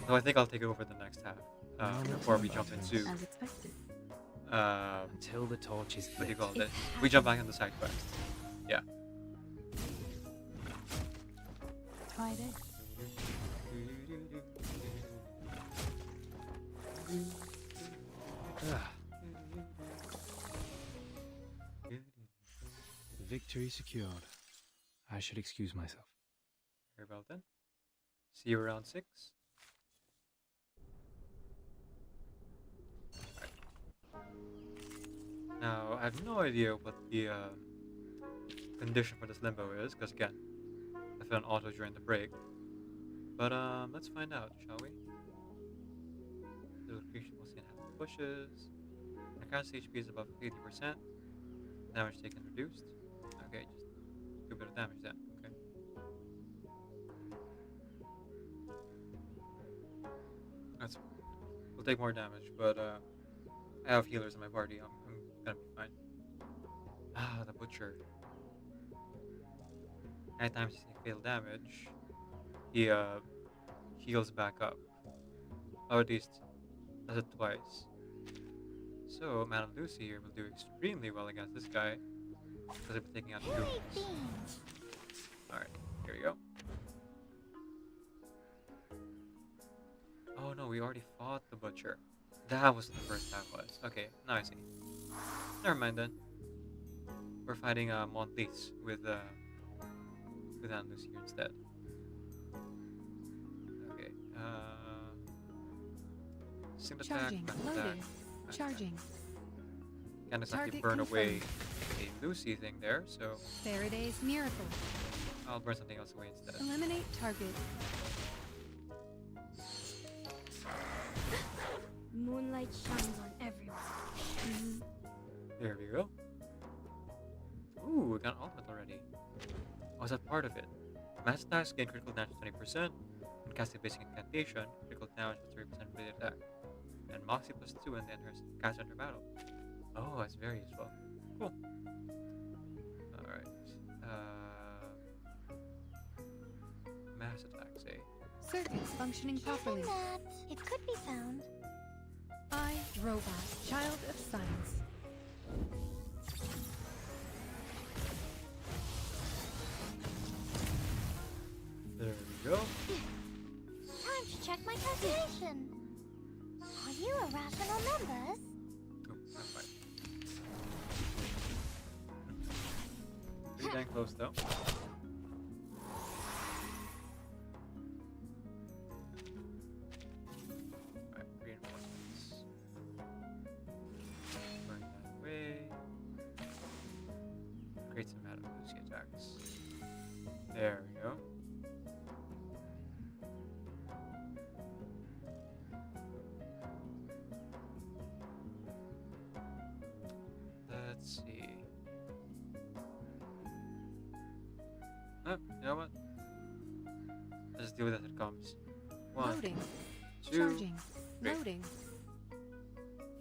So I think I'll take over the next half before we jump into As expected. Until the torch is what do you lit. call this? We jump back into side quest. Yeah. Try this. Ah. Victory secured. I should excuse myself. Very well then. See you around 6. Now, I have no idea what the condition for this limbo is, because again, I found auto during the break. But let's find out, shall we? The location will see half the pushes. When a cast HP is above 80%, damage taken reduced. Okay, just do a bit of damage then. Okay. That's we'll take more damage, but I have healers in my party. I'm gonna be fine. Ah, the butcher. Anytime you take fatal damage, he heals back up. Or at least does it twice. So Madame Lucy here will do extremely well against this guy because he'll be taking out 2 wounds. Alright, here we go. Oh no, we already fought the butcher. That was what the first half was. Okay, now I see. Never mind then. We're fighting Montes with Aunt Lucy here instead. Okay, Sim attack, Charging, back loading, attack. charging. Can't exactly Target burn confirmed. away a Lucy thing there, so Faraday's miracle. I'll burn something else away instead. Eliminate target. Moonlight shines on everyone. There we go. Ooh, we got an ultimate already. Oh, is that part of it? Mass attacks gain critical damage 20%. When casting basic incantation, critical damage with 3% related attack. And Moxie plus 2 when the cast enter battle. Oh, that's very useful. Cool. Alright. Mass attacks, eh? Circuits functioning properly. It could be found. I, Robot, Child of Science. There we go. Time to check my calculation. Are you irrational numbers? Oh, that's fine. Pretty dang close though. Alright, reinforcements. Burn that away. Create some Madame Lucy attacks. There we go. Let's see. Oh, you know what? Let's just deal with it as it comes. 1, Loading. 2, Charging. 3. Loading.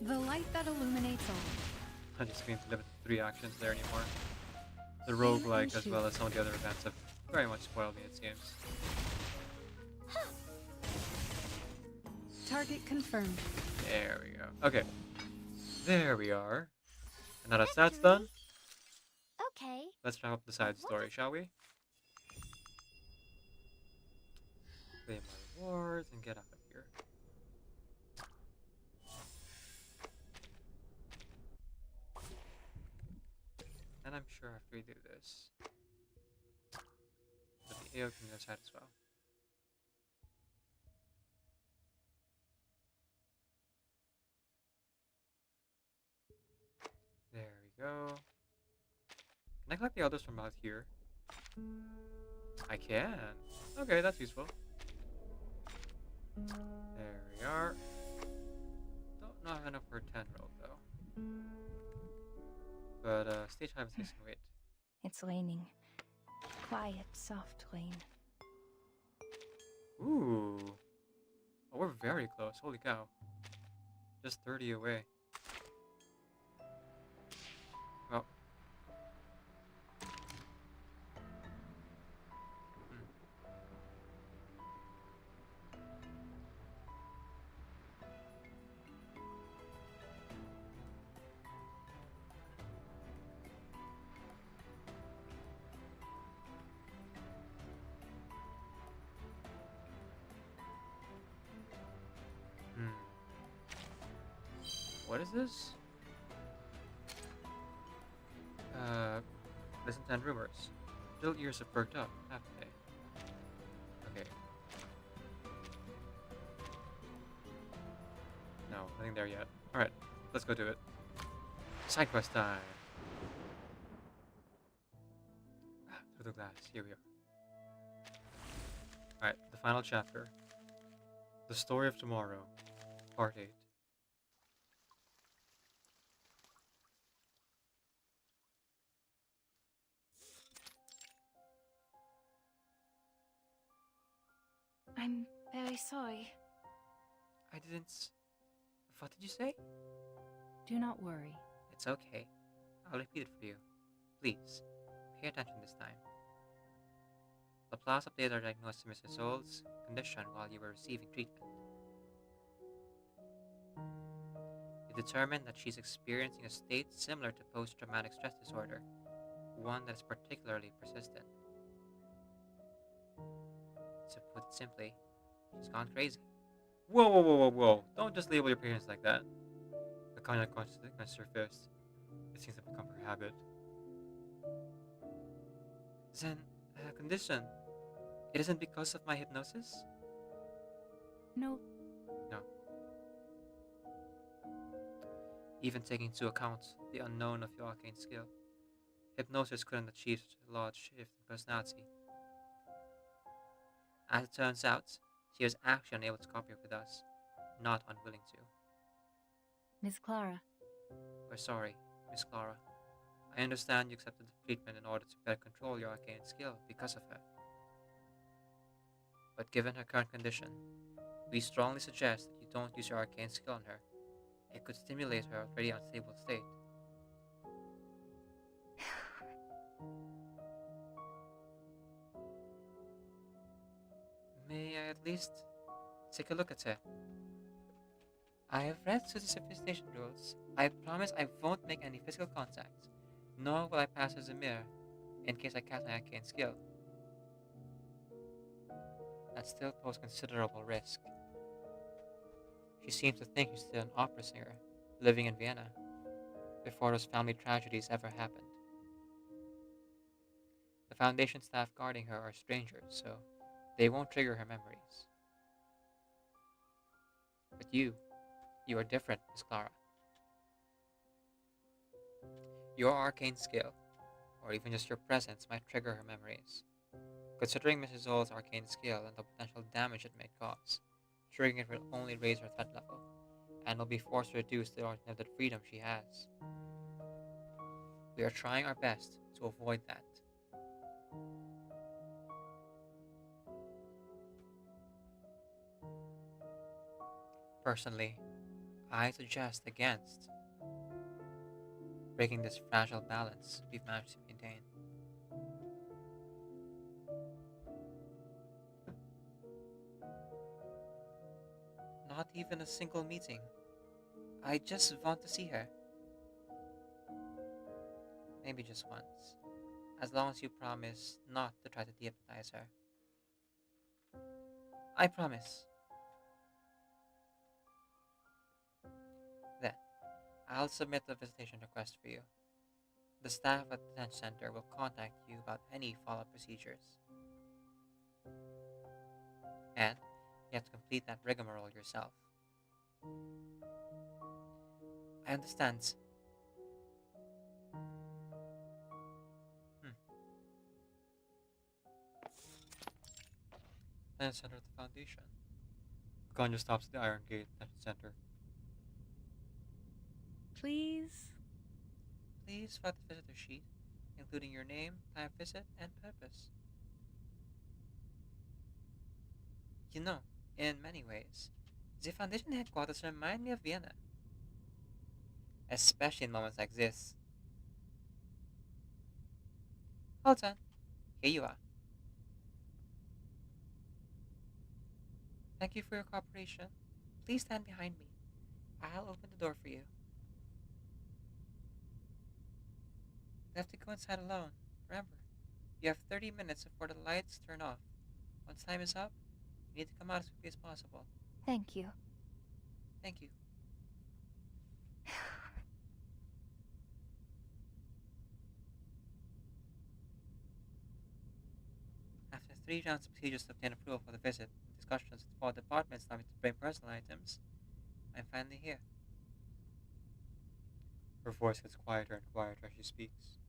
The light that illuminates all. I just can't limit to 3 actions there anymore. The roguelike as well as some of the other events have very much spoiled me in its games. Target confirmed. There we go. Okay. There we are. And now that that's done, Okay. let's wrap up the side story, shall we? Claim my rewards and get out of here. And I'm sure after we do this, there'll be AO on the other side as well. There we go. Can I collect the others from out here? I can. Okay, that's useful. There we are. Don't know if I have enough for a 10 roll though. But stage 5 is nice and wait. It's raining. Quiet, soft rain. Ooh. Oh, we're very close. Holy cow. Just 30 away. Well. What is this? Listen to rumors. Little ears have perked up, haven't they? Okay. No, nothing there yet. Alright, let's go do it. Side quest time! Through the glass, here we are. Alright, the final chapter. The Story of Tomorrow, Part 8. I'm very sorry. I didn't. What did you say? Do not worry. It's okay. I'll repeat it for you. Please, pay attention this time. Laplace updated our diagnosis of Mrs. Souls' condition while you were receiving treatment. We determined that she's experiencing a state similar to post-traumatic stress disorder, one that is particularly persistent. To put it simply, she's gone crazy. Whoa, whoa, whoa, whoa, whoa. Don't just label your parents like that. The cognac clenched her fist. It seems to become her habit. Then, condition. It isn't because of my hypnosis? No. No. Even taking into account the unknown of your arcane skill, hypnosis couldn't achieve such a large shift in personality. As it turns out, she was actually unable to cooperate with us, not unwilling to. Miss Clara. We're sorry, Miss Clara. I understand you accepted the treatment in order to better control your arcane skill because of her. But given her current condition, we strongly suggest that you don't use your arcane skill on her. It could stimulate her already unstable state. May I at least take a look at her? I have read through the civilization rules. I promise I won't make any physical contact, nor will I pass as a mirror in case I cast my arcane skill. That still poses considerable risk. She seems to think she's still an opera singer, living in Vienna, before those family tragedies ever happened. The Foundation staff guarding her are strangers, so they won't trigger her memories. But you are different, Miss Clara. Your arcane skill, or even just your presence, might trigger her memories. Considering Mrs. Zoll's arcane skill and the potential damage it may cause, triggering it will only raise her threat level, and will be forced to reduce the limited freedom she has. We are trying our best to avoid that. Personally, I suggest against breaking this fragile balance we've managed to maintain. Not even a single meeting. I just want to see her. Maybe just once. As long as you promise not to try to dehypnotize her. I promise. Then, I'll submit a visitation request for you. The staff at the detention center will contact you about any follow-up procedures. And you have to complete that rigmarole yourself. I understand. Then center of the Foundation. Ganya stops at the Iron Gate Detention Center. Please? Please fill out the visitor sheet, including your name, time of visit, and purpose. You know, in many ways, the Foundation headquarters remind me of Vienna. Especially in moments like this. Hold on. Here you are. Thank you for your cooperation. Please stand behind me. I'll open the door for you. You have to go inside alone. Remember, you have 30 minutes before the lights turn off. Once time is up, you need to come out as quickly as possible. Thank you. Thank you. After 3 rounds of procedures to obtain approval for the visit and discussions with 4 departments allowing me to bring personal items, I'm finally here. Her voice gets quieter and quieter as she speaks.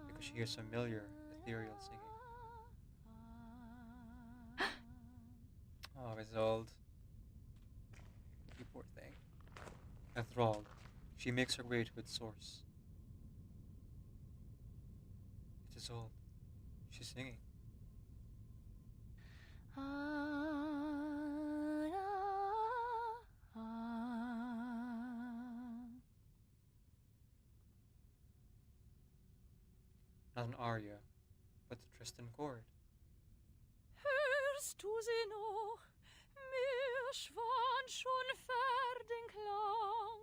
Because she hears familiar, ethereal singing. Oh, Isolde. You poor thing. Enthralled, she makes her way to its source. It's Isolde. She's singing. Not an aria, but the Tristan chord. Hörst du sie noch? Mir schwand schon den Klang.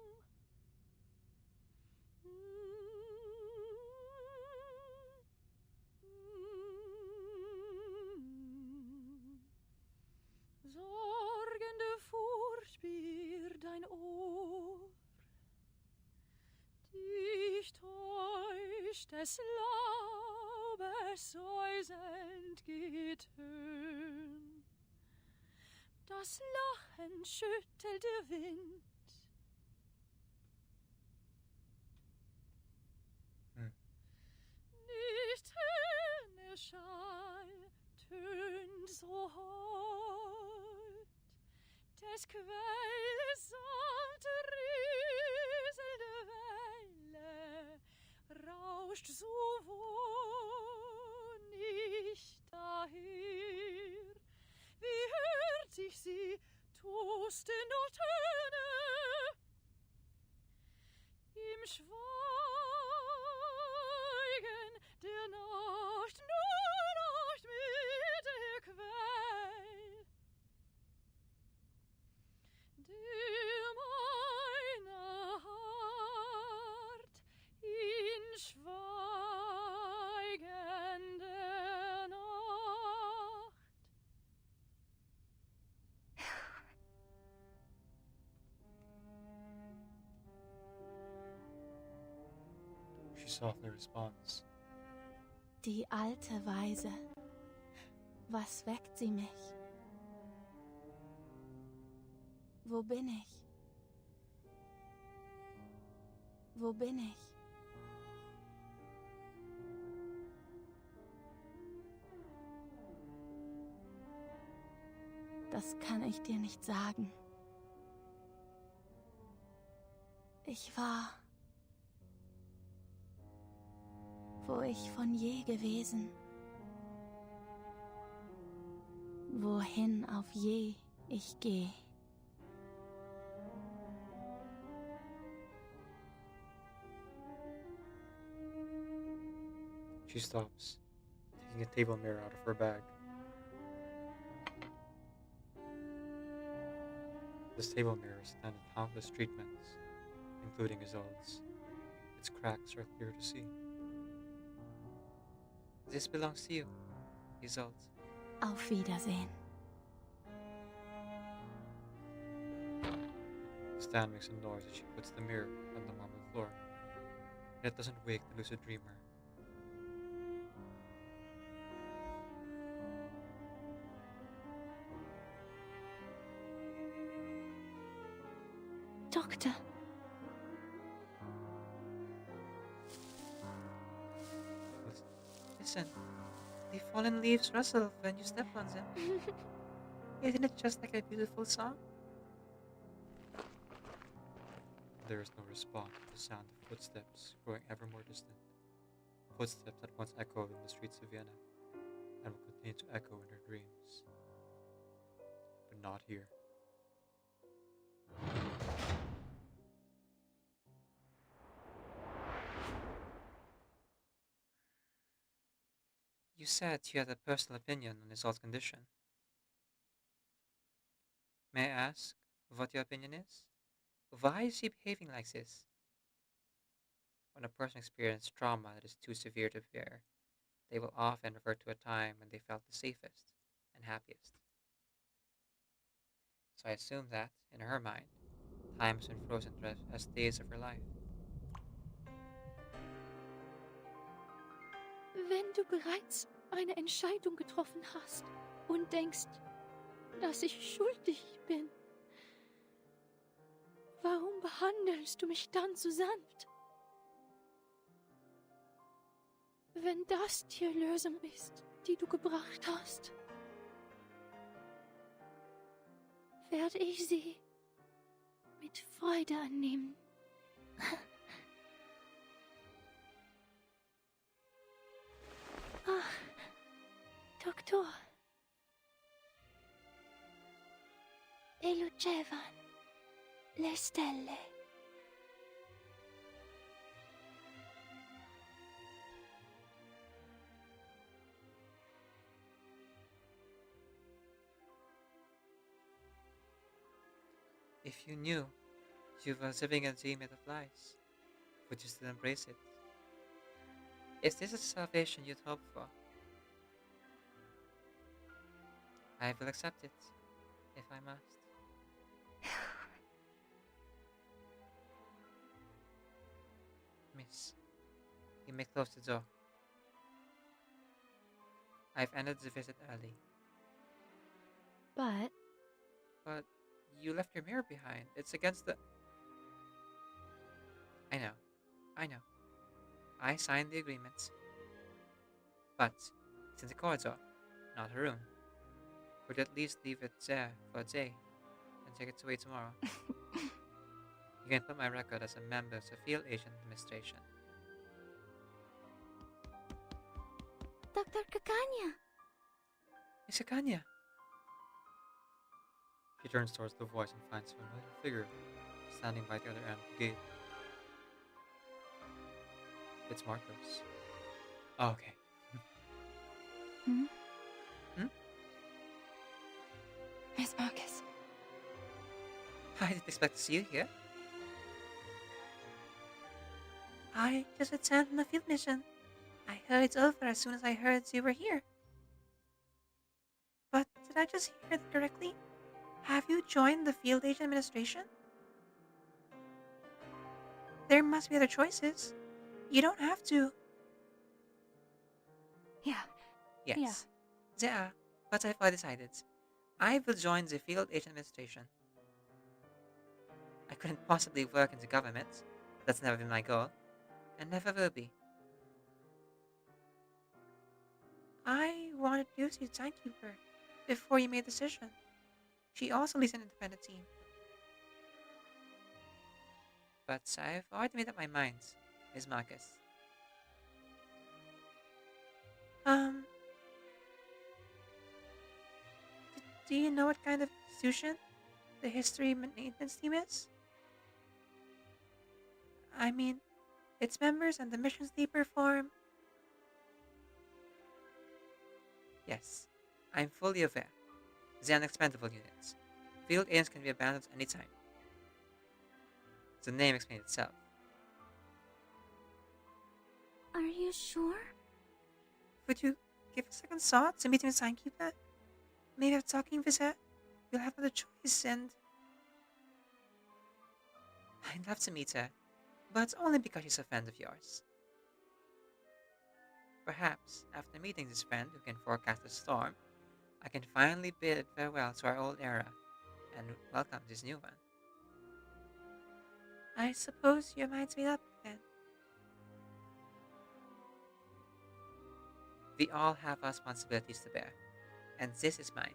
Sorgende Furcht biert dein Ohr. Dich täuscht des Laubes säuselnd Getön. Das Lachen schüttelt der Wind. Nicht Schall tönt so hold, des Quells salte rieselnde Welle rauscht so wohl nicht daher. Wie hört sich sie tosten noch Töne im Schweigen der Nacht, nur Nacht mit der Quell, der meine Hart in Schweigen der Nacht. She softly responds. Die alte Weise. Was weckt sie mich? Wo bin ich? Wo bin ich? Das kann ich dir nicht sagen. Ich war, wo ich von je gewesen, wohin auf je ich geh. She stops, taking a table mirror out of her bag. This table mirror has stand countless treatments, including Isolde's. Its cracks are clear to see. This belongs to you, Isolde. Auf Wiedersehen. Stan makes a noise as she puts the mirror on the marble floor. It doesn't wake the lucid dreamer. Doktor. Listen, the fallen leaves rustle when you step on them. Isn't it just like a beautiful song? There is no response to the sound of footsteps growing ever more distant. Footsteps that once echoed in the streets of Vienna and will continue to echo in her dreams. But not here. You said you had a personal opinion on Isolde's condition. May I ask what your opinion is? Why is she behaving like this? When a person experiences trauma that is too severe to bear, they will often refer to a time when they felt the safest and happiest. So I assume that, in her mind, time has been frozen as days of her life. Wenn du bereits eine Entscheidung getroffen hast und denkst, dass ich schuldig bin, warum behandelst du mich dann so sanft? Wenn das die Lösung ist, die du gebracht hast, werde ich sie mit Freude annehmen. Ach, Doktor. che lucevano le stelle. If you knew you were living in a dream made of lies, would you still embrace it? Is this a salvation you'd hope for? I will accept it, if I must. Miss, you may close the door. I've ended the visit early. But But you left your mirror behind. It's against the... I know. I signed the agreement. But it's in the corridor, not a room. Could you at least leave it there for a day and take it away tomorrow? You can put my record as a member of the Field Agent Administration. Dr. Kakanya! Miss Akanya! She turns towards the voice and finds a familiar figure standing by the other end of the gate. It's Marcos. Oh, okay. Hmm? Hmm? Miss Marcus. I didn't expect to see you here. I just returned from the field mission. I heard it's over as soon as I heard you were here. But did I just hear that correctly? Have you joined the Field Agent Administration? There must be other choices. You don't have to. Yeah. Yes. There are, but I've already decided. I will join the Field Agent Administration. I couldn't possibly work in the government. That's never been my goal, and never will be. I wanted to use you as timekeeper before you made a decision. She also leads an independent team. But I've already made up my mind, Ms. Marcus. Do you know what kind of institution the history maintenance team is? I mean, its members and the missions they perform. Yes, I'm fully aware. They are an expendable unit. Field agents can be abandoned anytime. The name explains itself. Are you sure? Would you give a second thought to meeting the timekeeper? Maybe after talking with her, you'll have another choice and... I'd love to meet her, but only because she's a friend of yours. Perhaps, after meeting this friend who can forecast a storm, I can finally bid farewell to our old era and welcome this new one. I suppose your mind's made up then. We all have our responsibilities to bear, and this is mine.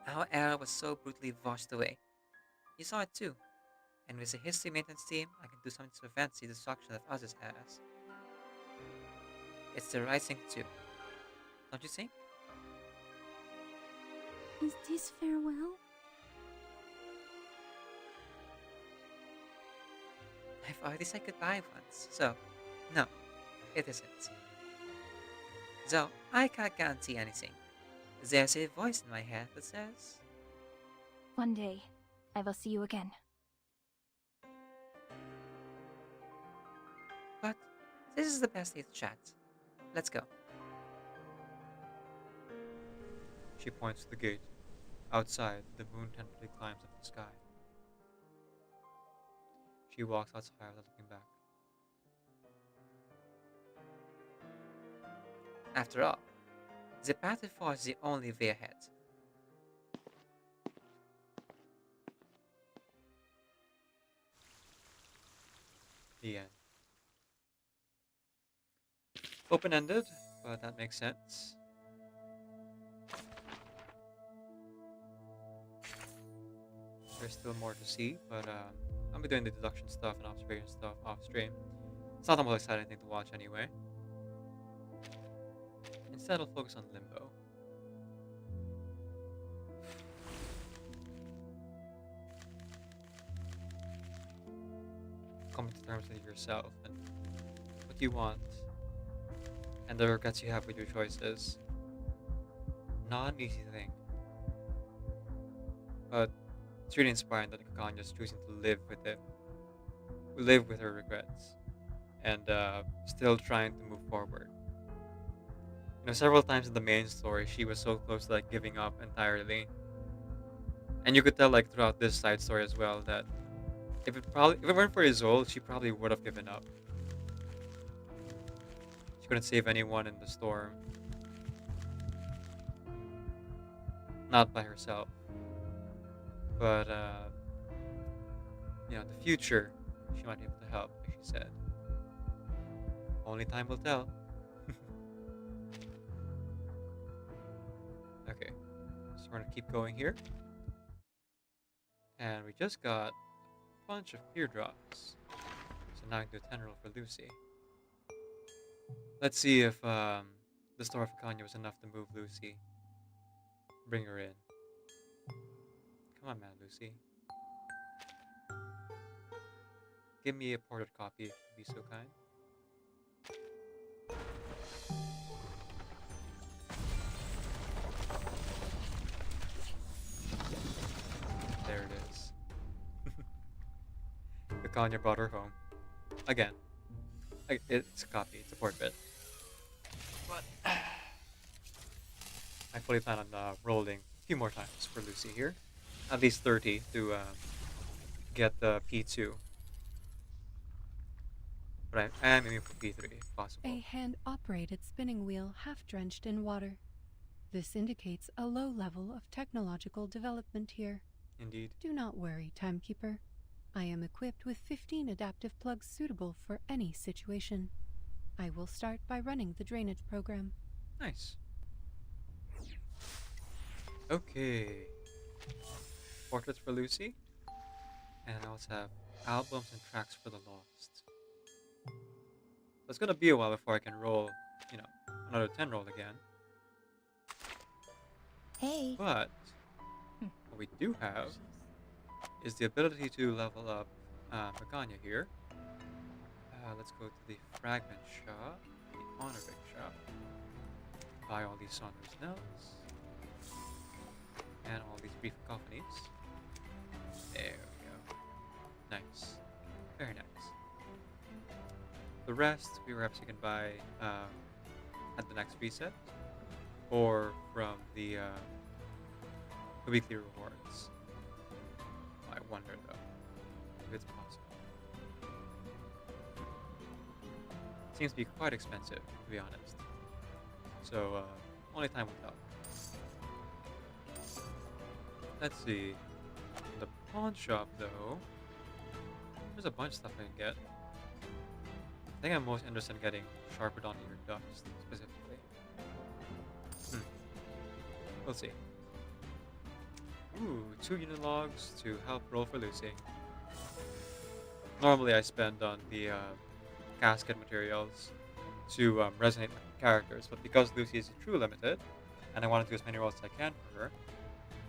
Our era was so brutally washed away. You saw it too, and with the history maintenance team, I can do something to prevent the destruction of others' eras. It's the right thing to do, don't you think? Is this farewell? I've already said goodbye once, so no, it isn't. Though I can't guarantee anything. There's a voice in my head that says... One day, I will see you again. But this is the best day to chat. Let's go. She points to the gate. Outside, the moon tentatively climbs up the sky. She walks outside without looking back. After all, the path to force is the only way ahead. The end. Open-ended, but that makes sense. There's still more to see, but I'll be doing the deduction stuff and observation stuff off stream. It's not the most exciting thing to watch anyway. Instead, I'll focus on Limbo. coming to terms with yourself and what you want and the regrets you have with your choices. Not an easy thing. But it's really inspiring that Kakanya's choosing to live with her regrets, and still trying to move forward. You know, several times in the main story, she was so close to like giving up entirely, and you could tell like throughout this side story as well that if it weren't for Isolde, she probably would have given up. She couldn't save anyone in the storm, not by herself. But you know, the future, she might be able to help, like she said. Only time will tell. Okay, so we're gonna keep going here. And we just got a bunch of clear drops. So now I can do a 10 roll for Lucy. Let's see if the Store of Akanya was enough to move Lucy. Bring her in. Come on, man, Lucy. Give me a portrait copy if you'd be so kind. There it is. Akanya brought her home. Again. It's a copy, it's a portrait. But I fully plan on rolling a few more times for Lucy here. At least 30 to get the P2. But I am aiming for P3 if possible. A hand-operated spinning wheel half-drenched in water. This indicates a low level of technological development here. Indeed. Do not worry, Timekeeper. I am equipped with 15 adaptive plugs suitable for any situation. I will start by running the drainage program. Nice. Okay. Portraits for Lucy. And I also have albums and tracks for the lost. So it's gonna be a while before I can roll, you know, another 10 roll again. Hey. But what we do have is the ability to level up Maganya here. Let's go to the Fragment Shop, the Honoring Shop. Buy all these Saunders notes. And all these brief cacophonies. There we go. Nice. Very nice. The rest, perhaps you can buy at the next reset. Or from the weekly rewards. I wonder though, if it's possible. Seems to be quite expensive, to be honest. So, only time will tell. Let's see. The pawn shop, though, there's a bunch of stuff I can get. I think I'm most interested in getting Sharpened Onto Your Dust, specifically. We'll see. Ooh, 2 unit logs to help roll for Lucy. Normally I spend on the casket materials to resonate with characters, but because Lucy is a true limited, and I want to do as many rolls as I can for her,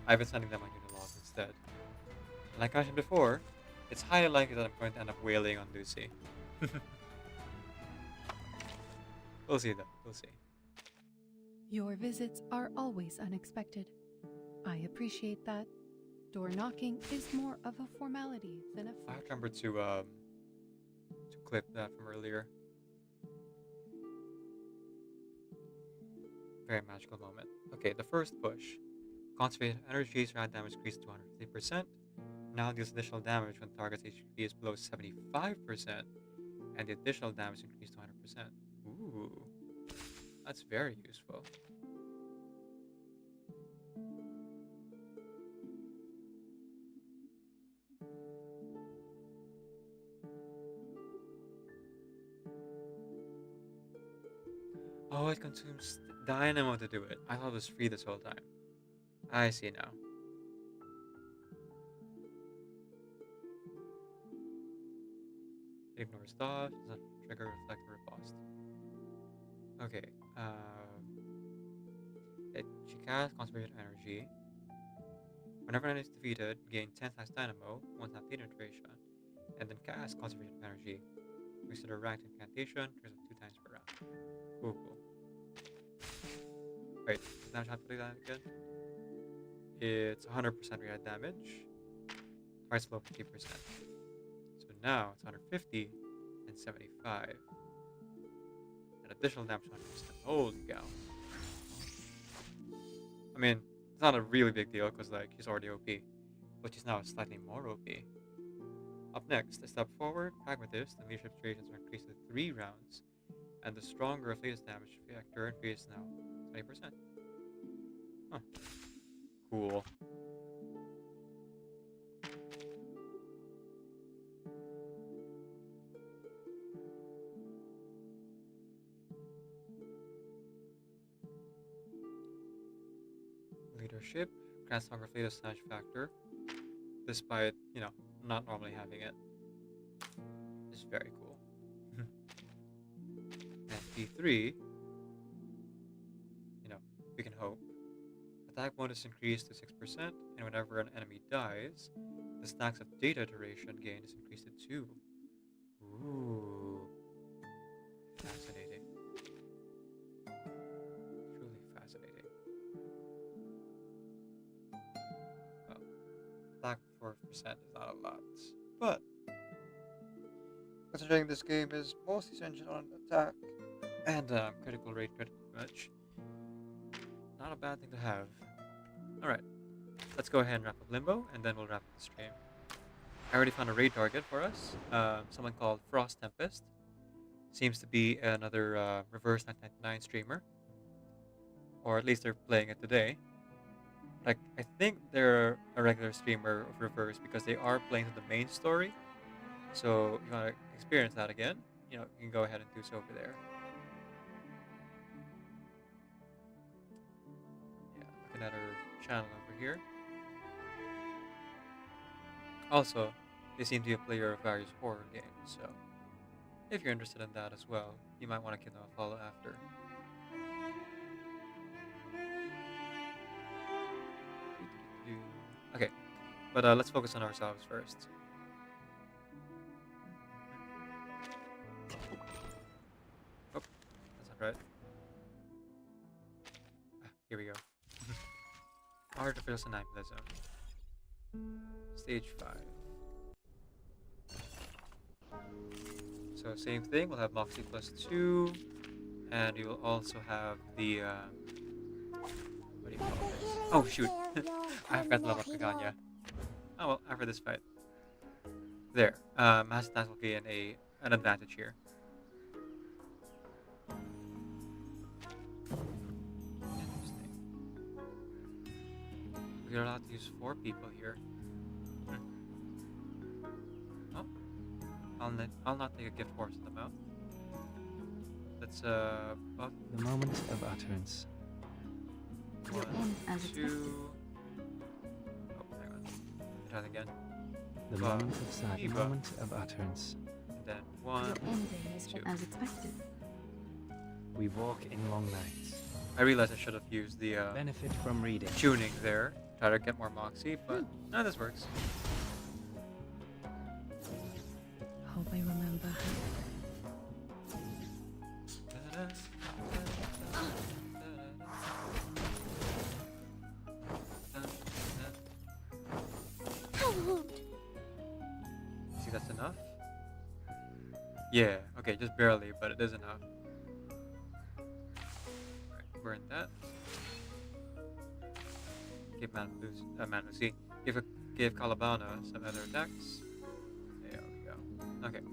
I've been sending them on unit logs instead. And like I mentioned before, it's highly likely that I'm going to end up wailing on Lucy. We'll see though, we'll see. Your visits are always unexpected. I appreciate that. Door knocking is more of a formality than a I have to remember to clip that from earlier. Very magical moment. Okay, the first push. Concentrated energy, surround damage increased to 150%. Now deals additional damage when target's HP is below 75%, and the additional damage increased to 100%. Ooh, that's very useful. Oh, it consumes dynamo to do it. I thought it was free this whole time. I see now. It ignores dodge, does not trigger, reflect, or riposte. Okay, she casts concentrated energy. Whenever an enemy is defeated, gain 10 times dynamo, 1 time penetration, And then cast Conservation of Energy. Consider ranked incantation, turns up 2 times per round. Cool, cool. Wait, does damage not put that again? It's 100% react damage. Twice low 50%. So now it's 150 and 75. And additional damage 100%. Holy cow. I mean, it's not a really big deal because like she's already OP. But she's now slightly more OP. Up next, a step forward, Pragmatist, and leadership durations are increased to 3 rounds. And the stronger of latest damage factor increases now 20%. Huh. Cool. Leadership grants stronger of latest damage factor, despite, you know, not normally having it. It's very cool. And P3, you know, we can hope. Attack bonus increased to 6%, and whenever an enemy dies, the stacks of data duration gain is increased to 2. Ooh. Fascinating. Truly fascinating. Well, attack 4% is not a lot, but considering this game is mostly centered on attack and critical rate, critical damage, not a bad thing to have. Alright, let's go ahead and wrap up Limbo, and then we'll wrap up the stream. I already found a raid target for us, someone called Frost Tempest. Seems to be another Reverse 999 streamer, or at least they're playing it today. Like, I think they're a regular streamer of Reverse because they are playing the main story. So if you want to experience that again, you know, you can go ahead and do so over there. Yeah, looking at her channel over here. Also, they seem to be a player of various horror games, so if you're interested in that as well, you might want to give them a follow after. Okay, but let's focus on ourselves first. Oh, that's not right. Here we go. Artificial Somnambulism. Stage 5. So same thing, we'll have Moxie +2, and we will also have the, what do you call this? Oh shoot, I forgot to level up Kaganya. Oh well, after this fight. There, Master Task will gain an advantage here. Interesting. We're allowed to use 4 people here. Oh. I'll not take a gift horse in the mouth. That's both. The moment of utterance. 1, 2. Oh, hang on. Try that again. The moment of silence. The moment of utterance. And then 1, 2. As expected. We walk in long nights. I realized I should have used the benefit from reading tuning there. Try to get more Moxie, but no, this works. Hope I remember See, that's enough? Yeah, okay, just barely, but it is enough. Alright, burn that. Give Lucy. Give Calabana some other attacks. There we go. Okay.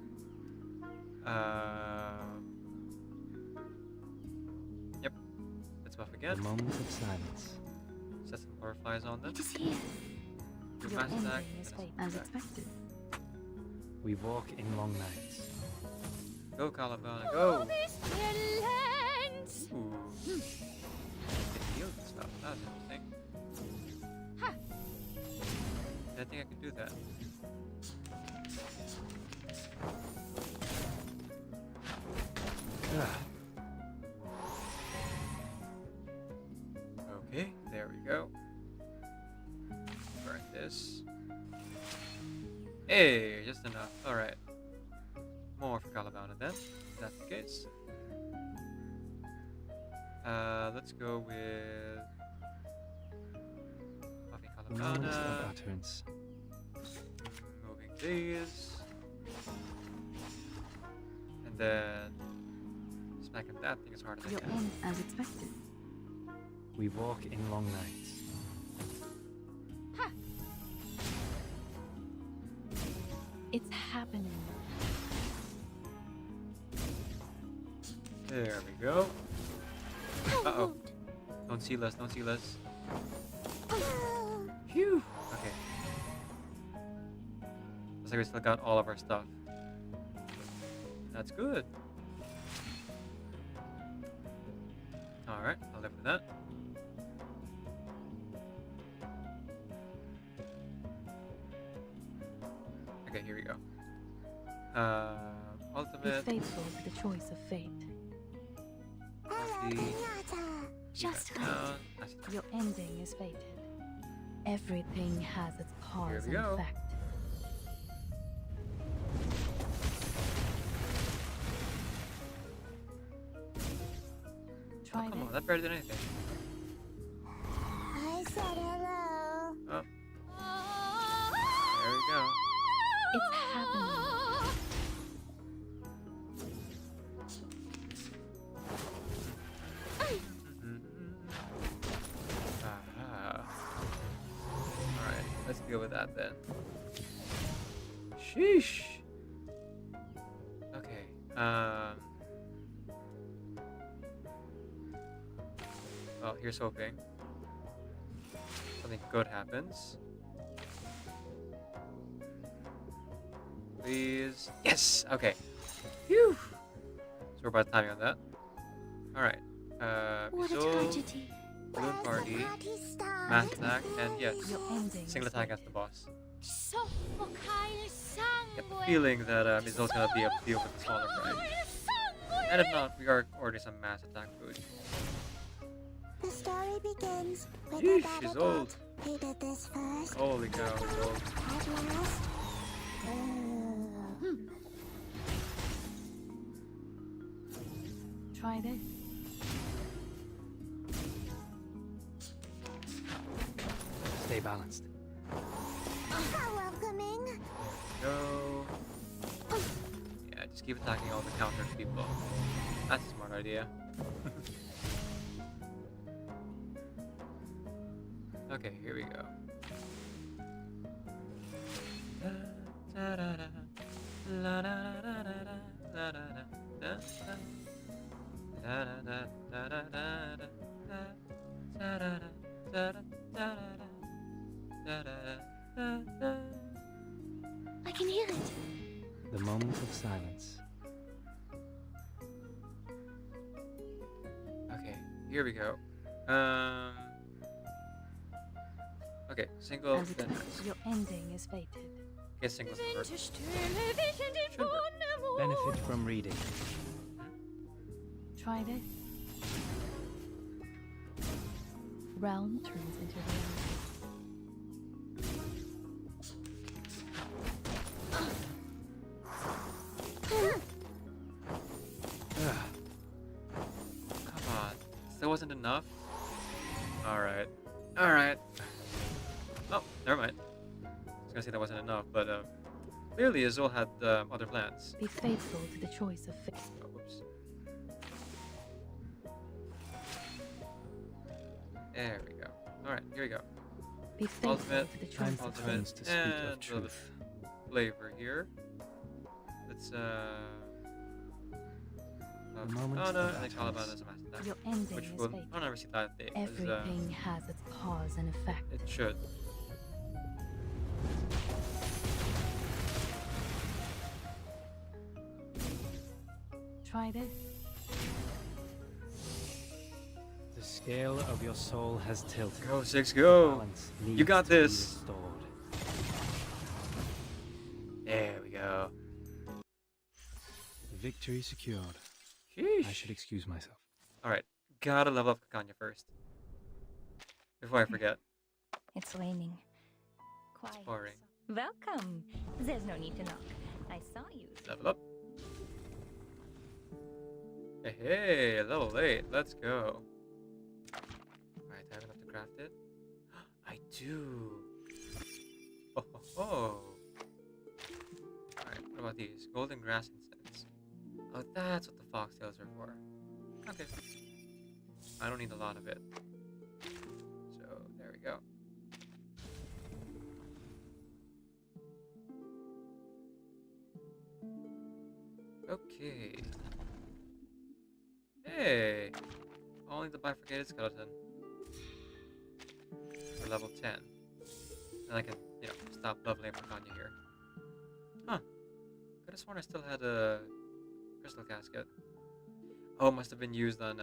Yep. Let's buff again. The moment of silence. Set some butterflies on them. It is here. Your Your mass ending attack. is as expected. We walk in long nights. Go, Calabana, go! Violence! Ooh. It heals and stuff. That's interesting. Ha! I didn't think I could do that. Okay, there we go. Burn this. Hey, just enough. Alright. More for Calabana then, if that's the case. Let's go with Puffy Moment of Calabana. utterance. Moving these. And then smacking that thing as hard as I You'll can. end as expected. We walk in long nights. It's happening. There we go. Uh-oh. Don't seal us, don't seal us. Phew. Okay. Looks like we still got all of our stuff. That's good. Alright, I'll live with that. Okay, here we go. Be Ultimate. faithful to the choice of fate. Just right. Your ending is fated. Everything has its cause Here we and go. effect. Try Come this. on, that better than anything. I said hello. Oh. There we go. It's happening. Alright, let's deal with that then. Sheesh. Okay. Well, here's hoping something good happens. Please. Yes! Okay. Phew! So we're about timing on that. Alright. What a Isolde, tragedy. Balloon Where's the Party, party start? Mass Attack, and yes, Your ending single is attack fated. as the boss. Soffoca il Get the sangue. feeling that Isolde's gonna be able to deal with the smaller fry. And if not, we are ordering some mass attack food. The story begins with Yeesh, a bad she's adult. old. He did this first. Holy cow, Isolde. At last. Try this. Stay balanced. How welcoming. No. Yeah, just keep attacking all the counter people. That's a smart idea. Okay, here we go. I can hear it. The moment of silence. Okay, here we go. Okay, single, As then expected, your ending is fated. guess singles first. Benefit from reading. Try this. Realm turns into reality. Come on, still wasn't enough? Alright. Alright. Oh, never mind. I was gonna say that wasn't enough, but clearly Azul had other plans. Be faithful to the choice of fate. Oh, whoops. There we go. Alright, here we go. Be faithful Ultimate, to the choice of ultimate, fate. to speak of and a little bit truth. flavor here. Let's moment Anna of and then utterance. Calabana as a mass attack. Your ending Which is will fate. I'll never see that day. 'Cause, Everything has its cause and effect. it should. Try this. The scale of your soul has tilted. Go, Six, go! Balance You needs got to be this! restored. There we go. Victory secured. I Sheesh. should excuse myself. Alright, gotta level up Kakanya first. Before I forget. It's raining. Quiet. Boring. Welcome. There's no need to knock. I saw you. Level up. Hey, level 8. Let's go. Alright, I have enough to craft it. I do. Oh, ho, ho. Alright, what about these? Golden grass incense. Oh, that's what the foxtails are for. Okay. I don't need a lot of it. So, there we go. Okay. Hey! Only the bifurcated skeleton. For level 10. And I can, you know, stop leveling for Kanye here. Huh. Could have sworn I still had a crystal casket. Oh, it must have been used on,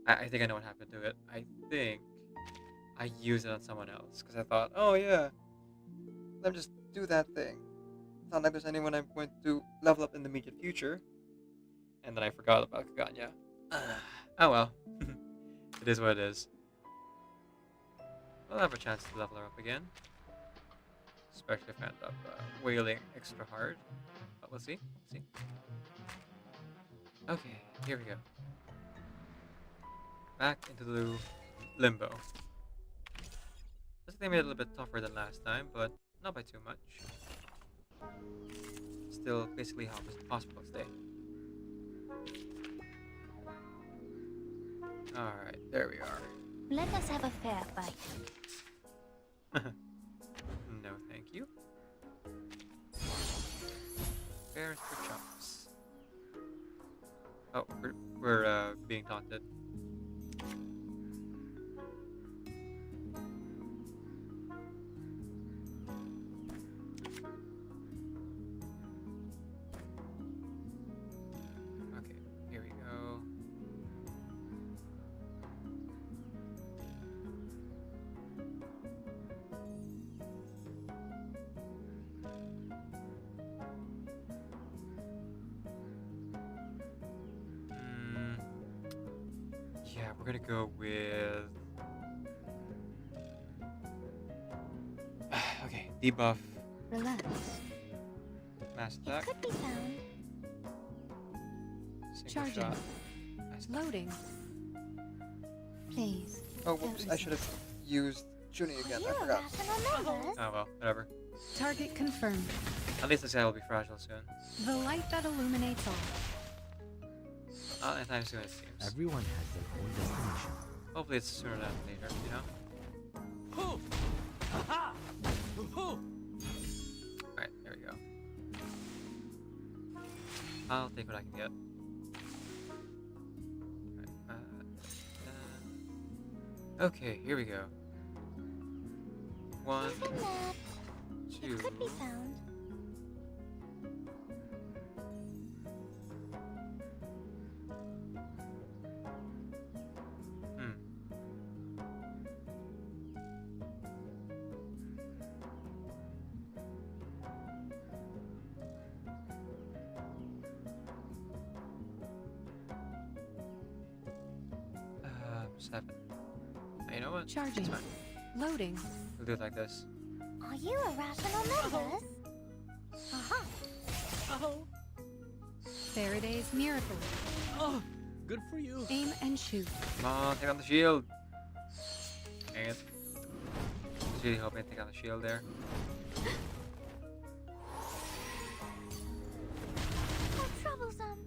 I think I know what happened to it. I think I used it on someone else. Because I thought, oh yeah, let me just do that thing. It's not like there's anyone I'm going to level up in the immediate future. And then I forgot about Kaganya. Oh well. It is what it is. We'll have a chance to level her up again. Especially if I end up wailing extra hard. But we'll see. We'll see. Okay, here we go. Back into the limbo. Looks like they made it a little bit tougher than last time, but not by too much. Still basically hospital stay. Alright, there we are. Let us have a fair fight. No, thank you. Bears for chumps. Oh, we're being taunted. Okay, here we go. Yeah, we're gonna go with... okay, debuff. Relax. Mass attack. Could be found. Single Charging. shot. Mass attack. Loading. Please. Oh, whoops, I should have used Junie again. I forgot. Oh well, whatever. Target confirmed. At least this guy will be fragile soon. The light that illuminates all. Not anytime soon, it seems. Everyone has their own destination. Hopefully it's sooner than later, you know? Alright, there we go. I'll take what I can get. Alright, okay, here we go. 1, 2. Could be found. Seven. You know what? Charging. It's fine. Loading. We'll do it like this. Are you irrational members? Aha. Oh. Faraday's miracle. Oh, good for you. Aim and shoot. Come on, take on the shield. Dang it. I was really hoping to take on the shield there. How troublesome.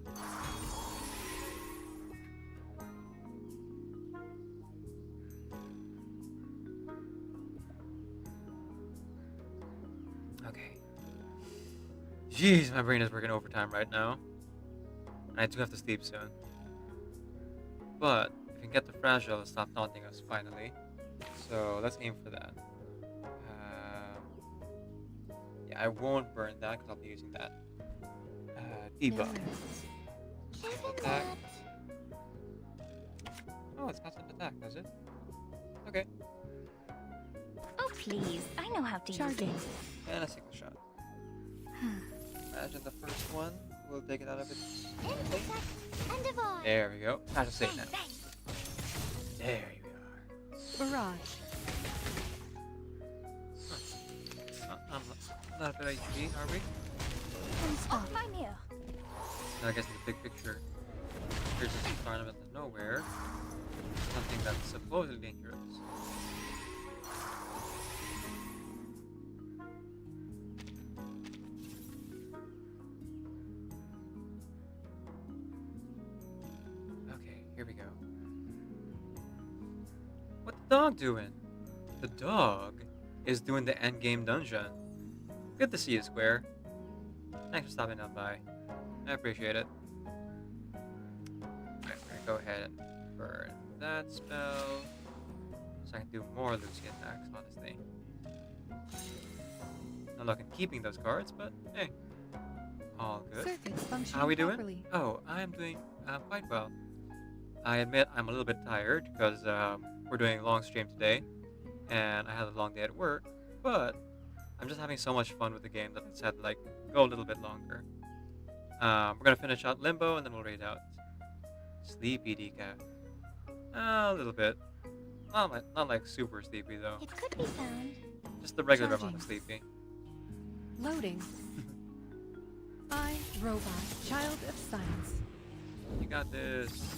Okay. Jeez, my brain is working overtime right now. And I do have to sleep soon. But if we can get the fragile to stop taunting us finally. So let's aim for that. Yeah, I won't burn that because I'll be using that. Debuff. Attack. Oh, it's constant attack, does it? Okay. Oh, please. I know how to use it. And a single shot. Imagine the first one. We'll take it out of its... And divide. There we go. How to say it now. There you are. Barrage. Not bad HP, are we? Oh, my dear. I guess in the big picture, there's this environment of nowhere. Something that's supposedly dangerous. Okay, here we go. What's the dog doing? The dog is doing the endgame dungeon. Good to see you, Square. Thanks for stopping on by. I appreciate it. Alright, we're gonna go ahead and burn that spell. So I can do more Lucy attacks, honestly. Not looking keeping those cards, but hey. All good. Circuits functioning How are we doing? properly. Oh, I'm doing quite well. I admit I'm a little bit tired because we're doing a long stream today. And I had a long day at work. But I'm just having so much fun with the game that I decided to like go a little bit longer. We're gonna finish out Limbo and then we'll raid out. Sleepy decaf. A little bit. Not like super sleepy though. It could be found. Just the regular Charging. amount of sleepy. Loading. I, Robot, Child of Science. You got this.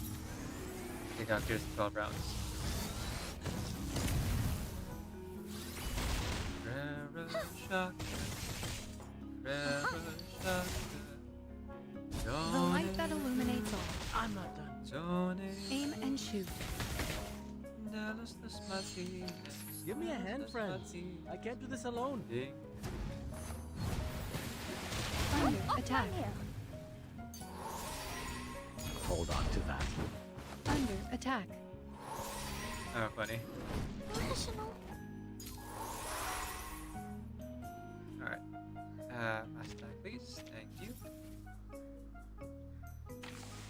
You got here's 12 rounds. The light that illuminates all. I'm not done. Aim and shoot. Give me a hand, friend. I can't do this alone. Thunder, attack. Hold on to that. Thunder, attack. Oh, funny. Rational. Alright. Mass attack, please. Thank you.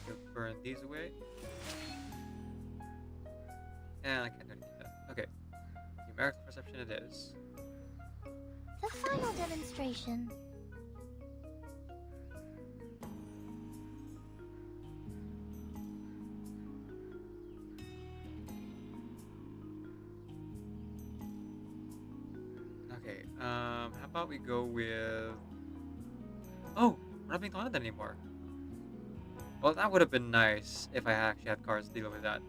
Go burn these away. And I can't do anything yet. Okay. Numerical perception it is. The final demonstration. Okay, how about we go with... Oh, we're not being taunted anymore. Well, that would have been nice if I actually had cards to deal with that.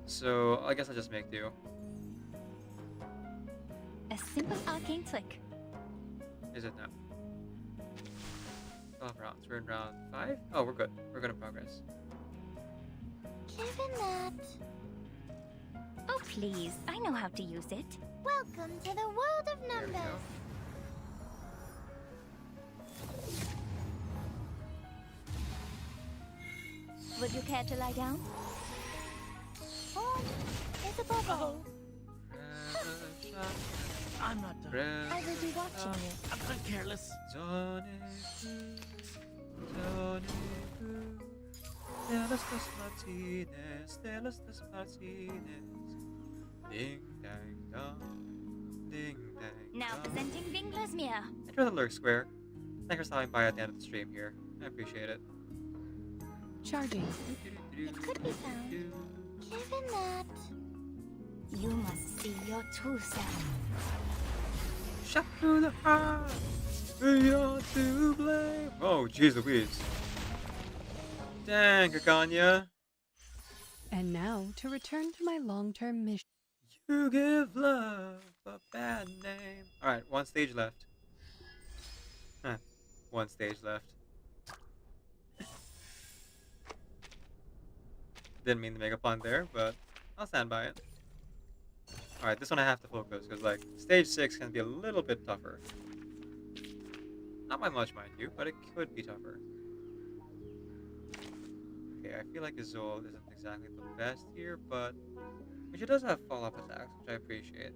So, I guess I'll just make do. A simple arcane trick. Is it now? 12 rounds. We're in round 5? Oh, we're good. We're good in progress. Given that, Oh, please. I know how to use it. welcome to the world of There we go. numbers. Would you care to lie down? Home is above all. I'm not done. I will be watching you. I'm not careless. Ding dang dong. Ding dang. Now dong. presenting Vinglasmere. Enjoy the lurk, Square. Thanks for stopping by at the end of the stream here. I appreciate it. Charging. It could be found. Given that, You must see your true self. Shot through the heart. You're to blame. Oh, jeez Louise. Dang, Kakanya. And now to return to my long-term mission. You give love a bad name. Alright, one stage left. Huh. One stage left. Didn't mean to make a pun there, but I'll stand by it. Alright, this one I have to focus, because, like, stage 6 can be a little bit tougher. Not by much, mind you, but it could be tougher. Okay, I feel like Isolde isn't exactly the best here, but she does have follow-up attacks, which I appreciate.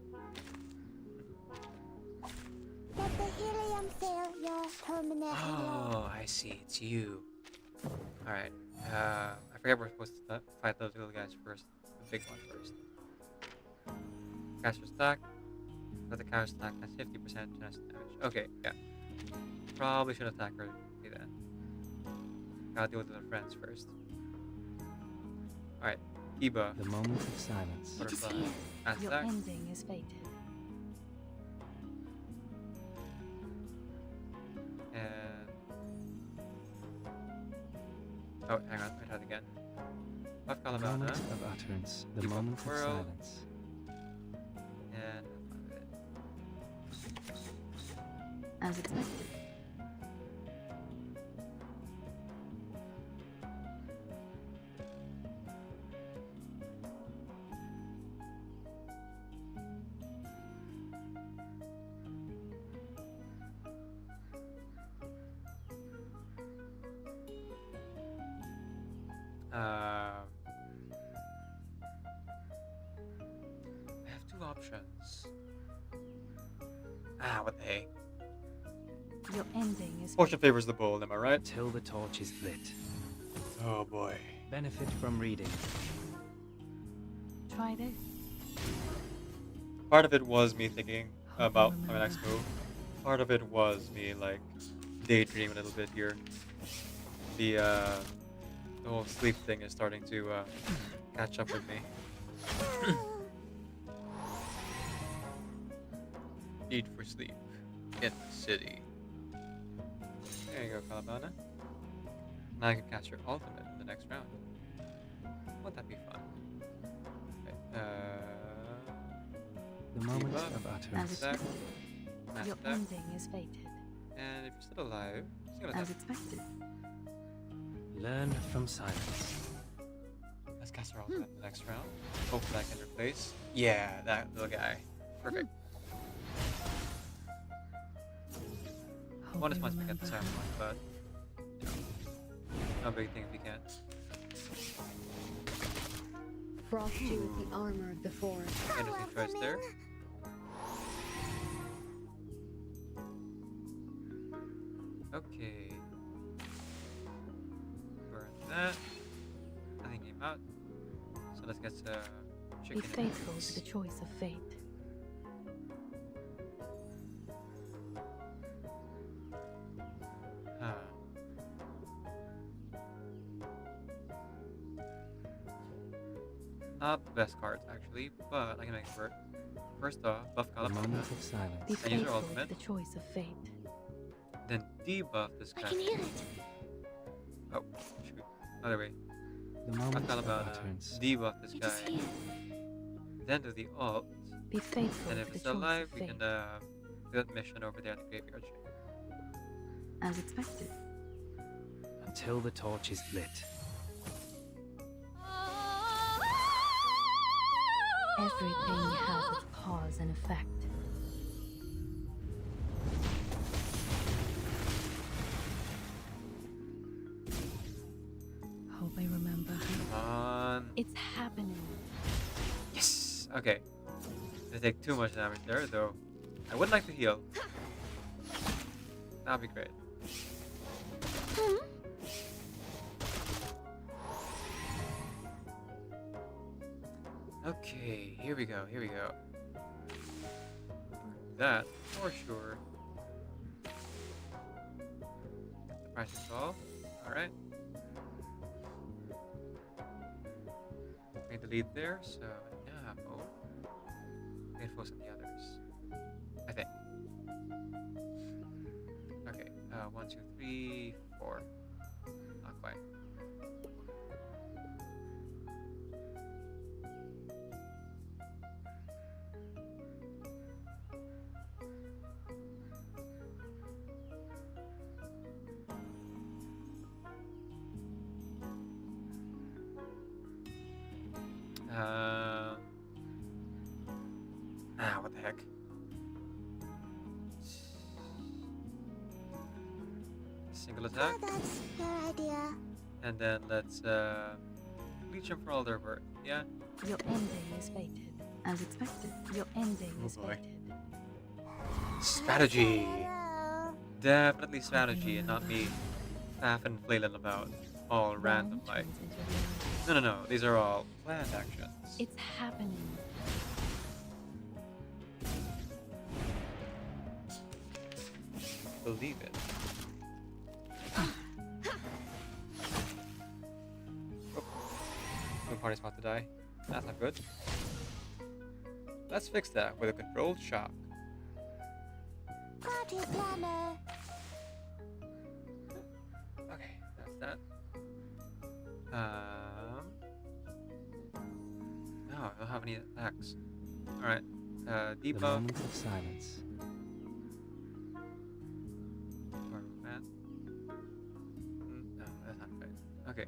let the helium fill your permanent Oh, I see. It's you. Alright. I forget we're supposed to fight those little guys first. The big one first. Caster's attack. Let the caster's attack has 50% chance damage. Okay, yeah. Probably should attack her then. Gotta deal with the friends first. Alright. Eba. The moment of silence. It is Butterfly. here. Mass Your attack. ending is fate. Oh, hang on. I tried again. Buff The moment Calavana. of utterance, the Keep up moment the of world. silence. And have fun with it. As expected. I have two options. Ah, what the heck? Your ending is Fortune favors the bold, am I right? Till the torch is lit. Oh boy. Benefit from reading. Try this. Part of it was me thinking about my next move. Part of it was me like daydreaming a little bit here. The whole sleep thing is starting to catch up with me. Eat for sleep in the city. There you go, Calavana. Now I can cast your ultimate in the next round. Won't that be fun? Okay, The moment debuff, of utterance. attack, mass Your attack, ending is fated. and if you're still alive, just gonna As attack. expected. Learn from silence. Let's cast our ultimate in the next round. Hopefully I can replace. Yeah, that little guy. Perfect. One is much to get the silent one, but you know, no big thing if you can't. Frost you with the armor of the forest. Interesting choice there. Okay. Burn that. Nothing came out. So let's get Be chicken. faithful to the choice of fate. Huh. Not the best cards actually, but I can make it work. First off, buff The moment Calavana. of silence. Be And use your faithful to ultimate. the choice of fate. Then debuff this guy. I can hear it. Oh, shoot. Other way. The moment Buff of Calavana. utterance. Debuff this It is guy. here. Then do the ult. Be faithful And to if the it's choice alive, of we fate. can do that mission over there at the graveyard ship. As expected. Until the torch is lit. Everything has its cause and effect. Hope I remember. Come on. It's happening. Yes! Okay. They take too much damage there, though. I would like to heal. That'd be great. Okay, here we go, here we go. That, for sure. The price is all. Alright. Made the lead there, so now we can focus on the others. I think. Okay, 1, 2, 3, 4. Not quite. What the heck? Single attack, Oh, that's your idea. and then let's leech them for all their worth. Yeah. Your ending is fated. As expected. Your ending Oh is boy. fated. Strategy. Definitely strategy, and not me faff and flailing about all random like. No. These are all planned actions. It's happening. Believe it. Oh, my party's about to die. That's not good. Let's fix that with a controlled shock. Party planner. Okay, that's that. No, I don't have any attacks. Alright. The Debuff. moment of silence. Or that. No, that's not right. Okay.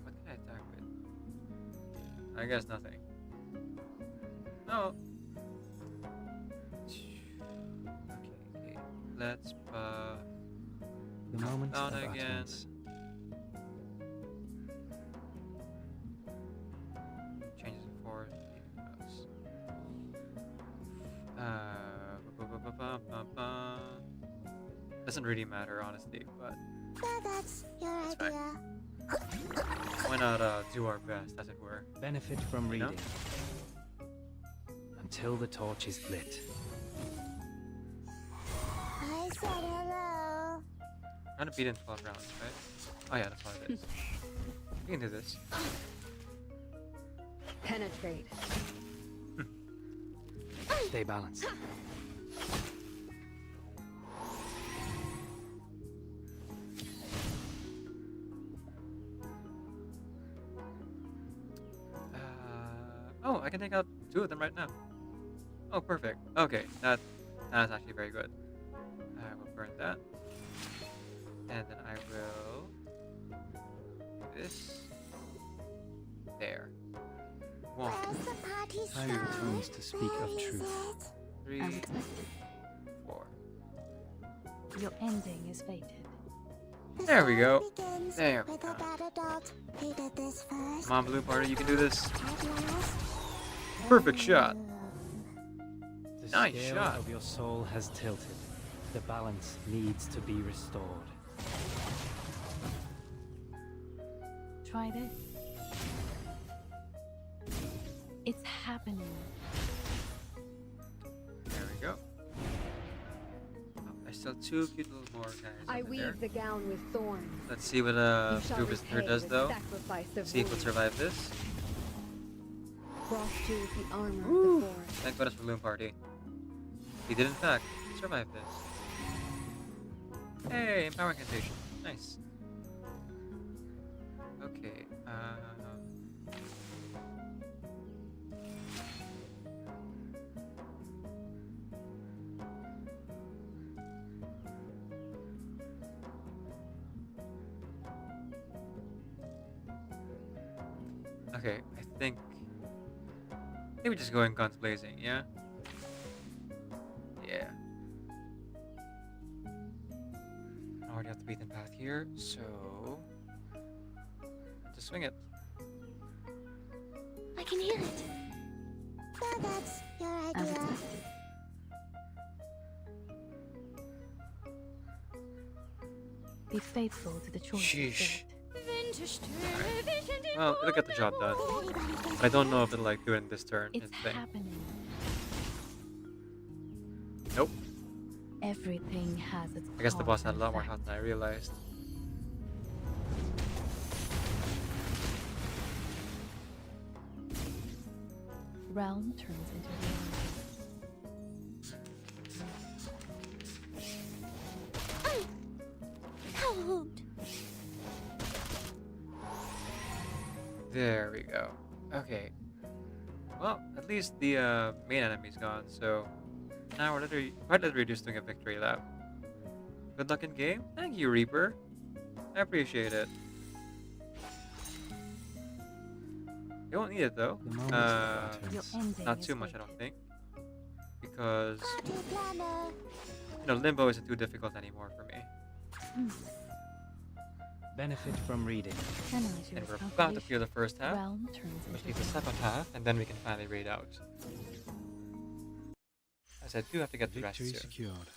What can I attack with? I guess nothing. No. Okay. Let's The moment down of again. utterance. Changes the force. Doesn't really matter, honestly, but That's your it's fine. idea. Why not do our best, as it were? Benefit from You know? reading. Until the torch is lit. I said hello. Trying to beat in 12 rounds, right? Oh yeah, that's what it is. We can do this. Penetrate. Stay balanced. Oh, I can take out 2 of them right now. Oh, perfect. Okay, that's actually very good. I will burn that. And then I will do this. There. 1, Time returns to speak of truth. 3, As expected. 4. Your ending is fated. There we go. Begins There we with go. a bad adult who did this first. Come on, Blue Party, you can do this. At last, Perfect shot. The Nice scale shot. of your soul has tilted. The balance needs to be restored. Try this. It's happening. There we go. Oh, I still 2 cute little more guys. I over weave there. the gown with thorns. Let's see what You shall Blue Visitor repay does with though. sacrifice of See if we'll wounds. survive this. Frost you with the armor Woo. of the forest. Thank goodness for Loom Party. He did in fact survive this. Hey, Empower Incantation. Nice. Okay, okay, I think maybe just going guns blazing, yeah? Yeah. I already have the beaten path here, so just swing it. I can hear it. So that's your As idea. expected. Be faithful to the choice. Sheesh. Well, Well, it'll get the job done. But I don't know if it'll like do it in this turn. It's is the thing. happening. Nope. Everything has its I guess the boss cause had a lot and more effect. health than I realized. Realm turns into reality. Cold. There we go. Okay. Well, at least the main enemy's gone, so now we're quite literally just doing a victory lap. Good luck in game. Thank you, Reaper. I appreciate it. You won't need it though. The moment of Your utterance. ending Not is too much, I don't fated. think, because Party planner. limbo isn't too difficult anymore for me. Benefit from reading. Analyze your And we're about to calculation. clear the first half, Realm turns which into leaves the second half, and then we can finally raid out. As I do have to get the rest Victory soon. secured.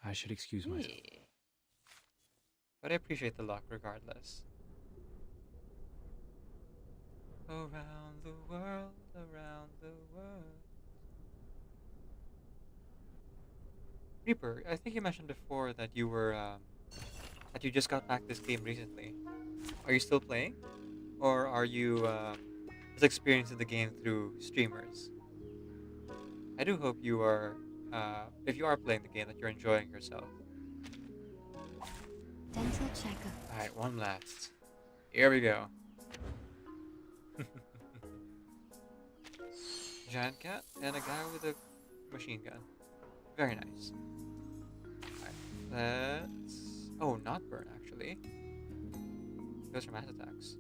I should excuse myself. But I appreciate the luck regardless. Around the world, around the world. Reaper, I think you mentioned before that you were that you just got back this game recently. Are you still playing? Or are you just experiencing the game through streamers? I do hope you are if you are playing the game that you're enjoying yourself. Dental checkup. Alright, one last. Here we go. Giant cat and a guy with a machine gun. Very nice. Alright, let's... Oh, not burn, actually. Goes for mass attacks.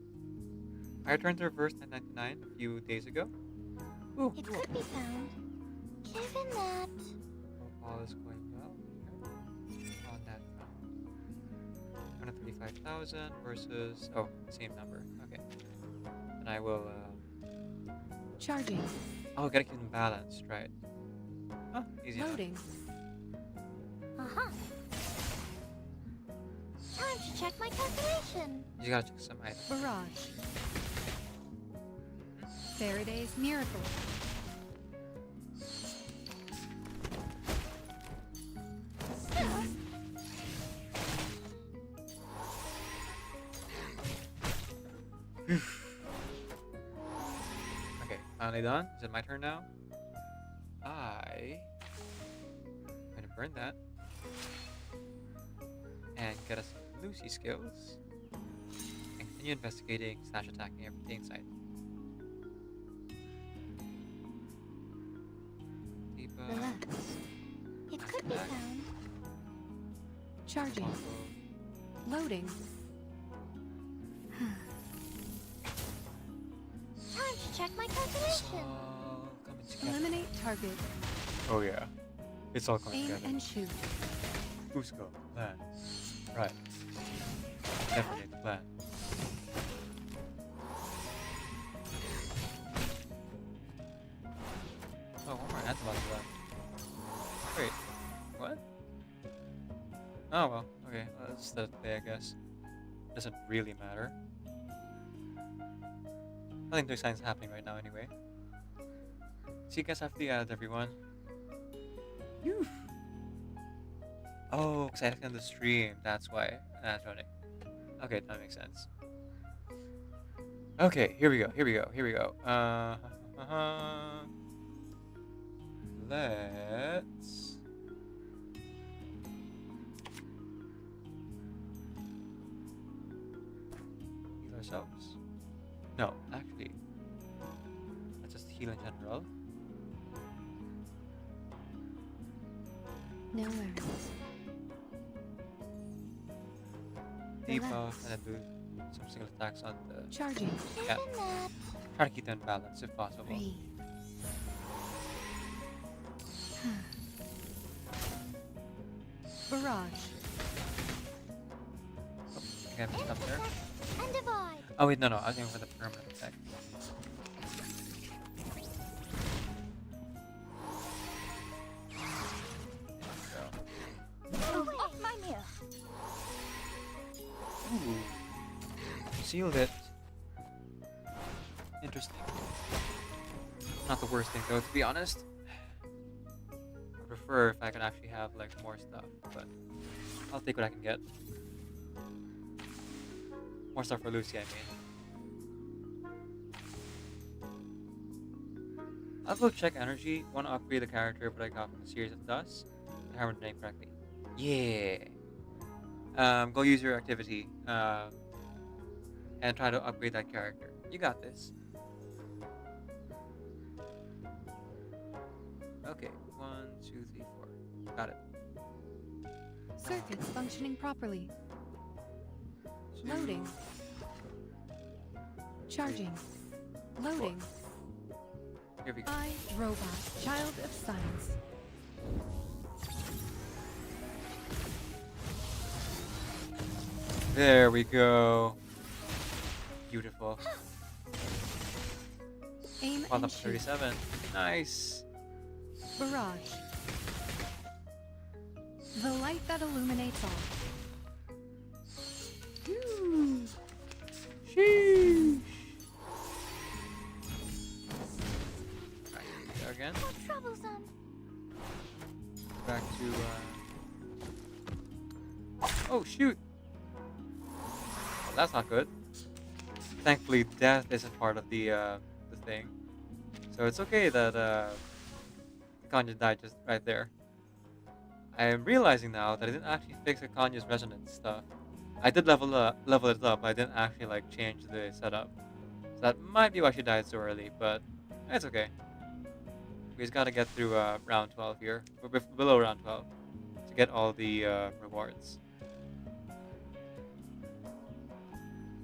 I returned to reverse 999 a few days ago. Ooh, It cool. could be found. Given that. All is going well here. On that front. 135,000 versus... Oh, same number. Okay. And I will... Charging. Oh, gotta keep them balanced, right. Oh, easy Loading. Uh-huh. Time to check my calculation. You gotta check some items. Barrage. Faraday's miracle. Okay, finally done. Is it my turn now? I'm gonna burn that. And get us some Lucy skills. And continue investigating / attacking everything inside. Relax. It could be found. Charging. Loading. Time to check my calculation. Eliminate target. Oh yeah. It's all coming Aim together. and shoot. Cusco, plan. Right. Definitely the plan. Oh, one more antibody left. Wait, what? Oh well, okay, well, that's the day, I guess. Doesn't really matter. Nothing too exciting is happening right now, anyway. See you guys after the ad, everyone. Phew. Oh, because I had to end the stream. That's why. That's running. Okay, that makes sense. Okay, here we go. Here we go. Here we go. Let's. Heal ourselves. No, actually. Let's just heal in general. No worries. Debuff and then do some single attacks on the Charging. cat. Try to keep them in balance if possible. Breathe. Barrage. I think I messed up there. And divide. Oh wait, no, I was aiming for the permanent effect. Move off my mirror. Ooh. Sealed it. Interesting. Not the worst thing though, to be honest. I prefer if I could actually have like more stuff, but I'll take what I can get. More stuff for Lucy, I mean. I'll go check energy. Want to upgrade the character, but I got from the series of dust. If I remember the name correctly. Yeah. Go use your activity and try to upgrade that character. You got this. Okay, 1, 2, 3, 4. Got it. Circuits functioning properly. Loading. Charging. Loading. Here we go. I, robot, child of science. There we go. Beautiful. Aim One and up to shoot. 37. Nice. Barrage. The light that illuminates all. Sheesh. Right, here we go again. How troublesome. Back to Oh shoot. Well, that's not good. Thankfully, death isn't part of the thing, so it's okay that Kanye died just right there. I am realizing now that I didn't actually fix Kanye's resonance stuff. I did level it up. I didn't actually like change the setup. So that might be why she died so early, but it's okay. We just gotta get through round 12 here. We're below round 12 to get all the rewards.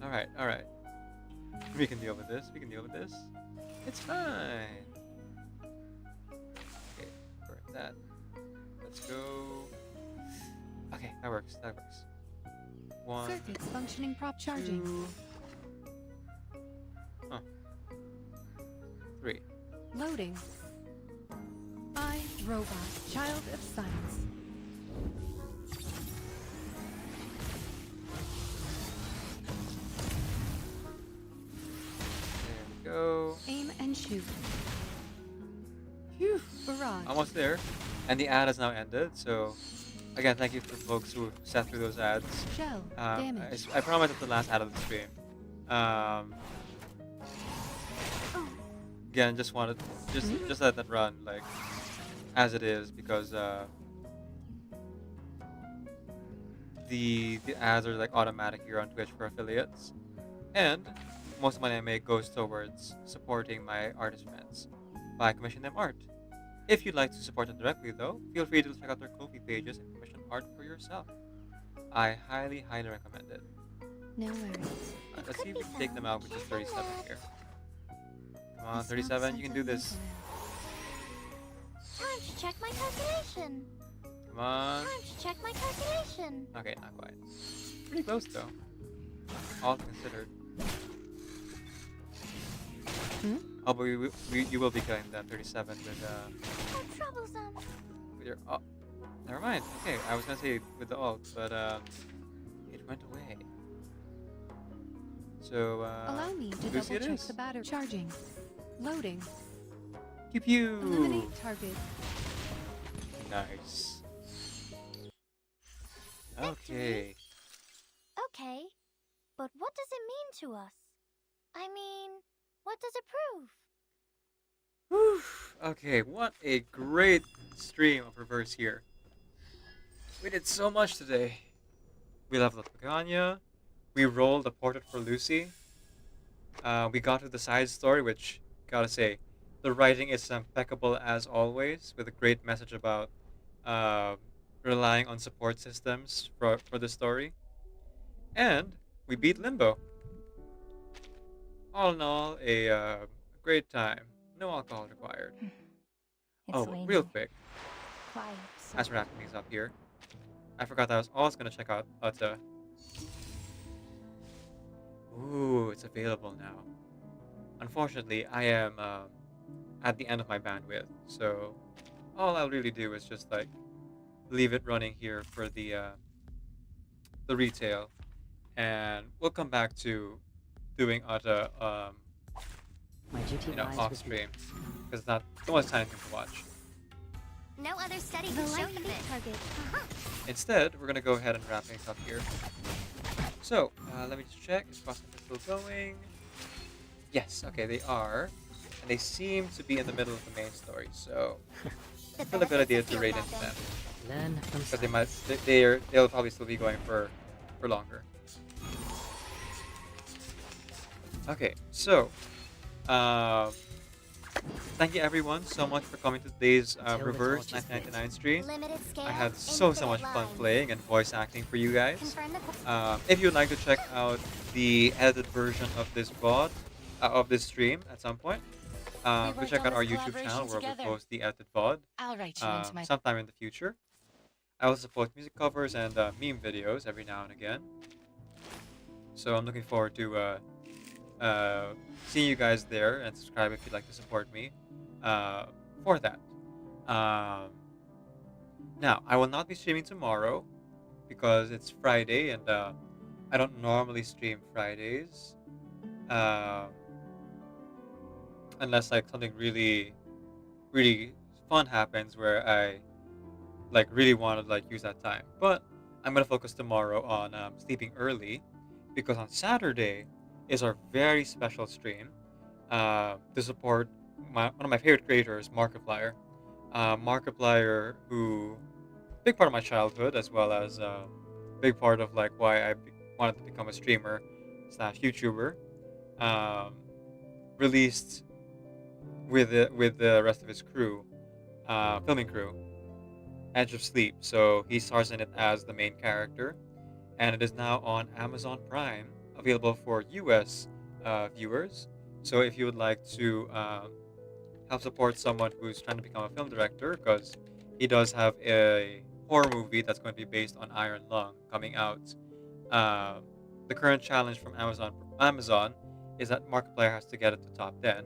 Alright, alright. We can deal with this. We can deal with this. It's fine. Okay, correct that. Let's go. Okay, that works. That works. 1, Circuits functioning prop charging. 2, 3. Loading. I, Robot, Child of Science. There we go. Aim and shoot. Phew, barrage. Almost there. And the ad has now ended, so again, thank you for folks who sat through those ads. Shell, damage. I promise it's the last ad of the stream. Again, just wanted just let that run like as it is because the ads are like automatic here on Twitch for affiliates, and most of the money I make goes towards supporting my artist friends by commissioning them art. If you'd like to support them directly, though, feel free to check out their Ko-fi pages and commission art for yourself. I highly, highly recommend it. No worries. Let's see if we can take them out with just 37 here. Come on, 37, you can do this. Time to check my calculation. Come on. Time to check my calculation. Okay, not quite. Pretty close, though. All considered. Oh, but you will be killing them 37 with How troublesome. with your never mind. Okay, I was gonna say with the ult, but it went away. So Allow me to Lucy double it check is. the battery. Charging. Loading. Pew pew. Eliminate target. Nice. Okay. Okay, but what does it mean to us? I mean, what does it prove? Whew. Okay, what a great stream of reverse here. We did so much today. We leveled up Pagania. We rolled a portrait for Lucy. We got to the side story, which, gotta say, the writing is impeccable as always, with a great message about relying on support systems for the story. And we beat Limbo. All in all, a great time. No alcohol required. Real quick, Quiet. as we're wrapping things up here, I forgot that I was also going to check out Uta. Ooh, it's available now. Unfortunately, I am at the end of my bandwidth, so all I'll really do is just like leave it running here for the retail, and we'll come back to doing Uta off stream because it's not so much time to watch. No other study can show you this. Target. Instead, we're gonna go ahead and wrap things up here. So, let me just check. Is Prospect still going? Yes, okay, they are. And they seem to be in the middle of the main story, so it's still a good idea to raid into them. Learn from Because they'll probably still be going for longer. Okay, so thank you everyone so much for coming to today's Reverse 1999 stream. I had so much fun playing and voice acting for you guys. If you'd like to check out the edited version of this VOD, of this stream at some point, go check out our YouTube channel where we'll post the edited VOD I'll write you into my sometime in the future. I also post music covers and meme videos every now and again. So I'm looking forward to seeing you guys there, and subscribe if you'd like to support me for that. Now, I will not be streaming tomorrow because it's Friday, and I don't normally stream Fridays unless like something really fun happens where I like really want to like use that time. But I'm gonna focus tomorrow on sleeping early because on Saturday is our very special stream to support one of my favorite creators, Markiplier. Markiplier, who big part of my childhood, as well as big part of like why I wanted to become a streamer slash YouTuber, um, released with the rest of his crew, filming crew, Edge of Sleep. So he stars in it as the main character, and it is now on Amazon Prime, available for US viewers. So if you would like to help support someone who's trying to become a film director, because he does have a horror movie that's going to be based on Iron Lung coming out. Um, the current challenge from Amazon is that Markiplier has to get it to top 10,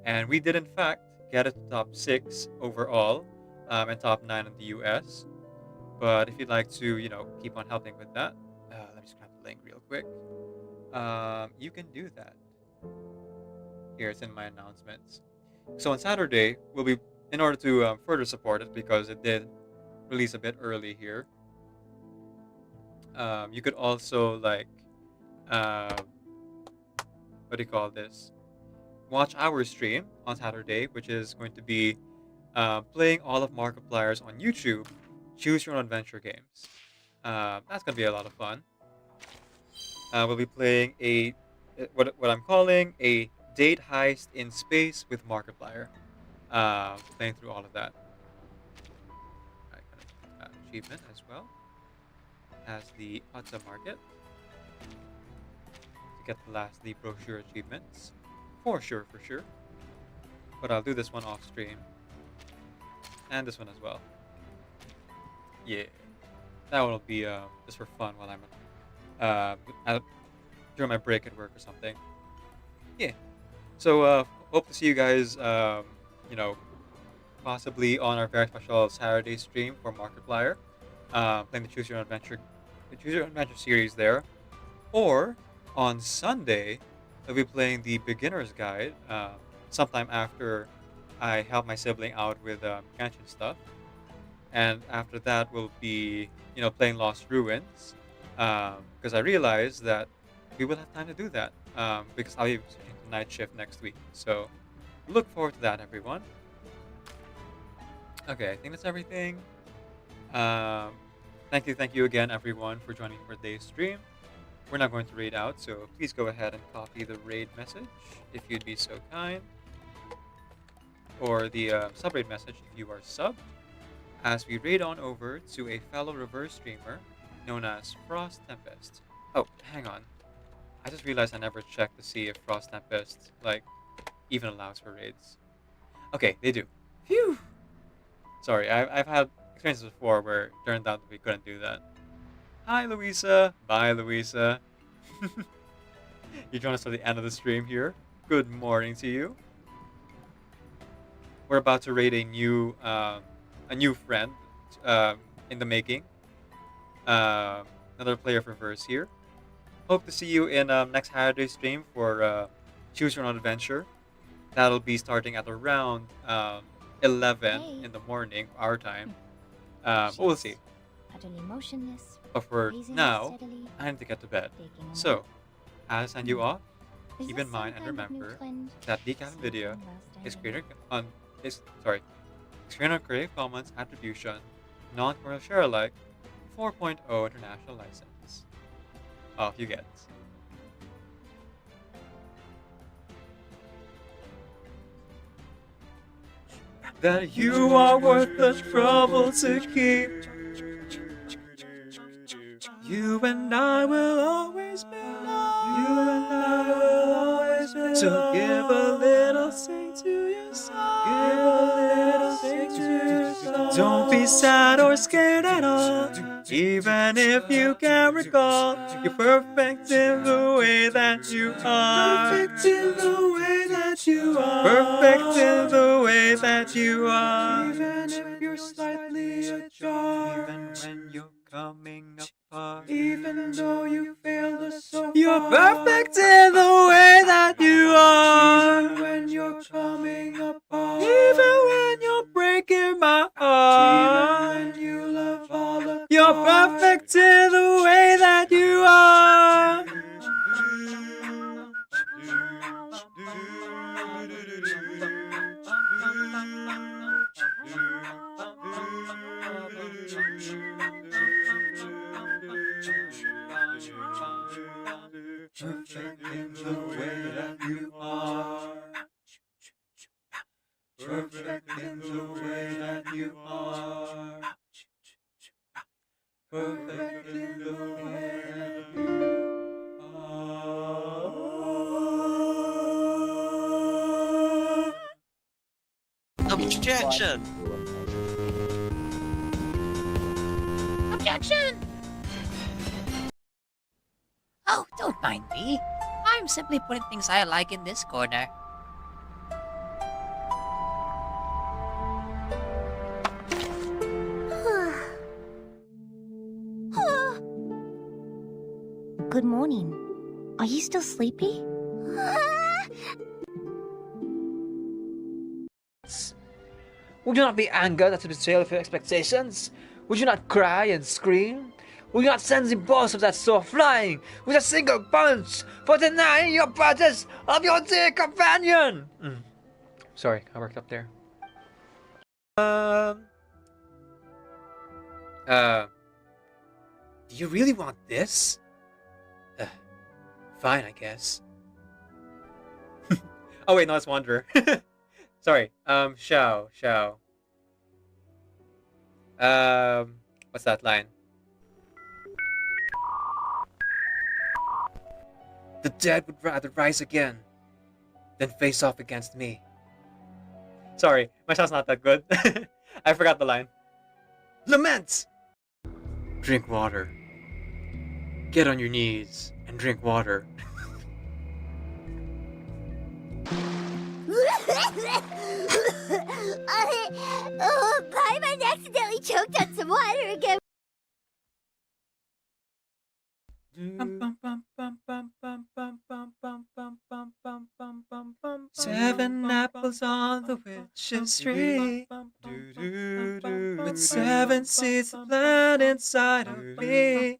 and we did in fact get it to top 6 overall, and top 9 in the US. But if you'd like to, keep on helping with that, let me just grab the link real quick. You can do that. Here, it's in my announcements. So on Saturday, we'll be, in order to further support it, because it did release a bit early here. You could also what do you call this? Watch our stream on Saturday, which is going to be playing all of Markiplier's on YouTube. Choose your own adventure games. That's gonna be a lot of fun. We'll be playing what I'm calling a date heist in space with Markiplier. Playing through all of that. Achievement as well as the Utta Market to get the brochure achievements. For sure. But I'll do this one off stream. And this one as well. Yeah. That one will be just for fun while I'm during my break at work or something. Yeah. So hope to see you guys possibly on our very special Saturday stream for Markiplier. Playing the Choose Your Own Adventure series there. Or on Sunday, I'll be playing the Beginner's Guide sometime after I help my sibling out with Genshin stuff. And after that, we'll be, playing Lost Ruins. Because I realized that we will have time to do that. Because I'll be switching to night shift next week. So look forward to that, everyone. Okay, I think that's everything. Thank you again, everyone, for joining for today's stream. We're not going to raid out, so please go ahead and copy the raid message if you'd be so kind, or the sub-raid message if you are subbed, as we raid on over to a fellow reverse streamer known as Frost Tempest. Oh, hang on. I just realized I never checked to see if Frost Tempest, even allows for raids. Okay, they do. Phew! Sorry, I've had experiences before where it turned out that we couldn't do that. Hi, Louisa. Bye, Louisa. You joined us for the end of the stream here. Good morning to you. We're about to raid a new friend in the making. Another player for Verse here. Hope to see you in next Saturday stream for Choose Your Own Adventure. That'll be starting at around 11 in the morning, our time. But we'll see. Utterly motionless. But for gazing now, steadily, I need to get to bed. taking a So, as I send you off, Is keep this in mind some and kind of new remember trend? that Decaf Video is created on Creative Commons Attribution, non-commercial share alike, 4.0 international license. Off you get. That you are worth the trouble to keep. You and I will always belong. You and I will always belong. So give a little sing to your song. Give a little sing to your song. Don't be sad or scared at all. Even if you can't recall, you're perfect in the way that you are. Perfect in the way that you are. Perfect in the way that you are. Even if you're slightly ajar. Even when you're coming apart. Even though you failed us so far. You're perfect in the way that you are. Even when you're coming apart. Even when you're breaking my heart. Even when you love all of you're perfect in the way that you are. perfect in the way that you are. Perfect in the way that you are. Perfect in the way that you are. Objection! Objection! Oh, don't mind me. I'm simply putting things I like in this corner. Good morning. Are you still sleepy? Would you not be angered at the betrayal of your expectations? Would you not cry and scream? Would you not send the boss of that store flying with a single punch for denying your purchase of your dear companion? Sorry, I worked up there. Do you really want this? Fine, I guess. Oh wait, no, it's Wanderer. Sorry, Shao. What's that line? The dead would rather rise again than face off against me. Sorry, my sound's not that good. I forgot the line. Lament! Drink water. Get on your knees and drink water. Paimon accidentally choked on some water again. 7 apples on the witch's tree, with 7 seeds planted inside of me.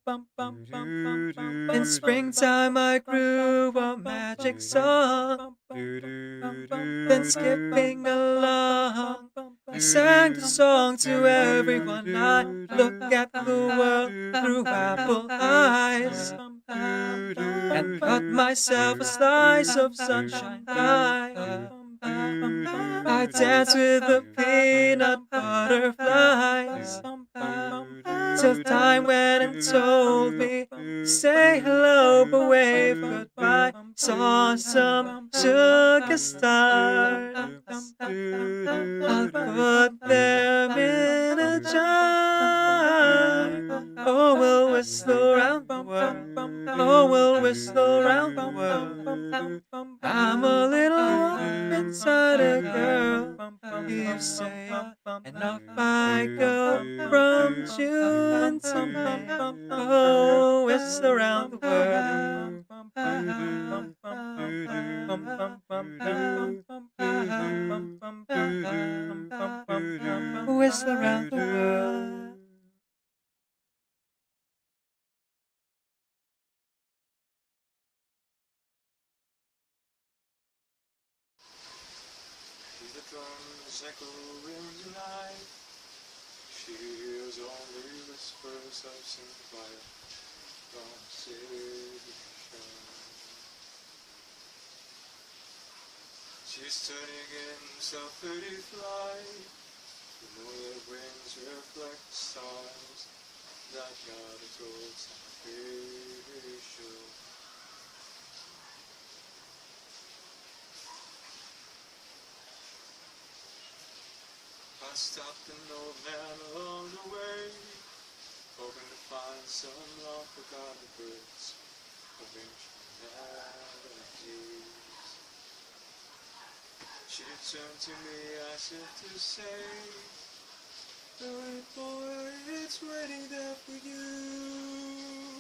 In springtime I grew a magic song, then skipping along, I sang the song to everyone. I look at the world through apple eyes, and cut myself a slice of sunshine pie. I dance with the peanut butterflies till time went and told me say hello but wave goodbye. Saw some sugar stars, I'll put them in a jar. Oh, we'll whistle around the world. Oh, we'll whistle around the world. I'm a little inside a girl, you say, and off I go from June to May. Oh, whistle around the world. Whistle around the world. Hear the drums echo in the night. She hears only whispers of some quiet conversation. She's turning in self-pity flight. The moonlit wings reflect the stars that gather towards salvation. I stopped an old man along the way, hoping to find some long forgotten birds of ancient melodies. She turned to me as if to say, "Hey boy, it's waiting there for you."